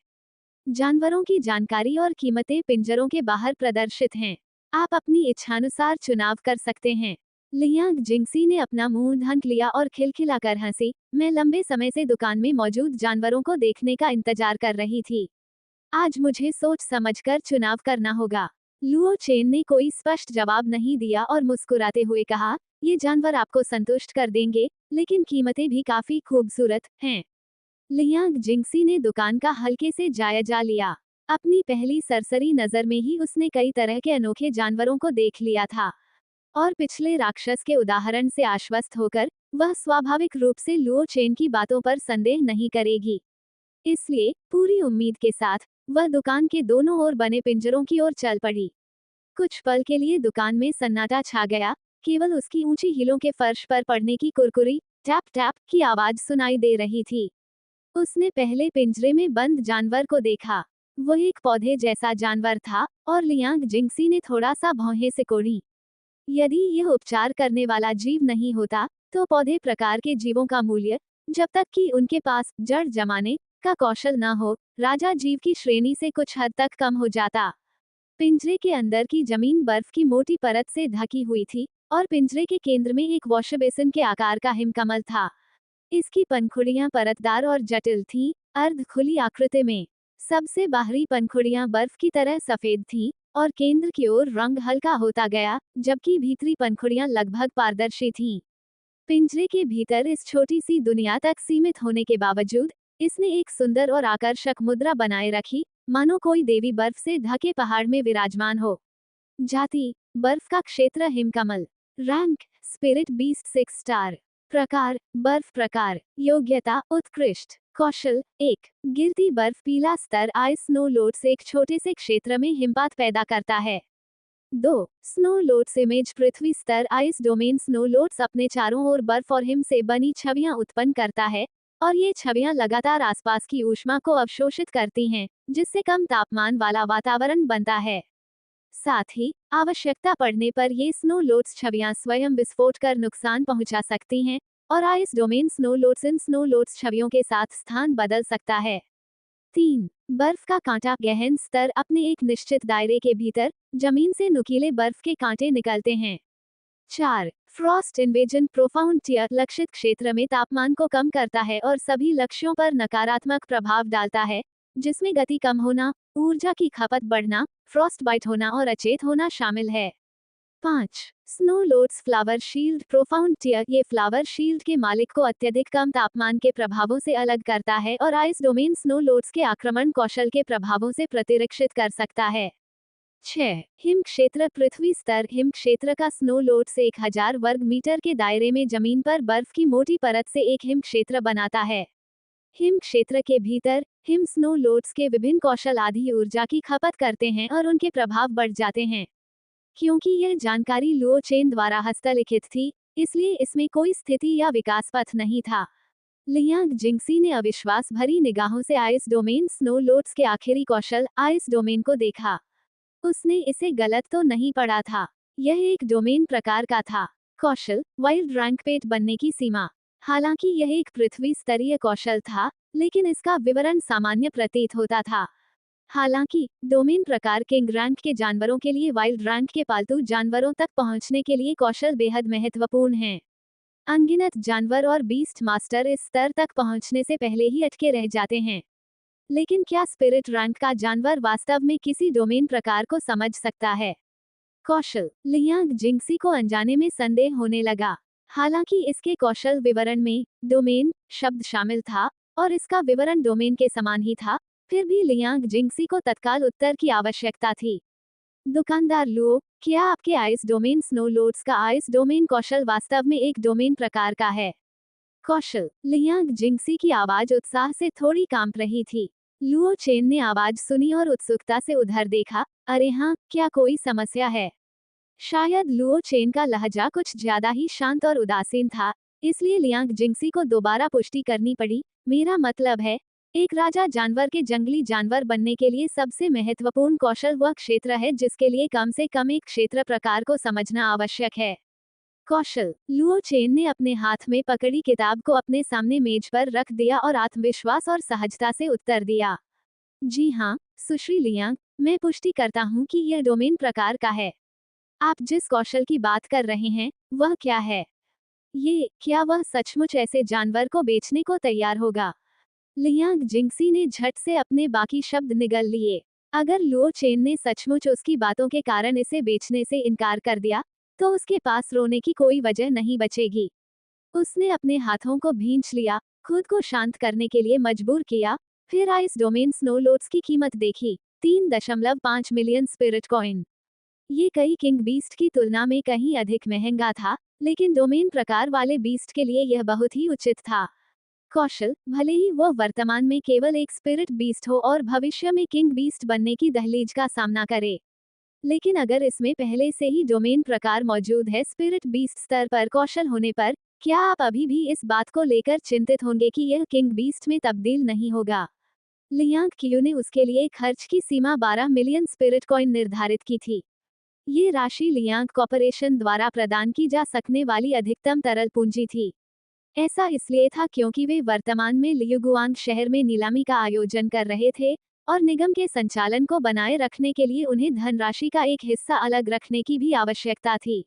जानवरों की जानकारी और कीमतें पिंजरों के बाहर प्रदर्शित हैं। आप अपनी इच्छानुसार चुनाव कर सकते हैं। लियांग जिंगसी ने अपना मुंह ढक लिया और खिलखिलाकर हंसी। मैं लंबे समय से दुकान में मौजूद जानवरों को देखने का इंतजार कर रही थी। आज मुझे सोच समझकर चुनाव करना होगा। लुओ चेन ने कोई स्पष्ट जवाब नहीं दिया और मुस्कुराते हुए कहा, ये जानवर आपको संतुष्ट कर देंगे, लेकिन कीमतें भी काफी खूबसूरत हैं। लियांग जिंगसी ने दुकान का हल्के से जायजा लिया। अपनी पहली सरसरी नजर में ही उसने कई तरह के अनोखे जानवरों को देख लिया था, और पिछले राक्षस के उदाहरण से आश्वस्त होकर वह स्वाभाविक रूप से लुओ चेन की बातों पर संदेह नहीं करेगी। इसलिए पूरी उम्मीद के साथ वह दुकान के दोनों ओर बने पिंजरों की ओर चल पड़ी। कुछ पल के लिए दुकान में सन्नाटा छा गया, केवल उसकी ऊंची हीलों के फर्श पर पड़ने की कुरकुरी टैप टैप की आवाज सुनाई दे रही थी। उसने पहले पिंजरे में बंद जानवर को देखा। वह एक पौधे जैसा जानवर था, और लियांग जिंगसी ने थोड़ा सा भौहें सिकोड़ी। यदि यह उपचार करने वाला जीव नहीं होता, तो पौधे प्रकार के जीवों का मूल्य, जब तक कि उनके पास जड़ जमाने का कौशल न हो, राजा जीव की श्रेणी से कुछ हद तक कम हो जाता। पिंजरे के अंदर की जमीन बर्फ की मोटी परत से ढकी हुई थी, और पिंजरे के केंद्र में एक वॉश बेसिन के आकार का हिमकमल था। इसकी पंखुड़ियां परतदार और जटिल थीं, अर्ध खुली आकृति में। सबसे बाहरी पंखुड़ियां बर्फ की तरह सफेद थीं, और केंद्र की ओर रंग हल्का होता गया, जबकि भीतरी पंखुड़ियां लगभग पारदर्शी थीं। पिंजरे के भीतर इस छोटी सी दुनिया तक सीमित होने के बावजूद इसने एक सुंदर और आकर्षक मुद्रा बनाए रखी, मानो कोई देवी बर्फ से ढके पहाड़ में विराजमान हो। जाति, बर्फ का क्षेत्र हिमकमल। रैंक, स्पिरिट बीस्ट 6 स्टार। प्रकार, बर्फ प्रकार। योग्यता, उत्कृष्ट। कौशल 1, गिरती बर्फ पीला स्तर आइस स्नो लोट्स एक छोटे से क्षेत्र में हिमपात पैदा करता है। 2, स्नो लोट्स इमेज पृथ्वी स्तर आइस डोमेन स्नो लोट्स अपने चारों ओर बर्फ और हिम से बनी छवियां उत्पन्न करता है, और ये छवियां लगातार आसपास की ऊष्मा को अवशोषित करती हैं, जिससे कम तापमान वाला वातावरण बनता है। साथ ही आवश्यकता पड़ने पर ये स्नो लोट्स छवियां स्वयं विस्फोट कर नुकसान पहुंचा सकती हैं, और ice domain snow lotus in snow lotus छवियों के साथ स्थान बदल सकता है। 3, बर्फ का कांटा गहन स्तर अपने एक निश्चित दायरे के भीतर जमीन से नुकीले बर्फ के कांटे निकलते हैं। 4, फ्रॉस्ट इन्वेजन प्रोफाउंड टियर लक्षित क्षेत्र में तापमान को कम करता है और सभी लक्ष्यों पर नकारात्मक प्रभाव डालता है, जिसमें गति कम होना, ऊर्जा की खपत बढ़ना, फ्रॉस्ट बाइट होना और अचेत होना शामिल है। 5. Snow lotus flower shield profound tier. ये फ्लावर शील्ड के मालिक को अत्यधिक कम तापमान के प्रभावों से अलग करता है और आइस डोमेन स्नो लोड्स के आक्रमण कौशल के प्रभावों से प्रतिरक्षित कर सकता है। 6. हिम क्षेत्र पृथ्वी स्तर। हिम क्षेत्र का स्नो लोड्स 1000 वर्ग मीटर के दायरे में जमीन पर बर्फ की मोटी परत से एक हिम क्षेत्र बनाता है। हिम क्षेत्र के भीतर हिम स्नो लोड्स के विभिन्न कौशल आधी ऊर्जा की खपत करते हैं और उनके प्रभाव बढ़ जाते हैं। क्योंकि यह जानकारी लुओ चेन द्वारा हस्तलिखित थी, इसलिए इसमें कोई स्थिति या विकास पथ नहीं था। लियांग जिंगसी ने अविश्वास भरी निगाहों से आइस डोमेन स्नो लोड्स के आखिरी कौशल आइस डोमेन को देखा। उसने इसे गलत तो नहीं पढ़ा था। यह एक डोमेन प्रकार का था। कौशल वाइल्ड रैंकपेट बनने की सीमा। हालांकि यह एक पृथ्वी स्तरीय कौशल था, लेकिन इसका विवरण सामान्य प्रतीत होता था। हालांकि डोमेन प्रकार किंग रैंक के जानवरों के लिए वाइल्ड रैंक के पालतू जानवरों तक पहुंचने के लिए कौशल बेहद महत्वपूर्ण है। अनगिनत जानवर और बीस्ट मास्टर इस स्तर तक पहुंचने से पहले ही अटके रह जाते हैं। लेकिन क्या स्पिरिट रैंक का जानवर वास्तव में किसी डोमेन प्रकार को समझ सकता है? कौशल लियांग जिंगसी को अनजाने में संदेह होने लगा। हालांकि इसके कौशल विवरण में डोमेन शब्द शामिल था और इसका विवरण डोमेन के समान ही था, फिर भी लियांग जिंगसी को तत्काल उत्तर की आवश्यकता थी। दुकानदार लुओ, क्या आपके आइस डोमेन स्नो लोड्स का आइस डोमेन कौशल वास्तव में एक डोमेन प्रकार का है? कौशल लियांग जिंगसी की आवाज उत्साह से थोड़ी कांप रही थी। लुओ चेन ने आवाज सुनी और उत्सुकता से उधर देखा। अरे हाँ, क्या कोई समस्या है? शायद लुओ चेन का लहजा कुछ ज्यादा ही शांत और उदासीन था, इसलिए लियांग जिंगसी को दोबारा पुष्टि करनी पड़ी। मेरा मतलब है, एक राजा जानवर के जंगली जानवर बनने के लिए सबसे महत्वपूर्ण कौशल वह क्षेत्र है जिसके लिए कम से कम एक क्षेत्र प्रकार को समझना आवश्यक है। कौशल लुओ चेन ने अपने हाथ में पकड़ी किताब को अपने सामने मेज पर रख दिया और आत्मविश्वास और सहजता से उत्तर दिया। जी हाँ, सुश्री लियांग, मैं पुष्टि करता हूँ कि यह डोमेन प्रकार का है। आप जिस कौशल की बात कर रहे हैं, वह क्या है? क्या वह सचमुच ऐसे जानवर को बेचने को तैयार होगा? लियांग जिंगसी ने झट से अपने बाकी शब्द निगल लिए। अगर लुओ चेन ने सचमुच उसकी बातों के कारण इसे बेचने से इनकार कर दिया, तो उसके पास रोने की कोई वजह नहीं बचेगी। उसने अपने हाथों को भींच लिया, खुद को शांत करने के लिए मजबूर किया, फिर आइस डोमेन स्नो लोड्स की कीमत देखी। 3.5 मिलियन स्पिरिट कॉइन। ये कई किंग बीस्ट की तुलना में कहीं अधिक महंगा था, लेकिन डोमेन प्रकार वाले बीस्ट के लिए यह बहुत ही उचित था। कौशल भले ही वह वर्तमान में केवल एक स्पिरिट बीस्ट हो और भविष्य में किंग बीस्ट बनने की दहलीज का सामना करे, लेकिन अगर इसमें पहले से ही डोमेन प्रकार मौजूद है स्पिरिट बीस्ट स्तर पर कौशल होने पर, क्या आप अभी भी इस बात को लेकर चिंतित होंगे कि यह किंग बीस्ट में तब्दील नहीं होगा? लियांग कियू ने उसके लिए खर्च की सीमा 12 मिलियन स्पिरिट कॉइन निर्धारित की थी। ये राशि लियांग कॉर्पोरेशन द्वारा प्रदान की जा सकने वाली अधिकतम तरल पूंजी थी। ऐसा इसलिए था क्योंकि वे वर्तमान में लियुगुआंग शहर में नीलामी का आयोजन कर रहे थे और निगम के संचालन को बनाए रखने के लिए उन्हें धनराशि का एक हिस्सा अलग रखने की भी आवश्यकता थी।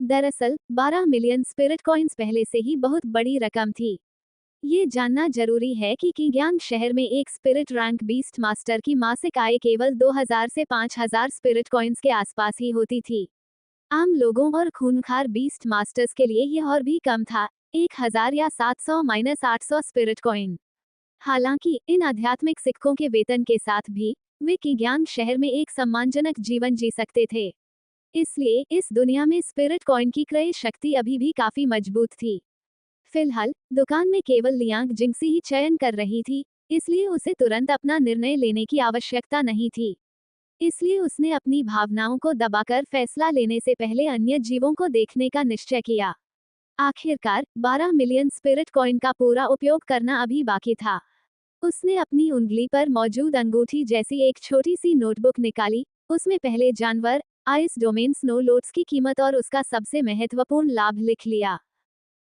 दरअसल 12 मिलियन स्पिरिट कॉइन्स पहले से ही बहुत बड़ी रकम थी। ये जानना जरूरी है कि किंग्यांग शहर में एक स्पिरिट रैंक बीस्ट मास्टर की मासिक आय केवल 2000 से 5000 स्पिरिट कॉइन्स के आसपास ही होती थी। आम लोगों और खूंखार बीस्ट मास्टर्स के लिए यह और भी कम था, 1000 या 700-800 स्पिरिट कॉइन। हालांकि इन आध्यात्मिक सिक्कों के वेतन के साथ भी वे किंग्यांग शहर में एक सम्मानजनक जीवन जी सकते थे। इसलिए इस दुनिया में स्पिरिट कॉइन की क्रय शक्ति अभी भी काफी मजबूत थी। फिलहाल दुकान में केवल लियांग जिंगसी ही चयन कर रही थी, इसलिए उसे तुरंत अपना निर्णय लेने की आवश्यकता नहीं थी। इसलिए उसने अपनी भावनाओं को दबाकर फैसला लेने से पहले अन्य जीवों को देखने का निश्चय किया। आखिरकार 12 मिलियन स्पिरिट कॉइन का पूरा उपयोग करना अभी बाकी था। उसने अपनी उंगली पर मौजूद अंगूठी जैसी एक छोटी सी नोटबुक निकाली, उसमें पहले जानवर आइस डोमेन स्नो लोड्स की कीमत और उसका सबसे महत्वपूर्ण लाभ लिख लिया।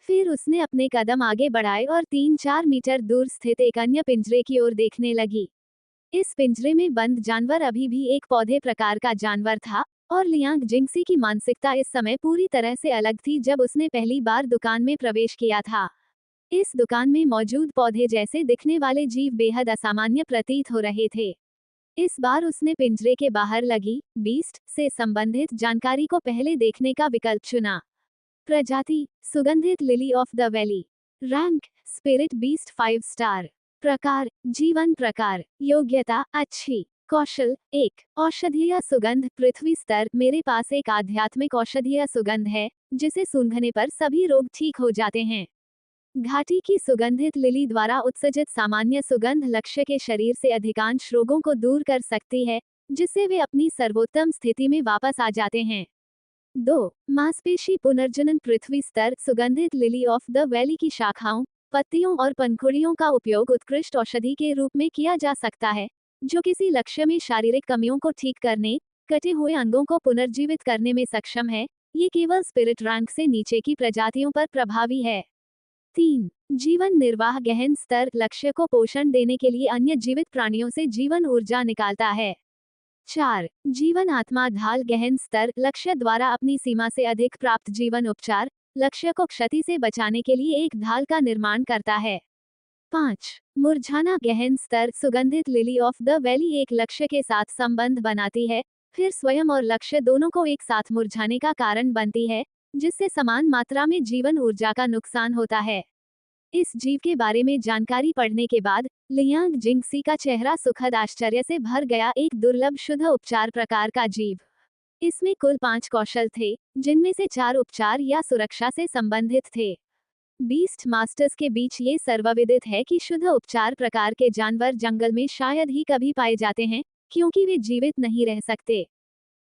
फिर उसने अपने कदम आगे बढ़ाए और 3-4 मीटर दूर स्थित एक अन्य पिंजरे की ओर देखने लगी। इस पिंजरे में बंद जानवर अभी भी एक पौधे प्रकार का जानवर था और लियांग जिंगसी की मानसिकता इस समय पूरी तरह से अलग थी जब उसने पहली बार दुकान में प्रवेश किया था। इस दुकान में मौजूद पौधे जैसे दिखने वाले जीव बेहद असामान्य प्रतीत हो रहे थे। इस बार उसने पिंजरे के बाहर लगी बीस्ट से संबंधित जानकारी को पहले देखने का विकल्प चुना। प्रजाति सुगंधित lily of the valley. Rank spirit beast 5 star. प्रकार जीवन प्रकार। योग्यता अच्छी। कौशल 1 औषधीय सुगंध पृथ्वी स्तर। मेरे पास एक आध्यात्मिक औषधीय सुगंध है जिसे सूंघने पर सभी रोग ठीक हो जाते हैं। घाटी की सुगंधित लिली द्वारा उत्सर्जित सामान्य सुगंध लक्ष्य के शरीर से अधिकांश रोगों को दूर कर सकती है, जिससे वे अपनी सर्वोत्तम स्थिति में वापस आ जाते हैं। 2 मांसपेशी पुनर्जनन पृथ्वी स्तर। सुगंधित लिली ऑफ द वैली की शाखाओं, पत्तियों और पंखुड़ियों का उपयोग उत्कृष्ट औषधि के रूप में किया जा सकता है, जो किसी लक्ष्य में शारीरिक कमियों को ठीक करने, कटे हुए अंगों को पुनर्जीवित करने में सक्षम है। ये केवल स्पिरिट रैंक से नीचे की प्रजातियों पर प्रभावी है। 3 जीवन निर्वाह गहन स्तर। लक्ष्य को पोषण देने के लिए अन्य जीवित प्राणियों से जीवन ऊर्जा निकालता है। 4 जीवन आत्मा ढाल गहन स्तर। लक्ष्य द्वारा अपनी सीमा से अधिक प्राप्त जीवन उपचार लक्ष्य को क्षति से बचाने के लिए एक ढाल का निर्माण करता है। 5 मुरझाना गहन स्तर। सुगंधित लिली ऑफ द वैली एक लक्ष्य के साथ संबंध बनाती है, फिर स्वयं और लक्ष्य दोनों को एक साथ मुरझाने का कारण बनती है, जिससे समान मात्रा में जीवन ऊर्जा का नुकसान होता है। इस जीव के बारे में जानकारी पढ़ने के बाद लियांग जिंगसी का चेहरा सुखद आश्चर्य से भर गया। एक दुर्लभ शुद्ध उपचार प्रकार का जीव। इसमें कुल 5 कौशल थे, जिनमें से 4 उपचार या सुरक्षा से संबंधित थे। बीस्ट मास्टर्स के बीच ये सर्वविदित है कि शुद्ध उपचार प्रकार के जानवर जंगल में शायद ही कभी पाए जाते हैं, क्योंकि वे जीवित नहीं रह सकते।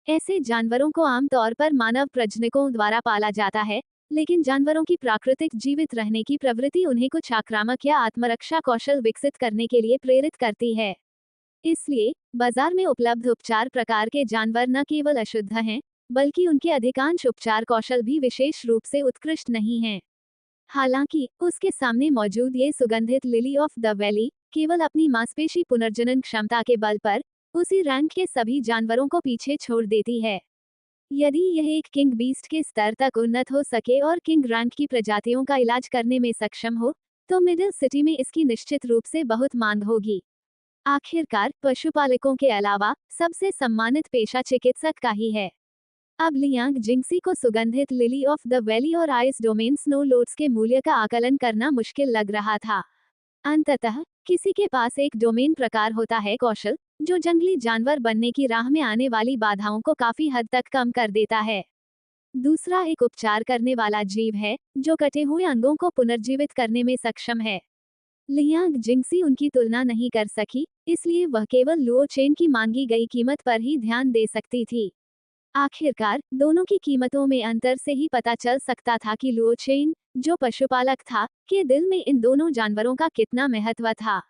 ऐसे जानवरों को आमतौर पर मानव प्रजनकों द्वारा पाला जाता है, लेकिन जानवरों की प्राकृतिक जीवित रहने की प्रवृत्ति उन्हें कुछ आक्रामक या आत्मरक्षा कौशल विकसित करने के लिए प्रेरित करती है। इसलिए बाजार में उपलब्ध उपचार प्रकार के जानवर न केवल अशुद्ध हैं, बल्कि उनके अधिकांश उपचार कौशल भी विशेष रूप से उत्कृष्ट नहीं हैं। हालांकि उसके सामने मौजूद ये सुगंधित लिली ऑफ द वैली केवल अपनी मांसपेशी पुनर्जनन क्षमता के बल पर उसी रैंक के सभी जानवरों को पीछे छोड़ देती है। यदि यह एक किंग बीस्ट के स्तर तक उन्नत हो सके और किंग रैंक की प्रजातियों का इलाज करने में सक्षम हो, तो मिडिल सिटी में इसकी निश्चित रूप से बहुत मांग होगी। आखिरकार पशुपालकों के अलावा सबसे सम्मानित पेशा चिकित्सक का ही है। अब लियांग जिंगसी को सुगंधित लिली ऑफ द वैली और आइस डोमेन स्नो लोड्स के मूल्य का आकलन करना मुश्किल लग रहा था। अंततः किसी के पास एक डोमेन प्रकार होता है कौशल, जो जंगली जानवर बनने की राह में आने वाली बाधाओं को काफी हद तक कम कर देता है। दूसरा एक उपचार करने वाला जीव है, जो कटे हुए अंगों को पुनर्जीवित करने में सक्षम है। लियांग जिंगसी उनकी तुलना नहीं कर सकी, इसलिए वह केवल लुओ चेन की मांगी गई कीमत पर ही ध्यान दे सकती थी। आखिरकार दोनों की कीमतों में अंतर से ही पता चल सकता था कि लुओ चेन, जो पशुपालक था, के दिल में इन दोनों जानवरों का कितना महत्व था।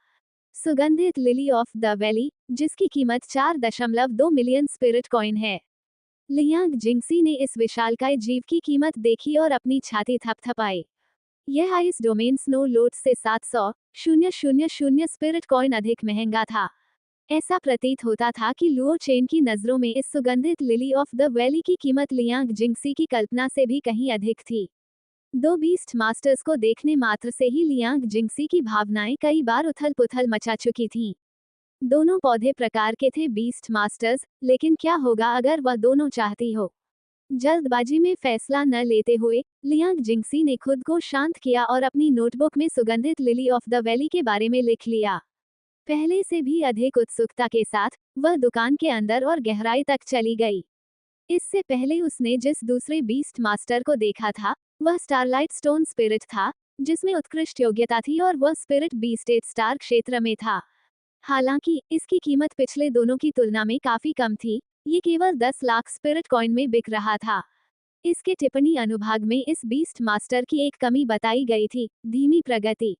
सुगंधित लिली ऑफ द वैली, जिसकी कीमत 4.2 मिलियन स्पिरिट कॉइन है। लियांग जिंगसी ने इस विशालकाय जीव की कीमत देखी और अपनी छाती थपथपाई। यह आइस डोमेन स्नो लोड्स से 700,000 स्पिरिट कॉइन अधिक महंगा था। ऐसा प्रतीत होता था कि लुओ चेन की नजरों में इस सुगंधित लिली ऑफ द वैली की कीमत लियांग जिंगसी की कल्पना से भी कहीं अधिक थी। 2 बीस्ट मास्टर्स को देखने मात्र से ही लियांग जिंगसी की भावनाएं कई बार उथल-पुथल मचा चुकी थीं। दोनों पौधे प्रकार के थे बीस्ट मास्टर्स, लेकिन क्या होगा अगर वह दोनों चाहती हो? जल्दबाजी में फैसला न लेते हुए लियांग जिंगसी ने खुद को शांत किया और अपनी नोटबुक में सुगंधित लिली ऑफ द वैली के बारे में लिख लिया। पहले से भी अधिक उत्सुकता के साथ वह दुकान के अंदर और गहराई तक चली गई। इससे पहले उसने जिस दूसरे बीस्ट मास्टर को देखा था, वह स्टारलाइट स्टोन स्पिरिट था, जिसमें उत्कृष्ट योग्यता थी और वह स्पिरिट बीस्ट 8 स्टार क्षेत्र में था। हालांकि इसकी कीमत पिछले दोनों की तुलना में काफी कम थी, ये केवल 10 लाख स्पिरिट कॉइन में बिक रहा था। इसके टिप्पणी अनुभाग में इस बीस्ट मास्टर की एक कमी बताई गई थी, धीमी प्रगति।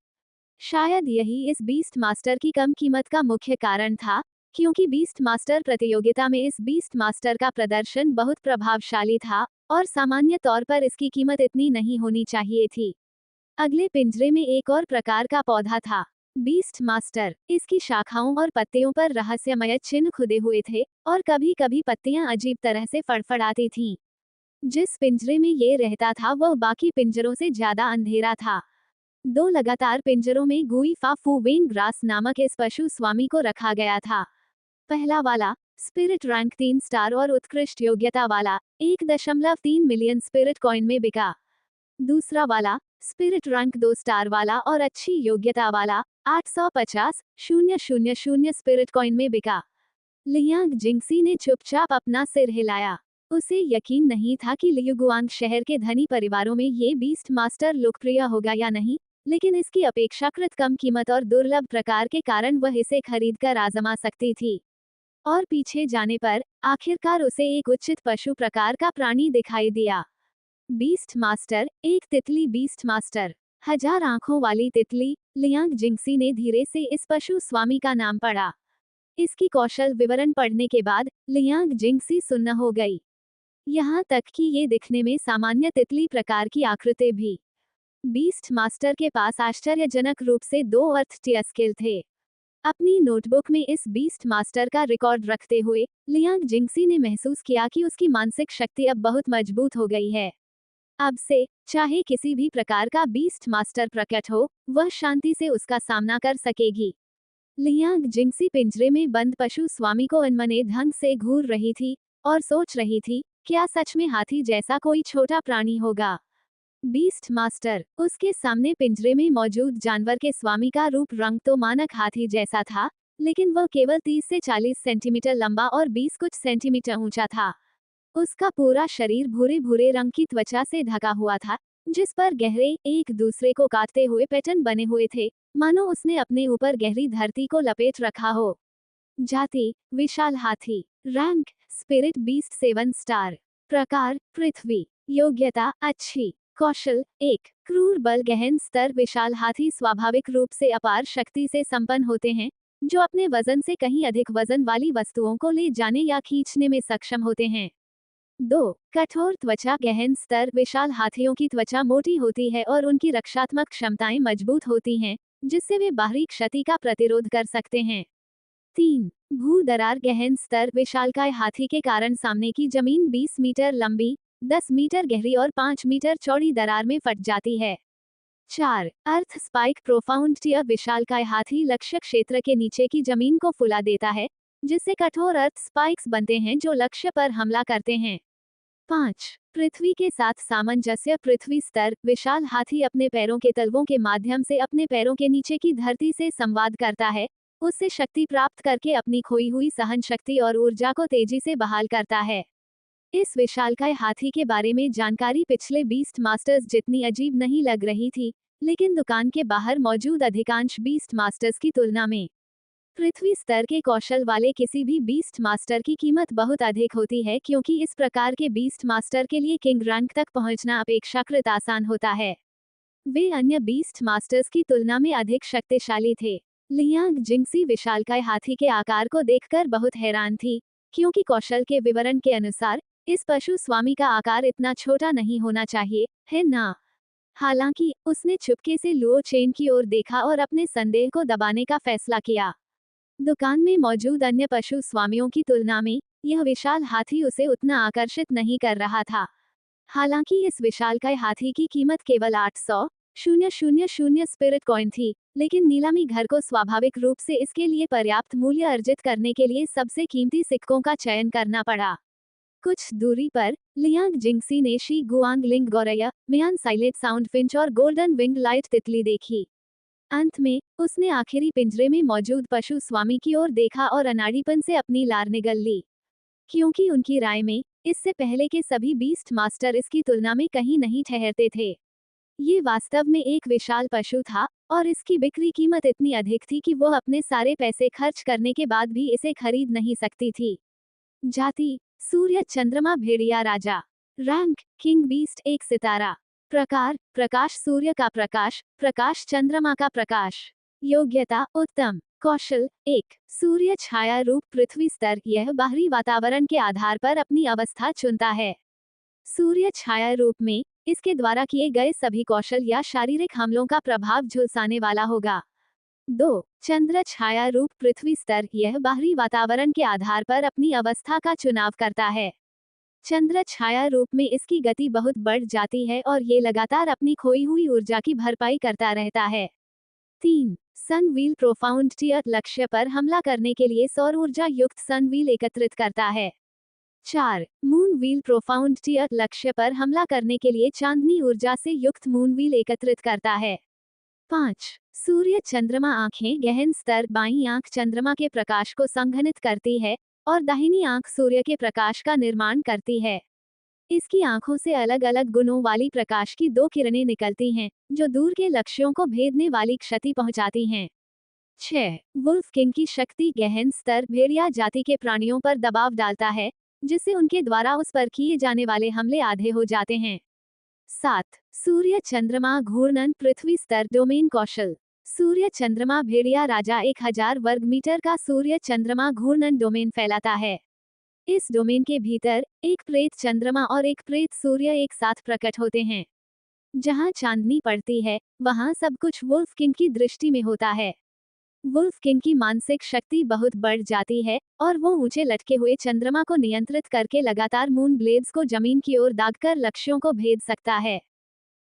शायद यही इस बीस्ट मास्टर की कम कीमत का मुख्य कारण था, क्योंकि बीस्ट मास्टर प्रतियोगिता में इस बीस्ट मास्टर का प्रदर्शन बहुत प्रभावशाली था और सामान्य तौर पर इसकी कीमत इतनी नहीं होनी चाहिए थी। अगले पिंजरे में एक और प्रकार का पौधा था, बीस्ट मास्टर। इसकी शाखाओं और पत्तियों पर रहस्यमय चिन्ह खुदे हुए थे और कभी-कभी पत्तियां अजीब तरह से फड़फड़ाती थीं। जिस पिंजरे में ये रहता था वह बाकी पिंजरों से ज्यादा अंधेरा था। 2 लगातार पिंजरों में गुई फा फू वेन ग्रास नामक इस पशु स्वामी को रखा गया था। पहला वाला स्पिरिट रैंक 3 स्टार और उत्कृष्ट योग्यता वाला 1.3 मिलियन स्पिरिट कॉइन में बिका। दूसरा वाला स्पिरिट रैंक 2 स्टार वाला और अच्छी योग्यता वाला 850,000 स्पिरिट कॉइन में बिका। लियांग जिंगसी ने चुपचाप अपना सिर हिलाया। उसे यकीन नहीं था कि लियुगुआंग शहर के धनी परिवारों में ये बीस्ट मास्टर लोकप्रिय होगा या नहीं, लेकिन इसकी अपेक्षाकृत कम कीमत और दुर्लभ प्रकार के कारण वह इसे खरीदकर आजमा सकती थी। और पीछे जाने पर आखिरकार उसे एक उचित पशु प्रकार का प्राणी दिखाई दिया। बीस्ट मास्टर, एक तितली बीस्ट मास्टर। 1000 आंखों वाली तितली, लियांग जिंगसी ने धीरे से इस पशु स्वामी का नाम पढ़ा। इसकी कौशल विवरण पढ़ने के बाद लियांग जिंगसी सुन्न हो गई। यहाँ तक कि ये दिखने में सामान्य तितली प्रकार की आकृति भी। बीस्ट मास्टर के पास आश्चर्यजनक रूप से 2 अर्थटीय स्किल थे। अपनी नोटबुक में इस बीस्ट मास्टर का रिकॉर्ड रखते हुए लियांग जिंगसी ने महसूस किया कि उसकी मानसिक शक्ति अब बहुत मजबूत हो गई है। अब से चाहे किसी भी प्रकार का बीस्ट मास्टर प्रकट हो, वह शांति से उसका सामना कर सकेगी। लियांग जिंगसी पिंजरे में बंद पशु स्वामी को अनमने ढंग से घूर रही थी और सोच रही थी, क्या सच में हाथी जैसा कोई छोटा प्राणी होगा? बीस्ट मास्टर, उसके सामने पिंजरे में मौजूद जानवर के स्वामी का रूप रंग तो मानक हाथी जैसा था, लेकिन वह केवल 30 से 40 सेंटीमीटर लंबा और 20 कुछ सेंटीमीटर ऊंचा था। उसका पूरा शरीर भूरे भूरे रंग की त्वचा से ढका हुआ था, जिस पर गहरे, एक दूसरे को काटते हुए पैटर्न बने हुए थे, मानो उसने अपने ऊपर गहरी धरती को लपेट रखा हो। जाति, विशाल हाथी। Rank, spirit beast 7 star. प्रकार, पृथ्वी। योग्यता, अच्छी। कौशल, 1 क्रूर बल गहन स्तर। विशाल हाथी स्वाभाविक रूप से अपार शक्ति से संपन्न होते हैं, जो अपने वजन से कहीं अधिक वजन वाली वस्तुओं को ले जाने या खींचने में सक्षम होते हैं। 2 कठोर त्वचा गहन स्तर। विशाल हाथियों की त्वचा मोटी होती है और उनकी रक्षात्मक क्षमताएं मजबूत होती हैं, जिससे वे बाहरी क्षति का प्रतिरोध कर सकते हैं। 3 भू दरार गहन स्तर। विशालकाय हाथी के कारण सामने की जमीन 20 मीटर लंबी, 10 मीटर गहरी और 5 मीटर चौड़ी दरार में फट जाती है। 4 अर्थ स्पाइक प्रोफाउंड टियर। विशालकाय हाथी लक्ष्य क्षेत्र के नीचे की जमीन को फुला देता है, जिससे कठोर अर्थ स्पाइक्स बनते हैं जो लक्ष्य पर हमला करते हैं। 5 पृथ्वी के साथ सामंजस्य। पृथ्वी स्तर। विशाल हाथी अपने पैरों के तलवों के माध्यम से अपने पैरों के नीचे की धरती से संवाद करता है, उससे शक्ति प्राप्त करके अपनी खोई हुई सहन शक्ति और ऊर्जा को तेजी से बहाल करता है। इस विशालकाय हाथी के बारे में जानकारी पिछले बीस्ट मास्टर्स जितनी अजीब नहीं लग रही थी, लेकिन दुकान के बाहर मौजूद अधिकांश बीस्ट मास्टर्स की तुलना में पृथ्वी स्तर के कौशल वाले किसी भी बीस्ट मास्टर की कीमत बहुत अधिक होती है, क्योंकि इस प्रकार के बीस्ट मास्टर के लिए किंग रैंक तक पहुंचना अपेक्षाकृत आसान होता है। वे अन्य बीस्ट मास्टर्स की तुलना में अधिक शक्तिशाली थे। लियांग जिंगसी विशालकाय हाथी के आकार को देखकर बहुत हैरान थी, क्योंकि कौशल के विवरण के अनुसार इस पशु स्वामी का आकार इतना छोटा नहीं होना चाहिए, है ना? हालांकि उसने चुपके से लुओ चेन की ओर देखा और अपने संदेह को दबाने का फैसला किया। दुकान में मौजूद अन्य पशु स्वामियों की तुलना में यह विशाल हाथी उसे उतना आकर्षित नहीं कर रहा था। हालांकि इस विशालकाय हाथी की कीमत केवल 800,000 स्पिरिट कॉइन थी, लेकिन नीलामी घर को स्वाभाविक रूप से इसके लिए पर्याप्त मूल्य अर्जित करने के लिए सबसे कीमती सिक्कों का चयन करना पड़ा। कुछ दूरी पर लियांग जिंगसी ने शी गुआंगलिंग गौरैया, मियान साइलेट साउंड फिंच और गोल्डन विंग लाइट तितली देखी। अंत में उसने आखिरी पिंजरे में मौजूद पशु स्वामी की ओर देखा और अनाड़ीपन से अपनी लार निगल ली, क्योंकि उनकी राय में इससे पहले के सभी बीस्ट मास्टर इसकी तुलना में कहीं नहीं ठहरते थे। ये वास्तव में एक विशाल पशु था और इसकी बिक्री कीमत इतनी अधिक थी कि वह अपने सारे पैसे खर्च करने के बाद भी इसे खरीद नहीं सकती थी। जाति, सूर्य चंद्रमा भेड़िया राजा। रैंक, किंग बीस्ट 1 सितारा। प्रकार, प्रकाश सूर्य का प्रकाश, प्रकाश चंद्रमा का प्रकाश। योग्यता, उत्तम। कौशल, 1 सूर्य छाया रूप। पृथ्वी स्तर। यह बाहरी वातावरण के आधार पर अपनी अवस्था चुनता है। सूर्य छाया रूप में इसके द्वारा किए गए सभी कौशल या शारीरिक हमलों का प्रभाव झुलसाने वाला होगा। 2 चंद्र छाया रूप। पृथ्वी स्तर। यह बाहरी वातावरण के आधार पर अपनी अवस्था का चुनाव करता है। चंद्र छाया रूप में इसकी गति बहुत बढ़ जाती है और ये लगातार अपनी खोई हुई ऊर्जा की भरपाई करता रहता है। 3. सन व्हील प्रोफाउंड अर्थ लक्ष्य पर हमला करने के लिए सौर ऊर्जा युक्त सन व्हील एकत्रित करता है। 4. मून व्हील प्रोफाउंड अर्थ लक्ष्य पर हमला करने के लिए चांदनी ऊर्जा से युक्त मून व्हील एकत्रित करता है। 5. सूर्य चंद्रमा आंखें गहन स्तर बाईं आंख चंद्रमा के प्रकाश को संघनित करती है और दाहिनी आंख सूर्य के प्रकाश का निर्माण करती है। इसकी आंखों से अलग अलग गुणों वाली प्रकाश की दो किरणें निकलती हैं, जो दूर के लक्ष्यों को भेदने वाली क्षति पहुंचाती हैं। 6. वुल्फ किंग की शक्ति गहन स्तर भेड़िया जाति के प्राणियों पर दबाव डालता है, जिससे उनके द्वारा उस पर किए जाने वाले हमले आधे हो जाते हैं। 7. सूर्य चंद्रमा घूर्णन पृथ्वी स्तर डोमेन कौशल। सूर्य चंद्रमा भेड़िया राजा 1000 वर्ग मीटर का सूर्य चंद्रमा घूर्णन डोमेन फैलाता है। इस डोमेन के भीतर एक प्रेत चंद्रमा और एक प्रेत सूर्य एक साथ प्रकट होते हैं। जहां चांदनी पड़ती है, वहां सब कुछ वुल्फ किंग की दृष्टि में होता है। वुल्फ किंग की मानसिक शक्ति बहुत बढ़ जाती है और वो ऊंचे लटके हुए चंद्रमा को नियंत्रित करके लगातार मून ब्लेड्स को जमीन की ओर दागकर लक्ष्यों को भेद सकता है।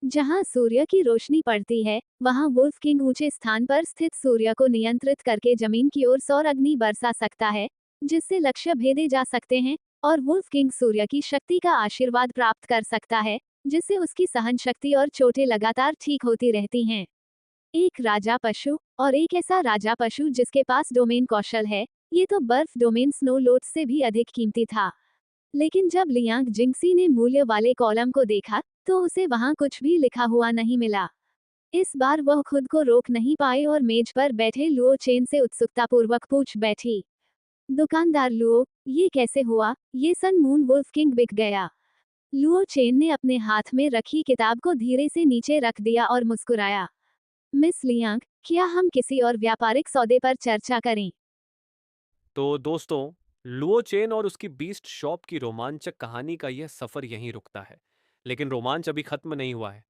जहां सूर्य की रोशनी पड़ती है, वहां वुल्फ किंग ऊंचे स्थान पर स्थित सूर्य को नियंत्रित करके जमीन की ओर सौर अग्नि बरसा सकता है, जिससे लक्ष्य भेदे जा सकते हैं, और वुल्फ किंग सूर्य की शक्ति का आशीर्वाद प्राप्त कर सकता है, जिससे उसकी सहन शक्ति और चोटें लगातार ठीक होती रहती हैं। एक राजा पशु और एक ऐसा राजा पशु जिसके पास डोमेन कौशल है, ये तो बर्फ डोमेन स्नो लोट से भी अधिक कीमती था। लेकिन जब लियांग जिंगसी ने मूल्य वाले कॉलम को देखा, तो उसे वहां कुछ भी लिखा हुआ नहीं मिला। इस बार वह खुद को रोक नहीं पाए और मेज पर बैठे लुओ चेन से उत्सुकतापूर्वक पूछ बैठी। दुकानदार लुओ, ये कैसे हुआ, ये सन मून वुल्फ किंग बिक गया। लुओ चेन ने अपने हाथ में रखी किताब को धीरे से नीचे रख दिया और मुस्कुराया। मिस लियांग, क्या हम किसी और व्यापारिक सौदे पर चर्चा करें? तो दोस्तों, लुओ चेन और उसकी बीस्ट शॉप की रोमांचक कहानी का यह सफर यहीं रुकता है। लेकिन रोमांच अभी खत्म नहीं हुआ है।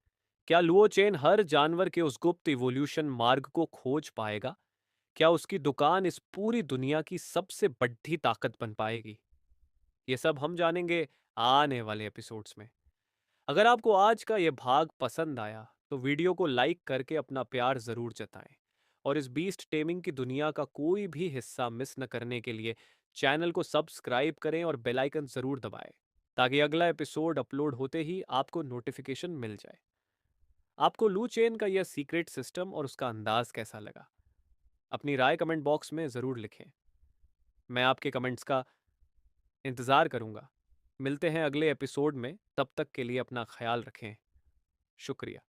क्या लुओ चेन हर जानवर के उस गुप्त इवोल्यूशन मार्ग को खोज पाएगा? क्या उसकी दुकान इस पूरी दुनिया की सबसे बड़ी ताकत बन पाएगी? ये सब हम जानेंगे आने वाले एपिसोड्स में। अगर आपको आज का ये भाग पसंद आया, तो वीडियो को लाइक करके अपना प्यार जरूर जताएं। और इस बीस्ट टेमिंग की दुनिया का कोई भी हिस्सा मिस न करने के लिए चैनल को सब्सक्राइब करें और बेल आइकन जरूर दबाएं, ताकि अगला एपिसोड अपलोड होते ही आपको नोटिफिकेशन मिल जाए। आपको लू चेन का यह सीक्रेट सिस्टम और उसका अंदाज कैसा लगा? अपनी राय कमेंट बॉक्स में जरूर लिखें। मैं आपके कमेंट्स का इंतजार करूंगा। मिलते हैं अगले एपिसोड में, तब तक के लिए अपना ख्याल रखें। शुक्रिया।